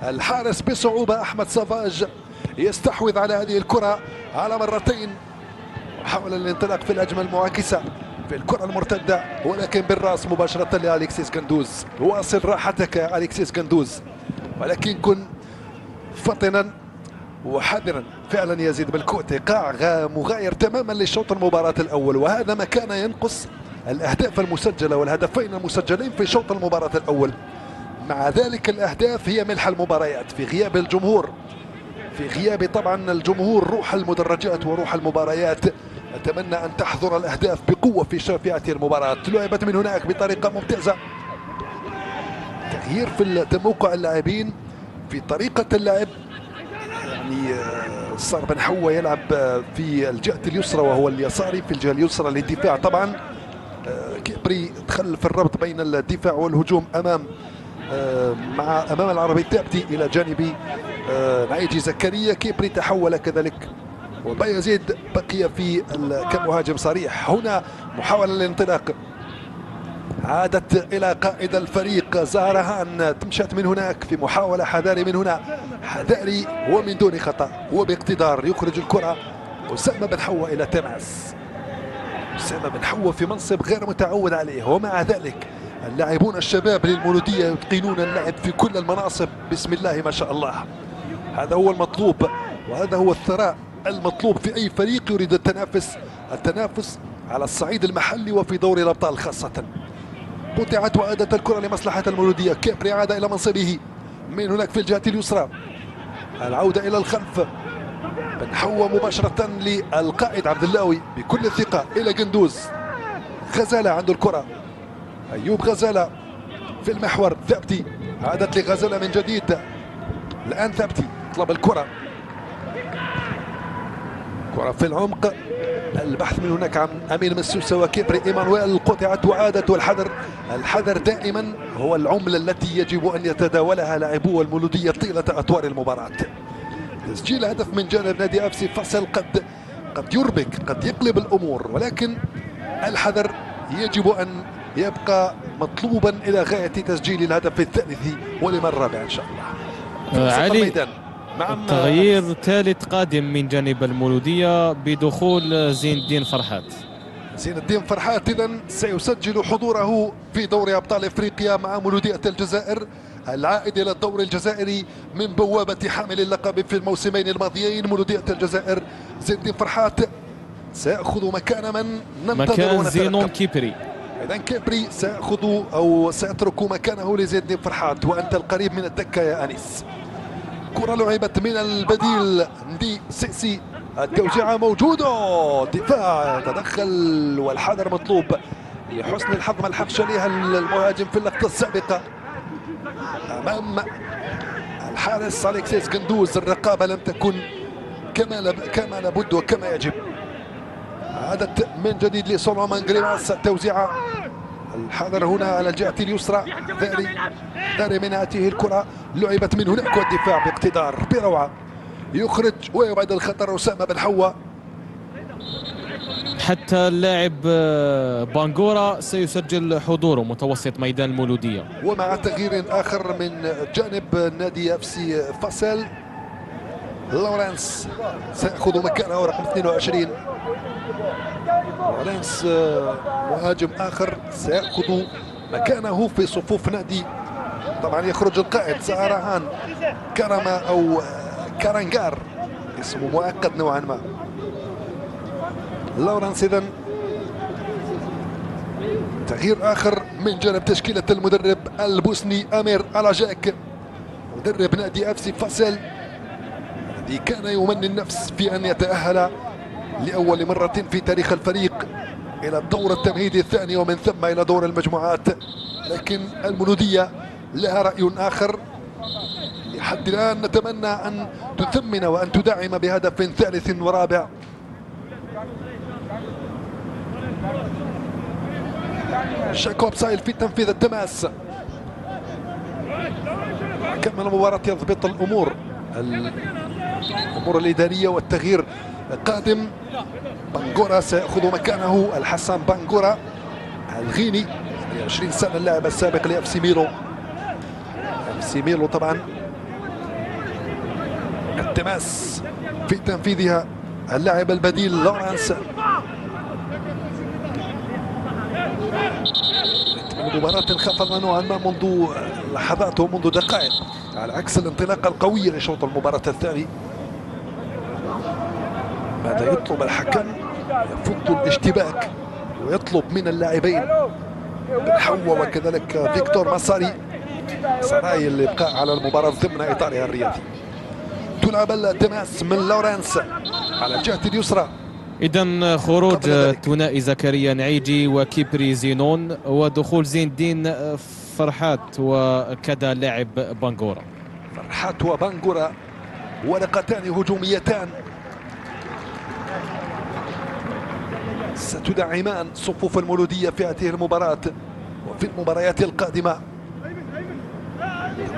والحارس بصعوبة أحمد سافاج يستحوذ على هذه الكرة على مرتين، وحاول الانطلاق في الهجمة المعاكسة في الكرة المرتدة، ولكن بالراس مباشرة لأليكسيس غندوز. واصل راحتك يا أليكسيس غندوز، ولكن كن فطنا وحذرا. فعلا يزيد بالكوت ايقاع مغاير تماما للشوط المباراة الأول، وهذا ما كان ينقص الأهداف المسجلة والهدفين المسجلين في شوط المباراة الأول. مع ذلك الأهداف هي ملح المباريات في غياب الجمهور، في غياب طبعا الجمهور روح المدرجات وروح المباريات. أتمنى أن تحضر الأهداف بقوة في شافعة المباراة. لعبت من هناك بطريقة ممتازة، تغيير في موقع اللاعبين في طريقة اللعب. يعني صار بن حوا يلعب في الجهة اليسرى وهو اليساري في الجهة اليسرى للدفاع. طبعا كيبري دخل في الربط بين الدفاع والهجوم أمام العربي التابتي إلى جانب نعيجي زكريا. كيبري تحول كذلك وبايزيد بقي كمهاجم صريح. هنا محاولة للانطلاق، عادت إلى قائد الفريق زهرهان، تمشت من هناك في محاولة حذاري من هنا، حذاري ومن دون خطأ وباقتدار يخرج الكرة أسامة بن حوا إلى تماس. أسامة بن حوا في منصب غير متعود عليه، ومع ذلك اللاعبون الشباب للمولودية يتقنون اللعب في كل المناصب. بسم الله ما شاء الله. هذا هو المطلوب وهذا هو الثراء المطلوب في أي فريق يريد التنافس على الصعيد المحلي وفي دوري الأبطال خاصة. قطعت وعادت الكرة لمصلحة المولودية. كيبري عاد إلى منصبه من هناك في الجهة اليسرى، العودة إلى الخلف. بن حوا مباشرة للقائد عبد اللاوي بكل الثقة إلى قندوز. غزالة عنده الكرة، أيوب غزالة في المحور. ثابتي عادت لغزالة من جديد، الآن ثابتي طلب الكرة، كرة في العمق، البحث من هناك عن أمين مسوسة وكيبري. إيمانويل قطعت وعادت، والحذر دائما هو العملة التي يجب أن يتداولها لاعبو المولودية طيلة أطوار المباراة. تسجيل هدف من جانب نادي أفسي فصل قد يربك، قد يقلب الأمور، ولكن الحذر يجب أن يبقى مطلوبا إلى غاية تسجيل الهدف الثالث ولمن الرابع إن شاء الله. علي، تغيير ثالث قادم من جانب المولودية بدخول زين الدين فرحات. زين الدين فرحات إذن سيسجل حضوره في دوري أبطال إفريقيا مع مولودية الجزائر، العائد إلى الدور الجزائري من بوابة حامل اللقب في الموسمين الماضيين. مولودية الجزائر زين الدين فرحات سيأخذ مكان من ننتظر مكان زينون كيبري. إذن كيبري سيأخذ أو سيترك مكانه لزين الدين فرحات. وأنت القريب من الدكة يا أنيس. كرة لعبت من البديل ندي سيسي، التوزيعة موجودة، دفاع تدخل والحذر مطلوب لحسن الحظ. ما لحقش عليها المهاجم في اللقطة السابقة أمام الحارس أليكسيس قندوز. الرقابة لم تكن كما لابد وكما يجب. عادت من جديد لسولومان غريماس، التوزيعة، الحذر هنا على الجهة اليسرى. ذاري من هاته الكرة، لعبت من هناك والدفاع باقتدار بروعة، يخرج ويبعد الخطر أسامة بن حوا. حتى اللاعب بانغورا سيسجل حضوره متوسط ميدان المولودية. ومع تغيير آخر من جانب نادي أفسي فصل، لورنس سيأخذ مكانه رقم 22. لورنس مهاجم آخر سيأخذ مكانه في صفوف نادي. طبعا يخرج القائد زهرهان كرما أو كارانجار، اسمه مؤقت نوعا ما. لورنس إذن تغيير آخر من جانب تشكيلة المدرب البوسني أمير ألاجاك، مدرب نادي أفسي فصل الذي كان يمني النفس في أن يتأهل لأول مرة في تاريخ الفريق إلى الدور التمهيدي الثاني ومن ثم إلى دور المجموعات. لكن المولودية لها رأي آخر. لحد الآن نتمنى أن تثمن وأن تدعم بهدف ثالث ورابع. شاكوب سايل في تنفيذ التماس. كمل المباراة يضبط الأمور الإدارية والتغيير قادم. بانغورا سيأخذ مكانه الحسن بانغورا الغيني، 20 سنة، اللاعب السابق لأفسي ميلو. أفسي ميلو طبعا التماس في تنفيذها اللاعب البديل لورانس. المباراة انخفض نوعا ما منذ لحظات ومنذ دقائق، على عكس الانطلاقة القوية لشوط المباراة الثاني. ماذا يطلب الحكم؟ يفض الاشتباك ويطلب من اللاعبين بن حوا وكذلك فيكتور مساري سراي الابقاء على المباراة ضمن اطارها الرياضي. تلعب التماس من لورانس على الجهة اليسرى. إذن خروج ثنائي زكريا نعيجي وكيبري زينون ودخول زين الدين فرحات وكذا لاعب بانغورا. فرحات وبانغورا ورقتان هجوميتان ستدعمان صفوف المولودية في هذه المباراة وفي المباريات القادمة.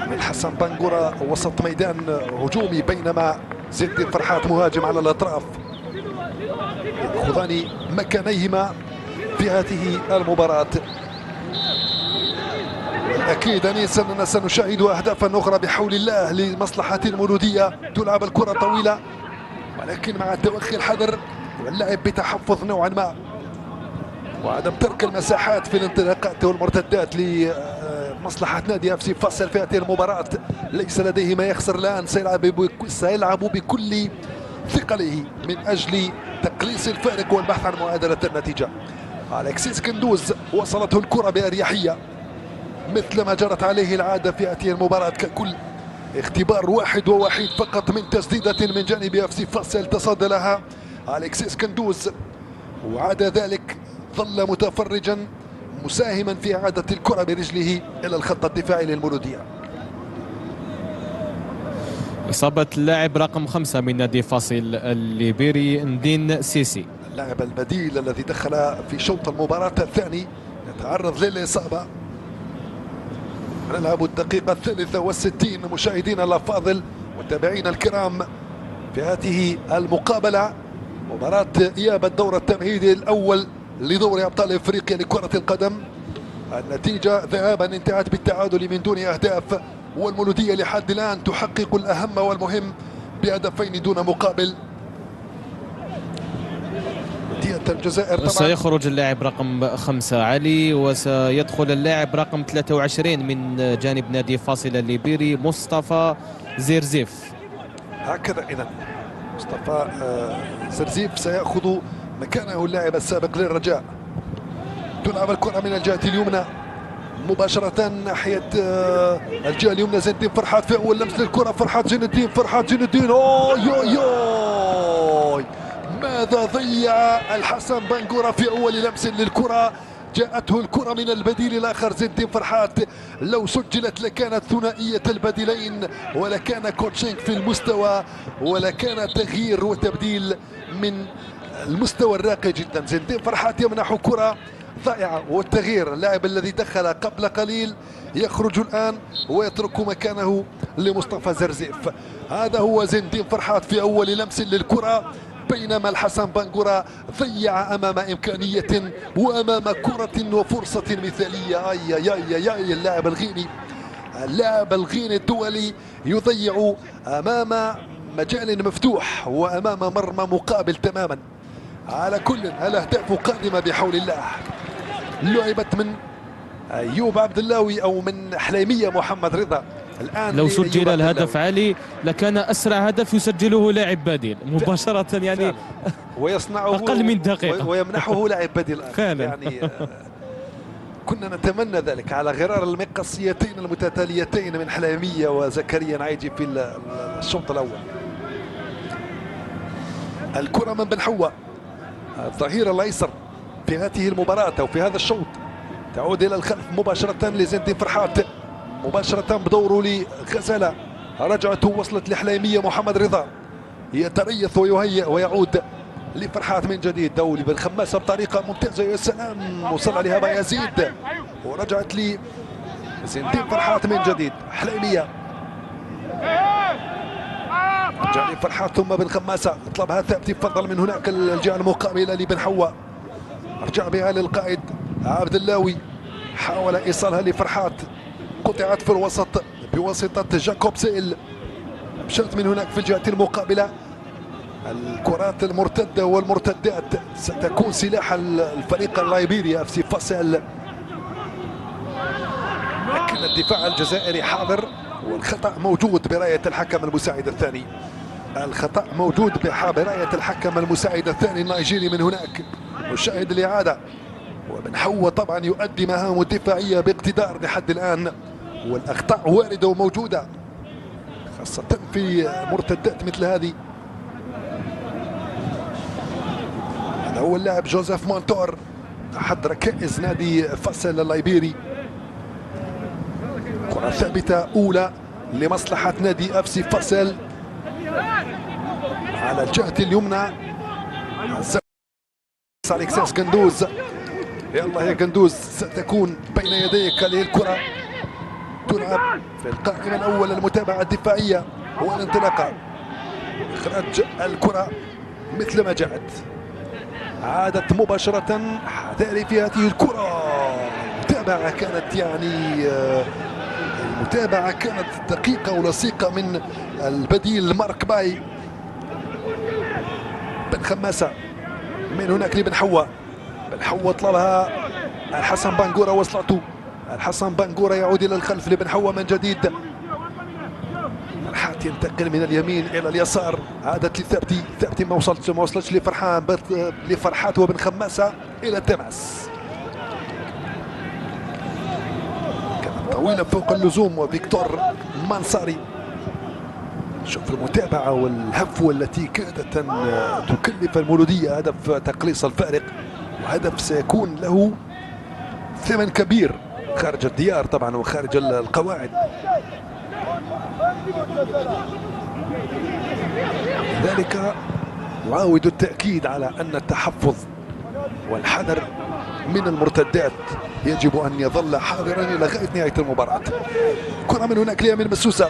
من حسن بانغورا وسط ميدان هجومي، بينما زين الدين فرحات مهاجم على الأطراف، يأخذان مكانيهما في هذه المباراة. أكيد أننا سنشاهد أهدافا أخرى بحول الله لمصلحة المولودية. تلعب الكرة طويلة ولكن مع توخي الحذر واللعب بتحفظ نوعا ما وعدم ترك المساحات في الانطلاقات والمرتدات لمصلحة نادي اف سي فاصل في هذه المباراة. ليس لديه ما يخسر الآن، سيلعب بكل ثقله من أجل تقليص الفارق والبحث عن معادلة النتيجة. أليكسيس كندوز وصلته الكرة بأريحية مثل ما جرت عليه العادة في هذه المباراة ككل. اختبار واحد ووحيد فقط من تسديدة من جانب اف سي فاصل تصدى لها أليكسيس كندوز، وعاد ذلك ظل متفرجا مساهما في إعادة الكرة برجله إلى الخط الدفاعي للمولودية. إصابة اللاعب رقم 5 من نادي فاصل الليبيري ندين سيسي، اللاعب البديل الذي دخل في شوط المباراة الثاني يتعرض للإصابة. نلعب الدقيقة 63 مشاهدينا الأفاضل والتابعين الكرام في هذه المقابلة، مباراة إياب الدور التمهيدي الأول لدوري أبطال إفريقيا لكرة القدم. النتيجة ذهابا انتهت بالتعادل من دون أهداف، والمولودية لحد الآن تحقق الأهم والمهم بهدفين دون مقابل. الجزائر طبعا سيخرج اللاعب رقم 5 علي، وسيدخل اللاعب رقم 23 من جانب نادي فاصل الليبيري مصطفى زرزيف. هكذا إذا مصطفى زرزيف سيأخذ مكانه اللاعب السابق للرجاء. تلعب الكرة من الجهة اليمنى مباشرة ناحية الجهة اليمنى. زين الدين فرحات في أول لمس للكرة. فرحات زين الدين، فرحات زين الدين، أوي ماذا ضيع الحسن بانغورا في أول لمس للكرة. جاءته الكرة من البديل الآخر زين الدين فرحات. لو سجلت لكانت ثنائية البديلين ولكان كوتشينج في المستوى ولكان تغيير وتبديل من المستوى الراقي جدا. زين الدين فرحات يمنح كرة ضائعة، والتغيير اللاعب الذي دخل قبل قليل يخرج الآن ويترك مكانه لمصطفى زرزيف. هذا هو زين الدين فرحات في أول لمس للكرة، بينما الحسن بانغورا ضيع أمام إمكانية وأمام كرة وفرصة مثالية. أي اللاعب الغيني، اللاعب الغيني الدولي يضيع أمام مجال مفتوح وأمام مرمى مقابل تماما. على كل الأهداف قادمة بحول الله. لعبت من أيوب عبد اللاوي أو من حليمية محمد رضا. الآن لو سجل الهدف علي لكان أسرع هدف يسجله لاعب بديل مباشرة، يعني ويصنعه أقل من دقيقة ويمنحه لاعب بديل فعلا. يعني كنا نتمنى ذلك على غرار المقصيتين المتتاليتين من حليمية وزكريا نعيجي في الشوط الأول. الكرة من بن حوا الظهير الأيسر في هذه المباراة أو في هذا الشوط تعود إلى الخلف مباشرة لزين الدين فرحات، مباشرة بدوره لغزالة. رجعته وصلت لحليمية محمد رضا يتريث ويهيئ ويعود لفرحات من جديد. دولي بن خماسة بطريقة ممتازة، يا سلام، وصل عليها بايزيد ورجعت لي زين الدين فرحات من جديد. حليمية رجع لي فرحات ثم بن خماسة، اطلبها ثابتي فضل من هناك الجهة المقابلة لبن حوا، رجع بها للقائد عبد اللاوي، حاول ايصالها لفرحات، قطعت في الوسط بواسطة جاكوب سيل، مشات من هناك في الجهة المقابلة. الكرات المرتدة والمرتدات ستكون سلاح الفريق اللايبيري اف سي فاصل، لكن الدفاع الجزائري حاضر والخطأ موجود براية الحكم المساعد الثاني. الخطأ موجود براية الحكم المساعد الثاني النيجيري من هناك. نشاهد الإعادة وبن حوا طبعا يؤدي مهامه الدفاعية باقتدار لحد الآن، والأخطاء واردة وموجودة خاصة في مرتدات مثل هذه. هذا هو اللاعب جوزيف مونتور أحد ركائز نادي فاصل اللايبيري. كرة ثابتة أولى لمصلحة نادي اف سي فاصل. على الجهة اليمنى أليكسيس قندوز. يلا يا قندوز ستكون بين يديك. هذه الكرة تلعب في القائمة الأول، المتابعة الدفاعية والانطلاقة. إخراج الكرة مثل ما جاءت، عادت مباشرة. حذاري في هذه الكرة. المتابعة كانت المتابعة كانت دقيقة ولصيقة من البديل مارك باي. بن خماسة من هناك لبن حوا. بن حوا طلبها الحسن بانغورا، وصلته الحسن بانغورا، يعود الى الخلف لبن حوا من جديد. فرحات ينتقل من اليمين الى اليسار، عادت لثابتي. ثابتي ما وصلتش لفرحان، لفرحات وبن خماسة الى تماس. كانت طويلة فوق اللزوم، وفيكتور مانصاري. شوف المتابعة والهفوة التي كادت أن تكلف المولودية هدف تقليص الفارق، وهدف سيكون له ثمن كبير خارج الديار طبعا وخارج القواعد. لذلك يعاود التأكيد على أن التحفظ والحذر من المرتدات يجب أن يظل حاضرا إلى غاية نهاية المباراة. كرة من هناك لأمين مسوسة.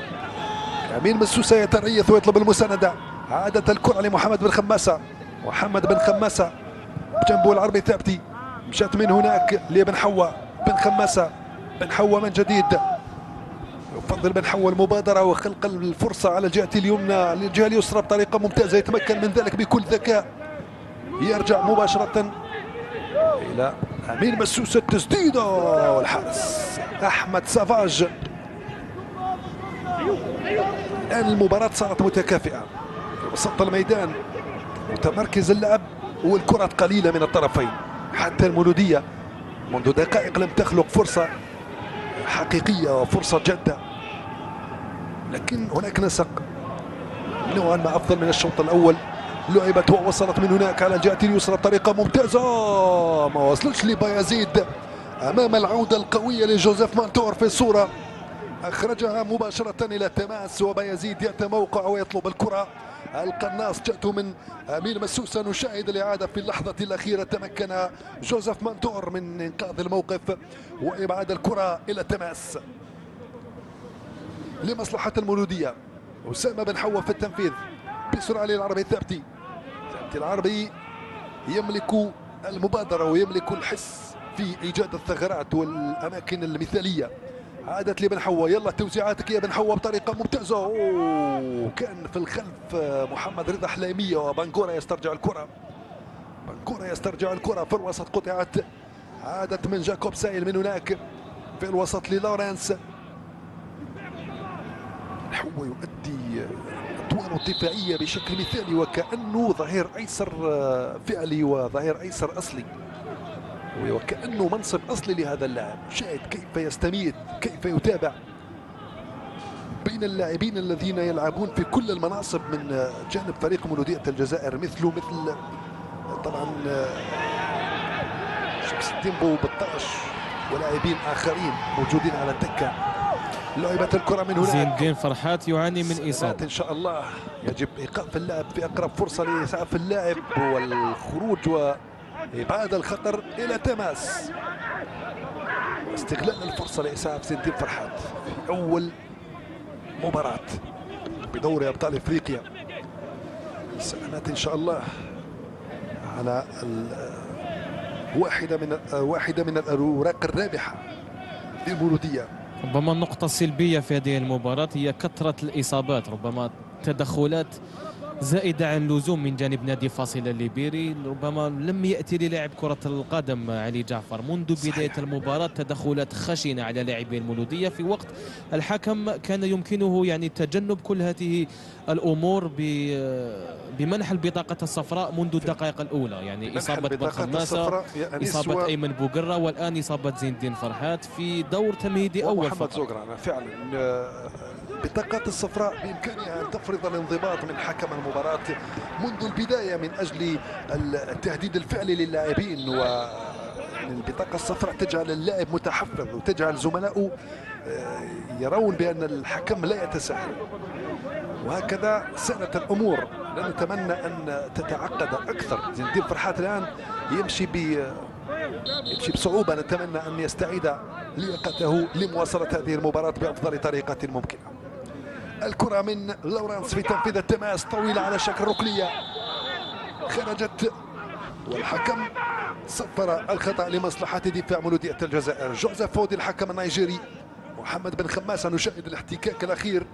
أمين مسوسة يتريث ويطلب المساندة. عادت الكرة لمحمد بن خماسة. محمد بن خماسة بجنبه العربي ثابتي. مشات من هناك لبن حوا. بن خماسة. بن حوا من جديد. يفضل بن حوا المبادرة وخلق الفرصة على الجهة اليمنى للجهة اليسرى بطريقة ممتازة، يتمكن من ذلك بكل ذكاء. يرجع مباشرة إلى أمين مسوسة. التسديدة والحارس أحمد سافاج. الآن المباراة صارت متكافئة في وسط الميدان، متمركز اللعب والكرة قليلة من الطرفين. حتى المولودية منذ دقائق لم تخلق فرصة حقيقية وفرصة جادة، لكن هناك نسق نوعا ما أفضل من الشوط الأول. لعبت ووصلت من هناك على الجهة اليسرى بطريقة ممتازة، ما وصلتش لبايزيد أمام العودة القوية لجوزيف مانتور في الصورة. أخرجها مباشرة إلى تماس، وبايزيد يتموقع ويطلب الكرة. القناص جاءته من أمين مسوسة. نشاهد الإعادة في اللحظة الأخيرة. تمكن جوزيف مانتور من إنقاذ الموقف وإبعاد الكرة إلى تماس لمصلحة المولودية. أسامة بن حوا في التنفيذ بسرعة للعربي ثابتي. ثابتي العربي يملك المبادرة ويملك الحس في إيجاد الثغرات والأماكن المثالية. عادت لبن حوا. يلا توزيعاتك يا بن حوا بطريقة ممتازة. كان في الخلف محمد رضا حليمية، وبانغورا يسترجع الكرة. بانغورا يسترجع الكرة في الوسط. قطعت. عادت من جاكوب سايل من هناك في الوسط للورانس. حوا يؤدي أدواره الدفاعية بشكل مثالي، وكأنه ظهير أيسر فعلي وظهير أيسر أصلي، وكأنه منصب أصلي لهذا اللاعب. شاهد كيف يستميت، كيف يتابع بين اللاعبين الذين يلعبون في كل المناصب من جانب فريق مولودية الجزائر، مثل طبعا شمس الدين بطاش ولاعبين آخرين موجودين على الدكة. لعبت الكرة من هناك. زين الدين فرحات يعاني من إصابة إن شاء الله. يجب إيقاف اللعب في أقرب فرصة لإسعاف اللاعب والخروج وإبعاد الخطر إلى تماس. استغلال الفرصة لإسعاف زين الدين فرحات في أول مباراة بدوري أبطال إفريقيا. سنأتي إن شاء الله على واحدة من الأوراق الرابحة للمولودية. ربما النقطة السلبية في هذه المباراة هي كثرة الإصابات، ربما تدخلات زائدة عن اللزوم من جانب نادي فاصل الليبيري. ربما لم يأتي للاعب كرة القدم علي جعفر منذ بداية المباراة تدخلات خشنة على لاعبي المولودية، في وقت الحكم كان يمكنه يعني تجنب كل هذه الأمور بمنح البطاقة الصفراء منذ الدقائق الأولى. يعني إصابة بن خماسة، إصابة أيمن بوقرة، والآن إصابة زين الدين فرحات في دور تمهيدي أول محمد زوقرة. فعلا بطاقات الصفراء بإمكانها أن تفرض الانضباط من حكم المباراة منذ البداية من أجل التهديد الفعلي للاعبين يعني البطاقة الصفراء تجعل اللاعب متحفظ وتجعل زملائه يرون بأن الحكم لا يتساهل، وهكذا سارت الأمور. لا نتمنى أن تتعقد أكثر. زين الدين فرحات الآن يمشي بصعوبة، نتمنى أن يستعيد لياقته لمواصلة هذه المباراة بأفضل طريقة ممكنة. الكرة من لورانس في تنفيذ التماس طويلة على شكل ركنية، خرجت والحكم صفر الخطأ لمصلحة دفاع مولودية الجزائر. جوزيف فودي الحكم النيجيري، محمد بن خماسة نشاهد الاحتكاك الأخير،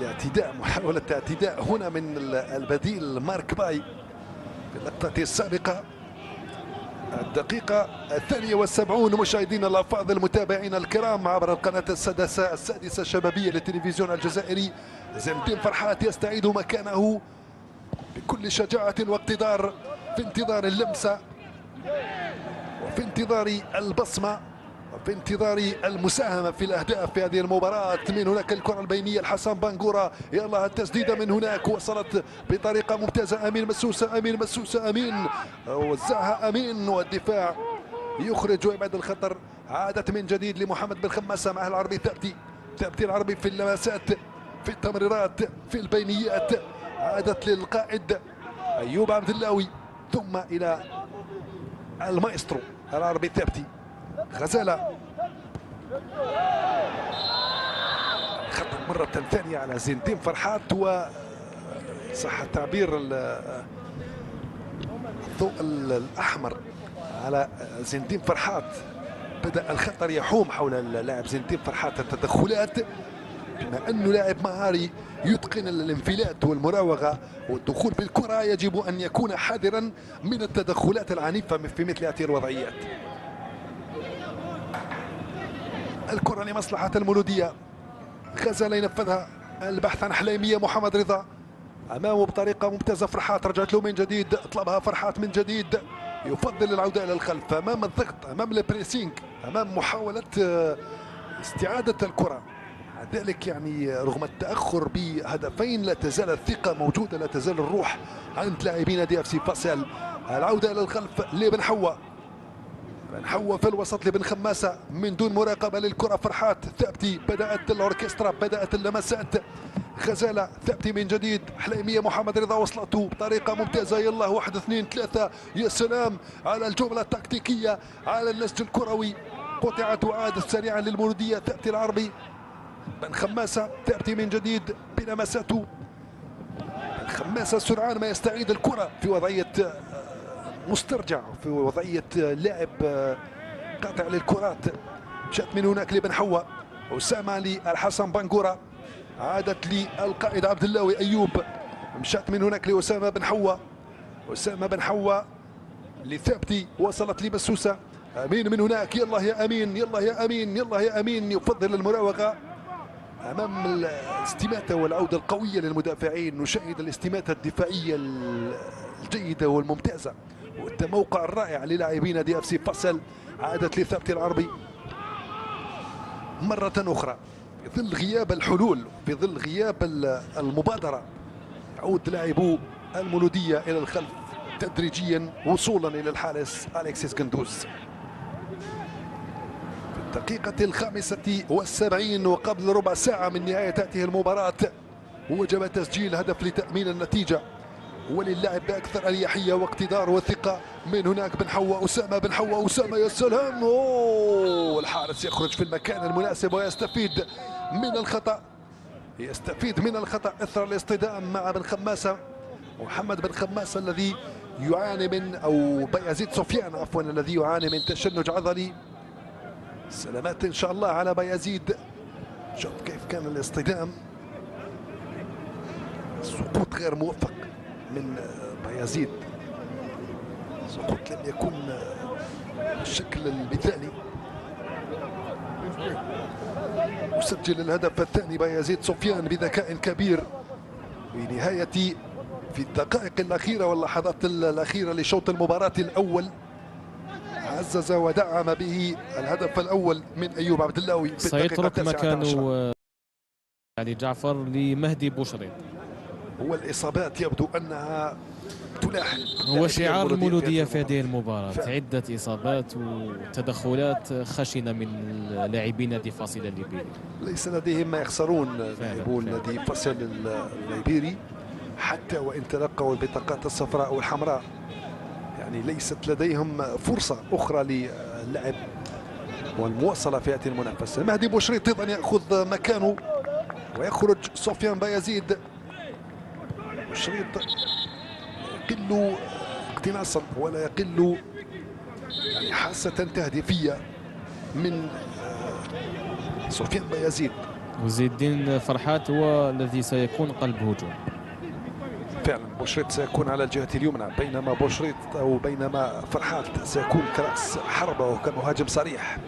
الاعتداء، محاولة اعتداء هنا من البديل مارك باي في اللقطة السابقة. الدقيقة 72 مشاهدينا الأفاضل متابعينا الكرام عبر القناة السادسة الشبابية للتلفزيون الجزائري. زين الدين فرحات يستعيد مكانه بكل شجاعة واقتدار، في انتظار اللمسة وفي انتظار البصمة وفي انتظار المساهمة في الأهداف في هذه المباراة. من هناك الكرة البينية لحسن بانغورا، يلا التسديدة من هناك وصلت بطريقة ممتازة. أمين مسوسة، أمين مسوسة، أمين وزعها أمين، والدفاع يخرج ويبعد الخطر. عادت من جديد لمحمد بن خماسة مع العربي ثابتي العربي في اللمسات، في التمريرات، في البينيات. عادت للقائد أيوب عبد اللاوي ثم إلى المايسترو العربي ثابتي. غزالة خطأ مرة ثانية على زين الدين فرحات، وصح التعبير الضوء الأحمر على زين الدين فرحات. بدأ الخطر يحوم حول اللاعب زين الدين فرحات. التدخلات بما أنه لاعب مهاري يتقن الانفلات والمراوغة والدخول بالكرة، يجب أن يكون حذرا من التدخلات العنيفة في مثل هذه الوضعيات. الكرة لمصلحة المولودية، غزالة ينفذها، البحث عن حليمية. محمد رضا أمامه بطريقة ممتازة. فرحات رجعت له من جديد، طلبها فرحات من جديد، يفضل العودة إلى الخلف أمام الضغط، أمام البريسينج، أمام محاولة استعادة الكرة. ذلك يعني رغم التأخر بهدفين لا تزال الثقة موجودة، لا تزال الروح عند لاعبين دي اف سي فاصل. العودة إلى الخلف لبن حوا، بن حوا في الوسط لبن خماسة من دون مراقبة للكرة. فرحات ثابتي، بدأت الأوركسترا، بدأت اللمسات. غزالة ثابتي من جديد، حليمية محمد رضا وصلته بطريقة ممتازة. يلا 1 2 3، يا سلام على الجملة التكتيكية، على النسج الكروي. قطعت وعادت سريعا للمولودية. ثابتي العربي، بن خماسة، ثابتي من جديد بلمساته. بن خماسة سرعان ما يستعيد الكرة في وضعية مسترجع، في وضعية لاعب قاطع للكرات. مشات من هناك لبن حوا، أسامة للحسن بانغورا، عادت للقائد عبد اللاوي أيوب، مشات من هناك لأسامة بن حوا، أسامة بن حوا لثابتي، وصلت لمسوسة. أمين من هناك، يلا يا أمين، يلا يا أمين، يلا يا أمين، يفضل المراوغة أمام الاستماتة والعودة القوية للمدافعين. نشاهد الاستماتة الدفاعية الجيدة والممتازة والتموقع الرائع للاعبين دي اف سي فاصل. عادت لثابتي العربي مرة أخرى في ظل غياب الحلول، في ظل غياب المبادرة. يعود لاعبو المولودية إلى الخلف تدريجيا وصولا إلى الحارس أليكسيس قندوز. الدقيقة 75 وقبل ربع ساعة من نهاية هذه المباراة وجب تسجيل هدف لتأمين النتيجة وللعب بأكثر أريحية واقتدار وثقة. من هناك بن حوا، أسامة بن حوا، أسامة يا سلام، الحارس يخرج في المكان المناسب ويستفيد من الخطأ، يستفيد من الخطأ إثر الاصطدام مع بن خماسة. محمد بن خماسة الذي يعاني من، أو بايزيد سفيان عفوا، الذي يعاني من تشنج عضلي. سلامات إن شاء الله على بايزيد. شوف كيف كان الاصطدام، سقوط غير موفق من بايزيد، سقوط لم يكن بالشكل المثالي. وسجل الهدف الثاني بايزيد سفيان بذكاء كبير في الدقائق الأخيرة واللحظات الأخيرة لشوط المباراة الأول. عزز ودعم به الهدف الأول من أيوب عبد اللاوي. سيترك مكانه علي جعفر لمهدي بوشري. والإصابات يبدو أنها تلاحق. هو شعار المولودية في هذه المباراة، عدة إصابات وتدخلات خشنة من لاعبين نادي فاصل الليبيري. ليس لديهم ما يخسرون لاعبو نادي فاصل الليبيري حتى وإن تلقوا البطاقات الصفراء والحمراء، يعني ليست لديهم فرصة أخرى للعب والمواصلة في هذه المنافسة. مهدي بوشريط أيضا يأخذ مكانه ويخرج سفيان بايزيد. بوشريط يقل اقتناصا ولا يقل يعني حاسة تهديفية من سفيان بايزيد. وزيد الدين فرحات هو الذي سيكون قلب هجوم. فعلا بوشريط سيكون على الجهة اليمنى، بينما فرحات سيكون كرأس حربة وكمهاجم صريح.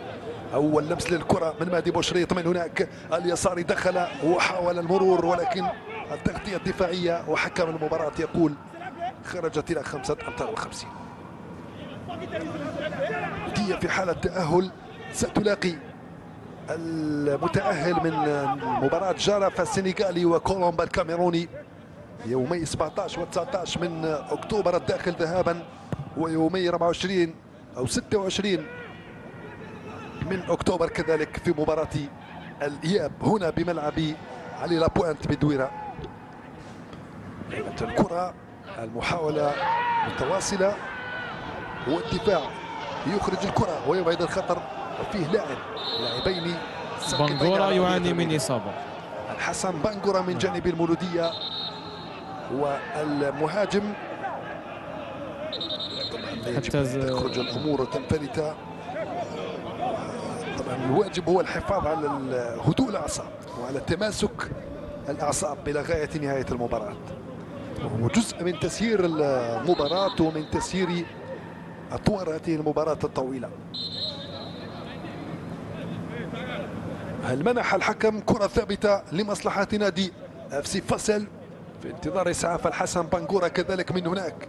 أول لمس للكرة من مهدي بوشريط من هناك اليساري، دخل وحاول المرور ولكن التغطية الدفاعية وحكم المباراة يقول خرجت إلى 5 أمتار و50. هي في حالة تأهل ستلاقي المتأهل من مباراة جارف السنغالي وكولومبا الكاميروني يومي 17 و19 من أكتوبر الداخل ذهابا، ويومي 24 أو 26 من أكتوبر كذلك في مباراة الإياب هنا بملعب علي لابوينت بدويرة. الكرة المحاولة متواصلة والدفاع يخرج الكرة ويبعد الخطر، وفيه لاعبين بانغورا يعاني من إصابة. الحسن بانغورا من جانب المولودية والمهاجم حتى تخرج الأمور وتنفلت. طبعا الواجب هو الحفاظ على هدوء الأعصاب وعلى تماسك الأعصاب إلى غاية نهاية المباراة، وهو جزء من تسيير المباراة ومن تسيير أطوار هذه المباراة الطويلة. هل منح الحكم كرة ثابتة لمصلحة نادي اف سي فاصل في انتظار اسعاف الحسن بانغورا كذلك من هناك؟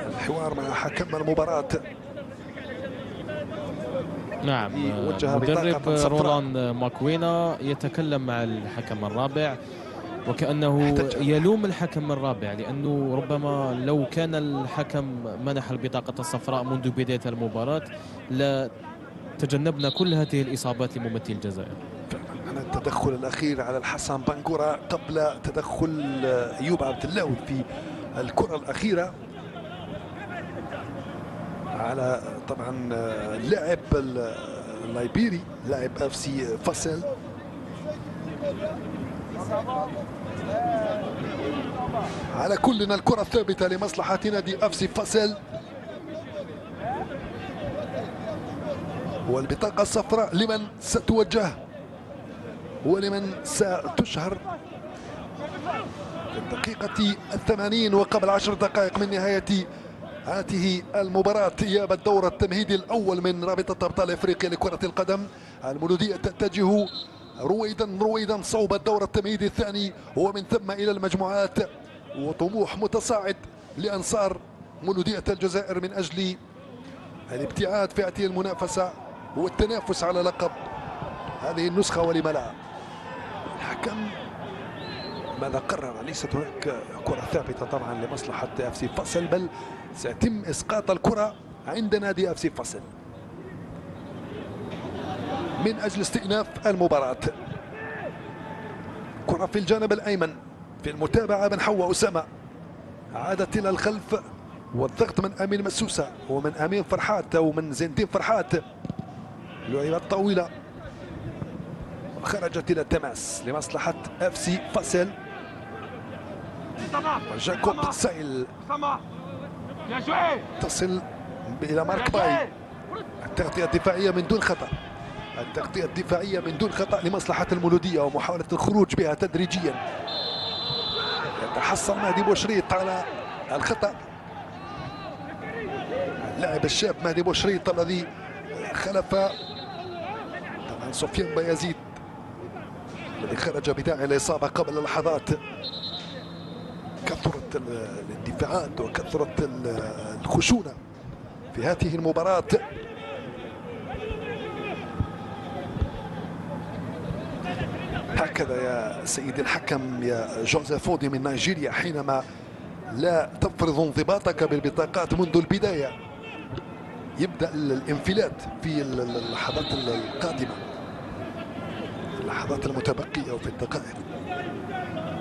الحوار مع حكم المباراة. نعم، مدرب رولان ماكوينا يتكلم مع الحكم الرابع وكأنه يلوم الحكم الرابع، لأنه ربما لو كان الحكم منح البطاقة الصفراء منذ بداية المباراة لا تجنبنا كل هذه الإصابات لممثل الجزائر. فعلا التدخل الأخير على الحسن بانغورا قبل تدخل أيوب عبد الله في الكرة الأخيرة على طبعا اللاعب اللايبيري لاعب اف سي فاصل. على كلنا الكرة الثابتة لمصلحة نادي اف سي فاصل، والبطاقة الصفراء لمن ستوجه ولمن ستشهر في الدقيقة 80 وقبل 10 دقائق من نهاية هذه المباراة إياب الدور التمهيدي الأول من رابطة أبطال إفريقيا لكرة القدم. المولودية تتجه رويدا صوب الدور التمهيدي الثاني ومن ثم إلى المجموعات، وطموح متصاعد لأنصار مولودية الجزائر من أجل الابتعاد في هذه المنافسة والتنافس على لقب هذه النسخة ولم لا. الحكم ماذا قرر؟ ليست هناك كرة ثابتة طبعا لمصلحة اف سي فاصل، بل سيتم اسقاط الكرة عند نادي اف سي فاصل من اجل استئناف المباراة. كرة في الجانب الايمن في المتابعة من حوا اسامة، عادت الى الخلف والضغط من امين مسوسة ومن امين فرحات ومن زين الدين فرحات، لعبت طويلة وخرجت الى التماس لمصلحة اف سي فاصل. جاكوب سايل تصل الى مارك باي، التغطية الدفاعية من دون خطأ، التغطية الدفاعية من دون خطأ لمصلحة المولودية ومحاولة الخروج بها تدريجيا. يتحصل مهدي بوشريط على الخطأ، اللاعب الشاب مهدي بوشريط الذي خلف طبعا سفيان بايزيد الذي خرج بداعي الإصابة قبل لحظات. كثرت الاندفاعات وكثرت الخشونة في هذه المباراة. هكذا يا سيدي الحكم يا جوزيف فودي من نيجيريا حينما لا تفرض انضباطك بالبطاقات منذ البداية يبدأ الانفلات في اللحظات القادمة، في اللحظات المتبقية وفي الدقائق.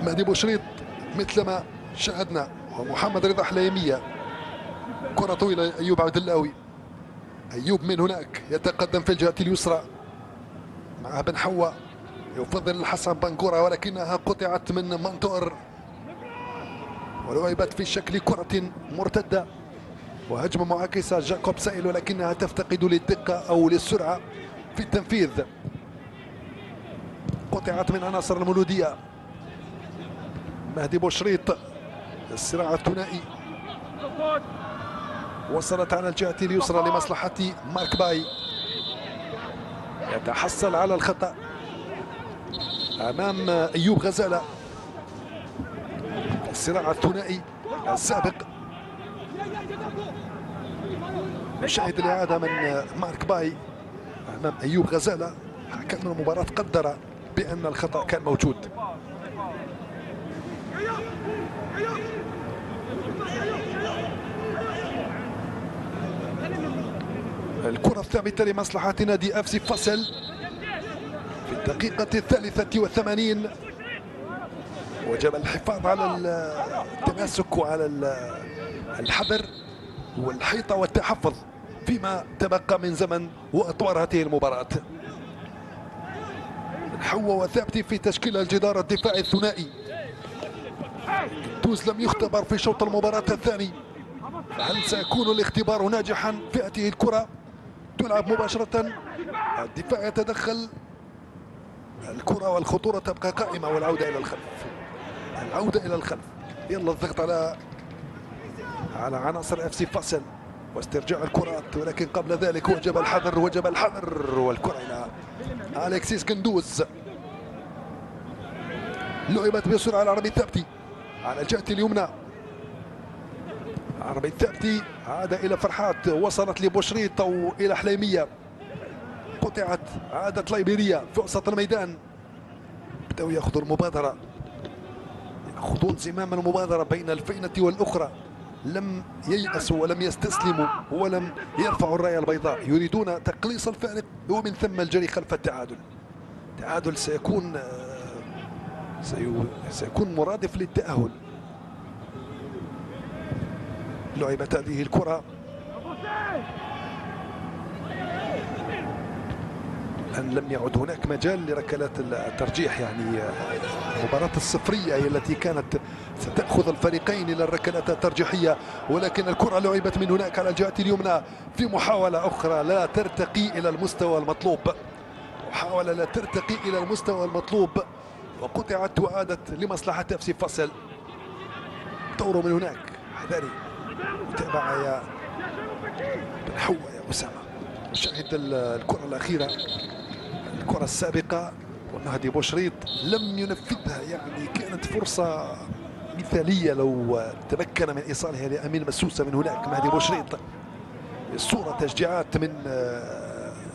مهدي بوشريط مثلما شاهدنا، ومحمد رضا حليمية، كرة طويلة أيوب عبد اللاوي. أيوب من هناك يتقدم في الجهة اليسرى مع بن حوا، يفضل الحسن بنكورة ولكنها قطعت من منطور ولعبت في شكل كرة مرتدة وهجمة معاكسة جاكوب سائل، ولكنها تفتقد للدقة أو للسرعة في التنفيذ. قطعت من عناصر المولودية. مهدي بوشريط، الصراع الثنائي وصلت على الجهة اليسرى لمصلحة مارك باي، يتحصل على الخطأ أمام أيوب غزالة. الصراع الثنائي السابق، نشاهد الإعادة من مارك باي أمام أيوب غزالة. حكم المباراة قدر بأن الخطأ كان موجود. الكرة الثابتة لمصلحة نادي FC فاصل في الدقيقة 83، وجب الحفاظ على التماسك وعلى الحذر والحيطة والتحفظ فيما تبقى من زمن وأطوار هذه المباراة. حوا وثابتي في تشكيل الجدار الدفاعي الثنائي. قندوز لم يختبر في شوط المباراة الثاني، هل سيكون الاختبار ناجحا في هذه الكرة؟ تلعب مباشرة، الدفاع يتدخل، الكرة والخطورة تبقى قائمة والعودة إلى الخلف. العودة إلى الخلف، يلا الضغط على عناصر FC فاصل واسترجاع الكرات، ولكن قبل ذلك وجب الحذر والكرة إلى أليكسيس قندوز. لعبت بسرعة على عربي الثابتي على الجهة اليمنى. عربي الثابتي عاد إلى فرحات، وصلت لبوشريط أو إلى حليمية، قطعت، عادت لايبيريا في وسط الميدان. بدأوا يأخذوا المبادرة، يأخذون زمام المبادرة بين الفينة والأخرى. لم ييأسوا ولم يستسلموا ولم يرفعوا الراية البيضاء، يريدون تقليص الفارق ومن ثم الجري خلف التعادل. التعادل سيكون مرادف للتأهل. لعبت هذه الكرة، أن لم يعد هناك مجال لركلات الترجيح، يعني المباراة الصفرية هي التي كانت ستأخذ الفريقين إلى الركلات الترجيحية، ولكن الكرة لعبت من هناك على الجهة اليمنى في محاولة أخرى لا ترتقي إلى المستوى المطلوب، محاولة لا ترتقي إلى المستوى المطلوب، وقطعت وعادت لمصلحة FC فاصل. دوروا من هناك، حذاري، متابعة يا بن حوا يا أسامة. شاهد الكرة الأخيرة، الكرة السابقة، ومهدي بوشريط لم ينفذها، يعني كانت فرصة مثالية لو تمكن من إيصالها لأمين مسوسة من هناك. مهدي بوشريط، الصورة تشجيعات من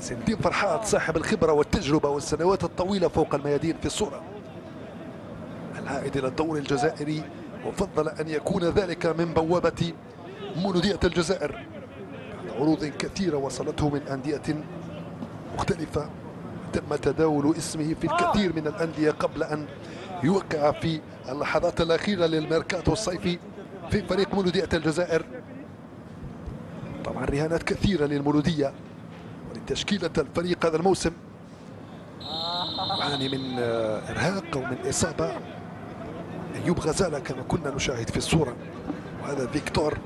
زين الدين فرحات صاحب الخبرة والتجربة والسنوات الطويلة فوق الميادين في الصورة، العائد إلى الدوري الجزائري، وفضل أن يكون ذلك من بوابة مولودية الجزائر. عروض كثيرة وصلته من أندية مختلفة، تم تداول اسمه في الكثير من الأندية قبل أن يوقع في اللحظات الأخيرة للميركاتو الصيفي في فريق مولودية الجزائر. طبعا رهانات كثيرة للمولودية ولتشكيلة الفريق هذا الموسم، يعاني من إرهاق ومن إصابة. أيوب غزالة كما كنا نشاهد في الصورة، وهذا فيكتور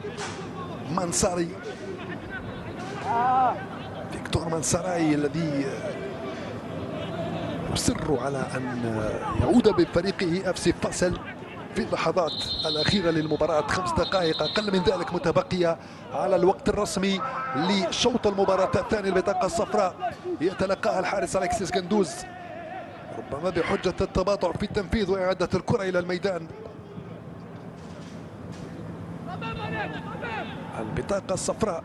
مانساري، فيكتور مانساراي الذي يصر على أن يعود بفريقه FC فاصل في اللحظات الأخيرة للمباراة. 5 دقائق أقل من ذلك متبقية على الوقت الرسمي لشوط المباراة الثاني. البطاقة الصفراء يتلقاها الحارس أليكسيس قندوز، ربما بحجة التباطؤ في التنفيذ وإعادة الكرة إلى الميدان. البطاقة الصفراء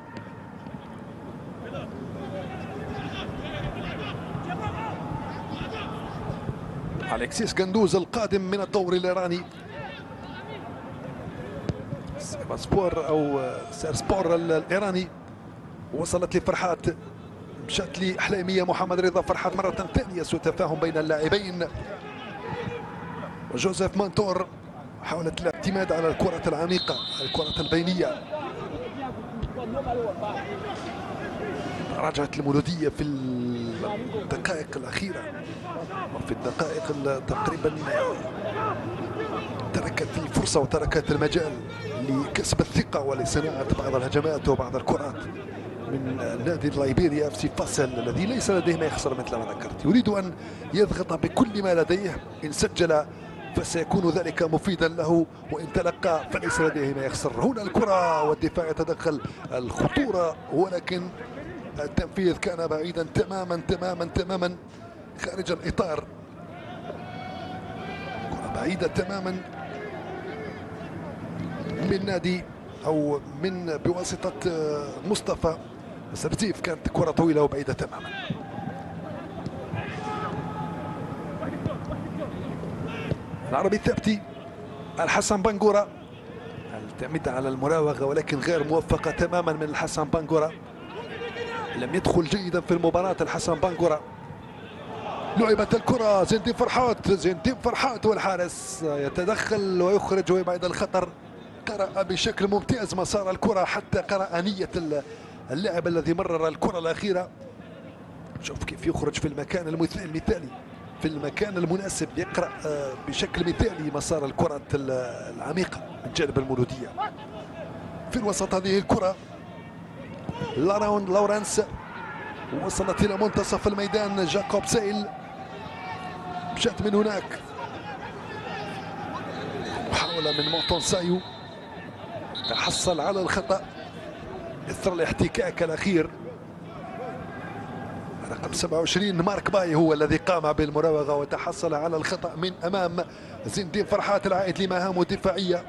أليكسيس قندوز القادم من الدوري الإيراني. سبور او سبور الايراني. وصلت لفرحات، مشات لحليميه محمد رضا. فرحات مره ثانيه سوء تفاهم بين اللاعبين. وجوزيف مانتور حاولت الاعتماد على الكرة العميقة، الكرة البينية. راجعت المولودية في الدقائق الأخيرة وفي الدقائق تقريبا تركت الفرصة وتركت المجال لكسب الثقة ولصناعة بعض الهجمات وبعض الكرات من نادي لايبيريا FC فاصل الذي ليس لديه ما يخسر مثل ما ذكرت. يريد أن يضغط بكل ما لديه. إن سجل فسيكون ذلك مفيدا له، وإن تلقى فليس لديه ما يخسر. هنا الكرة والدفاع يتدخل، الخطورة، ولكن التنفيذ كان بعيدا تماما تماما تماما خارج الإطار. كرة بعيدة تماما من نادي أو من بواسطة مصطفى سرتيف. كانت كرة طويلة وبعيدة تماما. العربي الثابتي الحسن بنغورا، التعميد على المراوغة ولكن غير موفقة تماما من الحسن بنغورا. لم يدخل جيدا في المباراة الحسن بنغورا. لعبت الكرة زين الدين فرحات، زين الدين فرحات والحارس يتدخل ويخرج ويبعد الخطر. قرأ بشكل ممتاز مسار الكرة، حتى قرأ نية اللاعب الذي مرر الكرة الأخيرة. شوف كيف يخرج في المكان المثالي، في المكان المناسب، يقرأ بشكل مثالي مسار الكرة العميقة من جانب المولودية. في الوسط هذه الكرة لورانس وصلت إلى منتصف الميدان. جاكوب سيل مشات من هناك، محاولة من مونتون سايو، تحصل على الخطأ إثر الاحتكاك الأخير. رقم 27 مارك باي هو الذي قام بالمراوغة وتحصل على الخطأ من أمام زين الدين فرحات العائد لمهامه الدفاعية.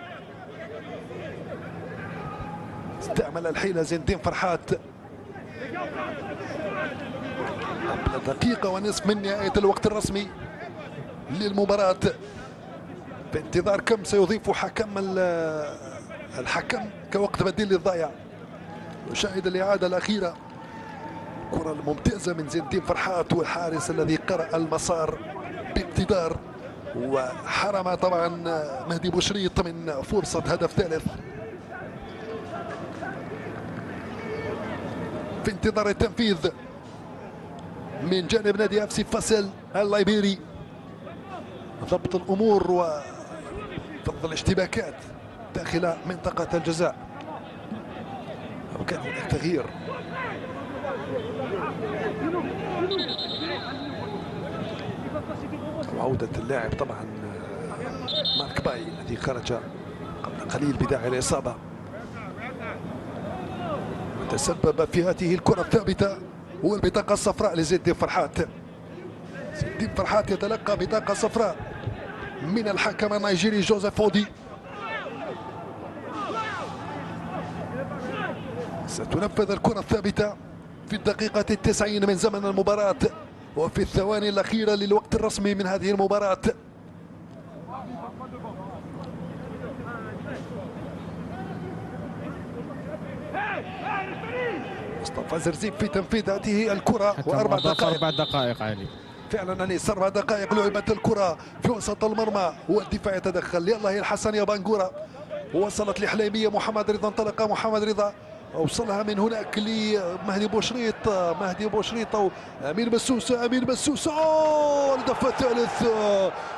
استعمل الحيلة زين الدين فرحات قبل دقيقة ونصف من نهاية الوقت الرسمي للمباراة، في انتظار كم سيضيف الحكم كوقت بديل للضايع. نشاهد الإعادة الأخيرة، كرة الممتازة من زين الدين فرحات والحارس الذي قرأ المسار باقتدار، وحرم طبعا مهدي بوشريط من فرصة هدف ثالث. في انتظار التنفيذ من جانب نادي FC فاصل اللايبيري، ضبط الأمور وفض الاشتباكات داخل منطقة الجزاء. وكان هناك تغيير. وعودة اللاعب طبعا مارك باي الذي خرج قبل قليل بداعي الإصابة، تسبب في هذه الكرة الثابتة والبطاقة الصفراء لزين الدين فرحات. زين الدين فرحات يتلقى بطاقة صفراء من الحكم النيجيري جوزيف أودي. ستنفذ الكرة الثابتة في الدقيقة 90 من زمن المباراة وفي الثواني الأخيرة للوقت الرسمي من هذه المباراة. مصطفى زرزيب في تنفيذ هذه الكرة وأربع دقائق علي. فعلا أنيس 4 دقائق لعبت الكرة في وسط المرمى والدفاع يتدخل. يلا يا الحسن يا بنغورا، وصلت لحليمية محمد رضا، انطلق محمد رضا، اوصلها من هناك لمهدي بوشريط، مهدي بوشريط او امين مسوسه، امين مسوسه، الهدف الثالث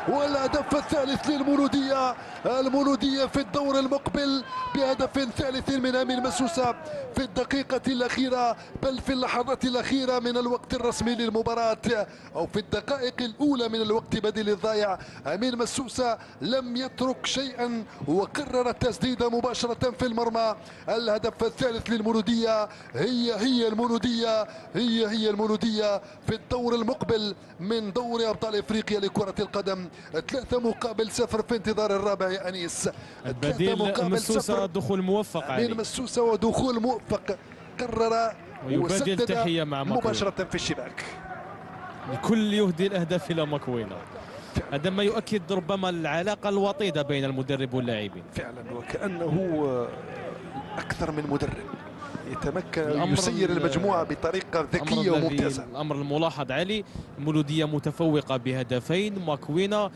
والهدف الثالث للمولوديه. المولوديه في الدور المقبل بهدف ثالث من امين مسوسه في الدقيقه الاخيره، بل في اللحظات الاخيره من الوقت الرسمي للمباراه او في الدقائق الاولى من الوقت بديل الضايع. امين مسوسه لم يترك شيئا وقرر التسديد مباشره في المرمى. الهدف الثالث للمولودية. هي المولودية، هي المولودية في الدور المقبل من دوري أبطال إفريقيا لكرة القدم. 3-0 في انتظار الرابع يا أنيس. البديل مسوسة دخول موفق عليه. مسوسة ودخول موفق، قرر ويبادل تحية مع مكوينة مباشرة في الشباك. الكل يهدي الأهداف إلى مكوينة. هذا ما يؤكد ربما العلاقة الوطيدة بين المدرب واللاعبين. فعلا وكأنه أكثر من مدرب يتمكن يسير المجموعة بطريقة ذكية وممتازة. الأمر الملاحظ علي، المولودية متفوقة بهدفين، ماكوينا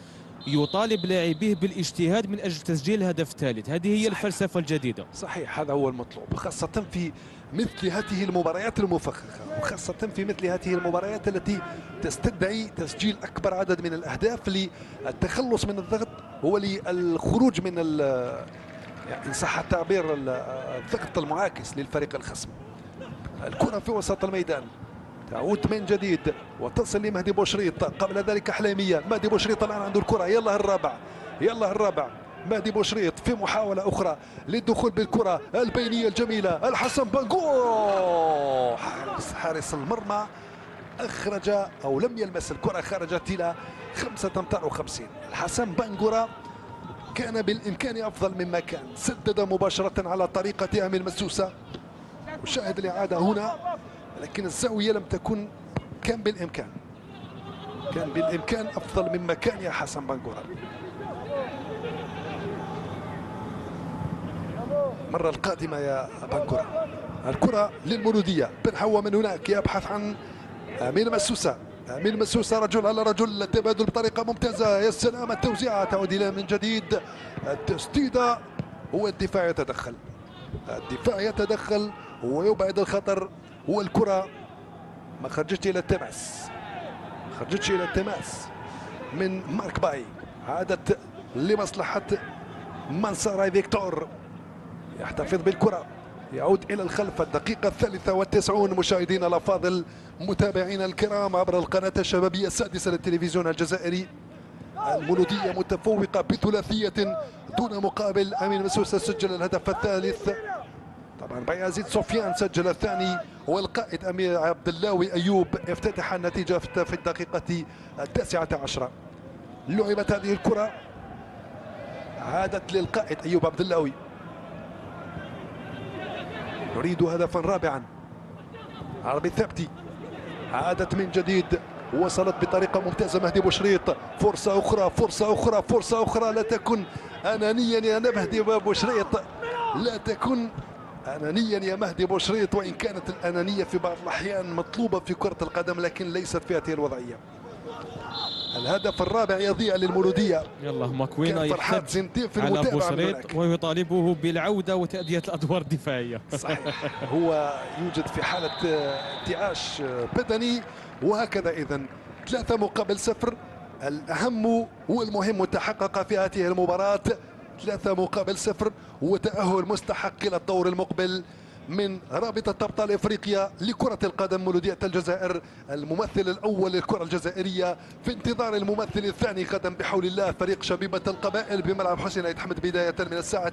يطالب لاعبيه بالاجتهاد من أجل تسجيل الهدف الثالث. هذه هي الفلسفة الجديدة. صحيح، هذا هو المطلوب، خاصة في مثل هذه المباريات المفخخة، وخاصة في مثل هذه المباريات التي تستدعي تسجيل أكبر عدد من الأهداف للتخلص من الضغط وللخروج من يعني إن صح التعبير الضغط المعاكس للفريق الخصم. الكرة في وسط الميدان تعود من جديد وتصل لمهدي بوشريط، قبل ذلك حليمية. مهدي بوشريط الآن عنده الكرة، يلا الرابع مهدي بوشريط في محاولة أخرى للدخول بالكرة البينية الجميلة. الحسن بانغو حارس المرمى أخرج أو لم يلمس الكرة، خرجت إلى 5 أمتار و50. الحسن بانغورا كان بالإمكان أفضل مما كان، سدد مباشرة على طريقة أمين مسوسة، وشاهد الإعادة هنا، لكن الزاوية لم تكن. كان بالإمكان أفضل مما كان يا حسن بانغورا. المرة القادمة يا بانغورا. الكرة للمولودية، بن حوا من هناك يبحث عن أمين مسوسة، رجل على رجل، التبادل بطريقة ممتازة. يا سلام، التوزيعة تعود إلى من جديد التسديدة. هو الدفاع يتدخل ويبعد الخطر، والكرة ما خرجتش إلى التماس من مارك باي. عادت لمصلحة مانساراي فيكتور، يحتفظ بالكرة، يعود إلى الخلف. الدقيقة 93 مشاهدينا الأفاضل، متابعينا الكرام عبر القناة الشبابية السادسة للتلفزيون الجزائري. المولودية متفوقة بثلاثية دون مقابل. أمين مسوسة سجل الهدف الثالث، طبعا بايزيد سفيان سجل الثاني، والقائد أمير عبد اللاوي أيوب افتتح النتيجة في الدقيقة 19. لعبت هذه الكرة، عادت للقائد أيوب عبد اللاوي، نريد هدفا رابعا. عربي الثابتي عادت من جديد، وصلت بطريقة ممتازة مهدي بوشريط. فرصة أخرى، لا تكن أنانيا يا مهدي بوشريط، لا تكن أنانيا يا مهدي بوشريط، وإن كانت الأنانية في بعض الأحيان مطلوبة في كرة القدم، لكن ليست في هذه الوضعية. الهدف الرابع يضيع للمولودية. يلا ماكوينا فرحات زنتين في على المتابعة بوشريط ويطالبه بالعودة وتأدية الأدوار الدفاعية. صحيح، هو يوجد في حالة انتعاش بدني، وهكذا. إذن 3 مقابل 0، الأهم والمهم تحقق في هذه المباراة. 3 مقابل 0 وتأهل مستحق إلى الدور المقبل من رابطة أبطال إفريقيا لكرة القدم مولودية الجزائر، الممثل الأول للكرة الجزائرية، في انتظار الممثل الثاني غدا بحول الله، فريق شبيبة القبائل بملعب حسين عيد حمد بداية من الساعة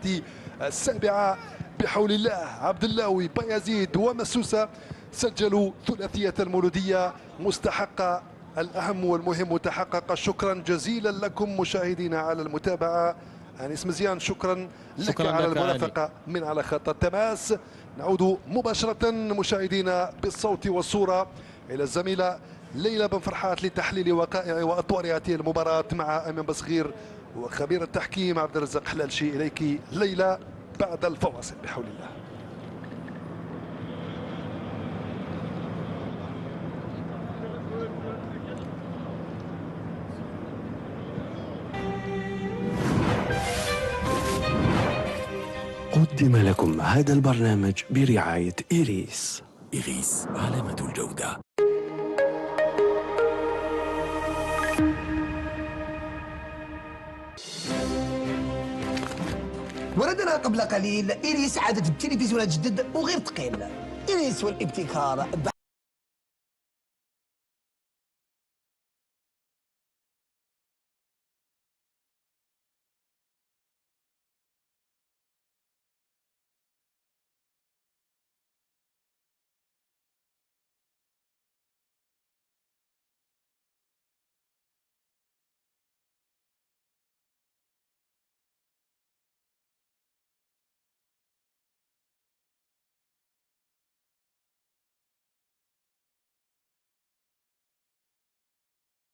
7 بحول الله. عبد اللاوي، بايزيد ومسوسة سجلوا ثلاثية المولودية مستحقة. الأهم والمهم تحقق. شكرا جزيلا لكم مشاهدينا على المتابعة. أنيس مزيان، شكرا لك على المرافقة من على خط التماس. نعود مباشرة مشاهدينا بالصوت والصورة إلى الزميلة ليلى بن فرحات لتحليل وقائع وأطوار هذه المباراة مع أمين بصغير وخبير التحكيم عبد الرزاق حلالشي. إليك ليلى بعد الفواصل بحول الله. قدم لكم هذا البرنامج برعاية إيريس. إيريس علامة الجودة. وردنا قبل قليل إيريس عادة التلفزيونات جدد وغير ثقيل. إيريس والابتكار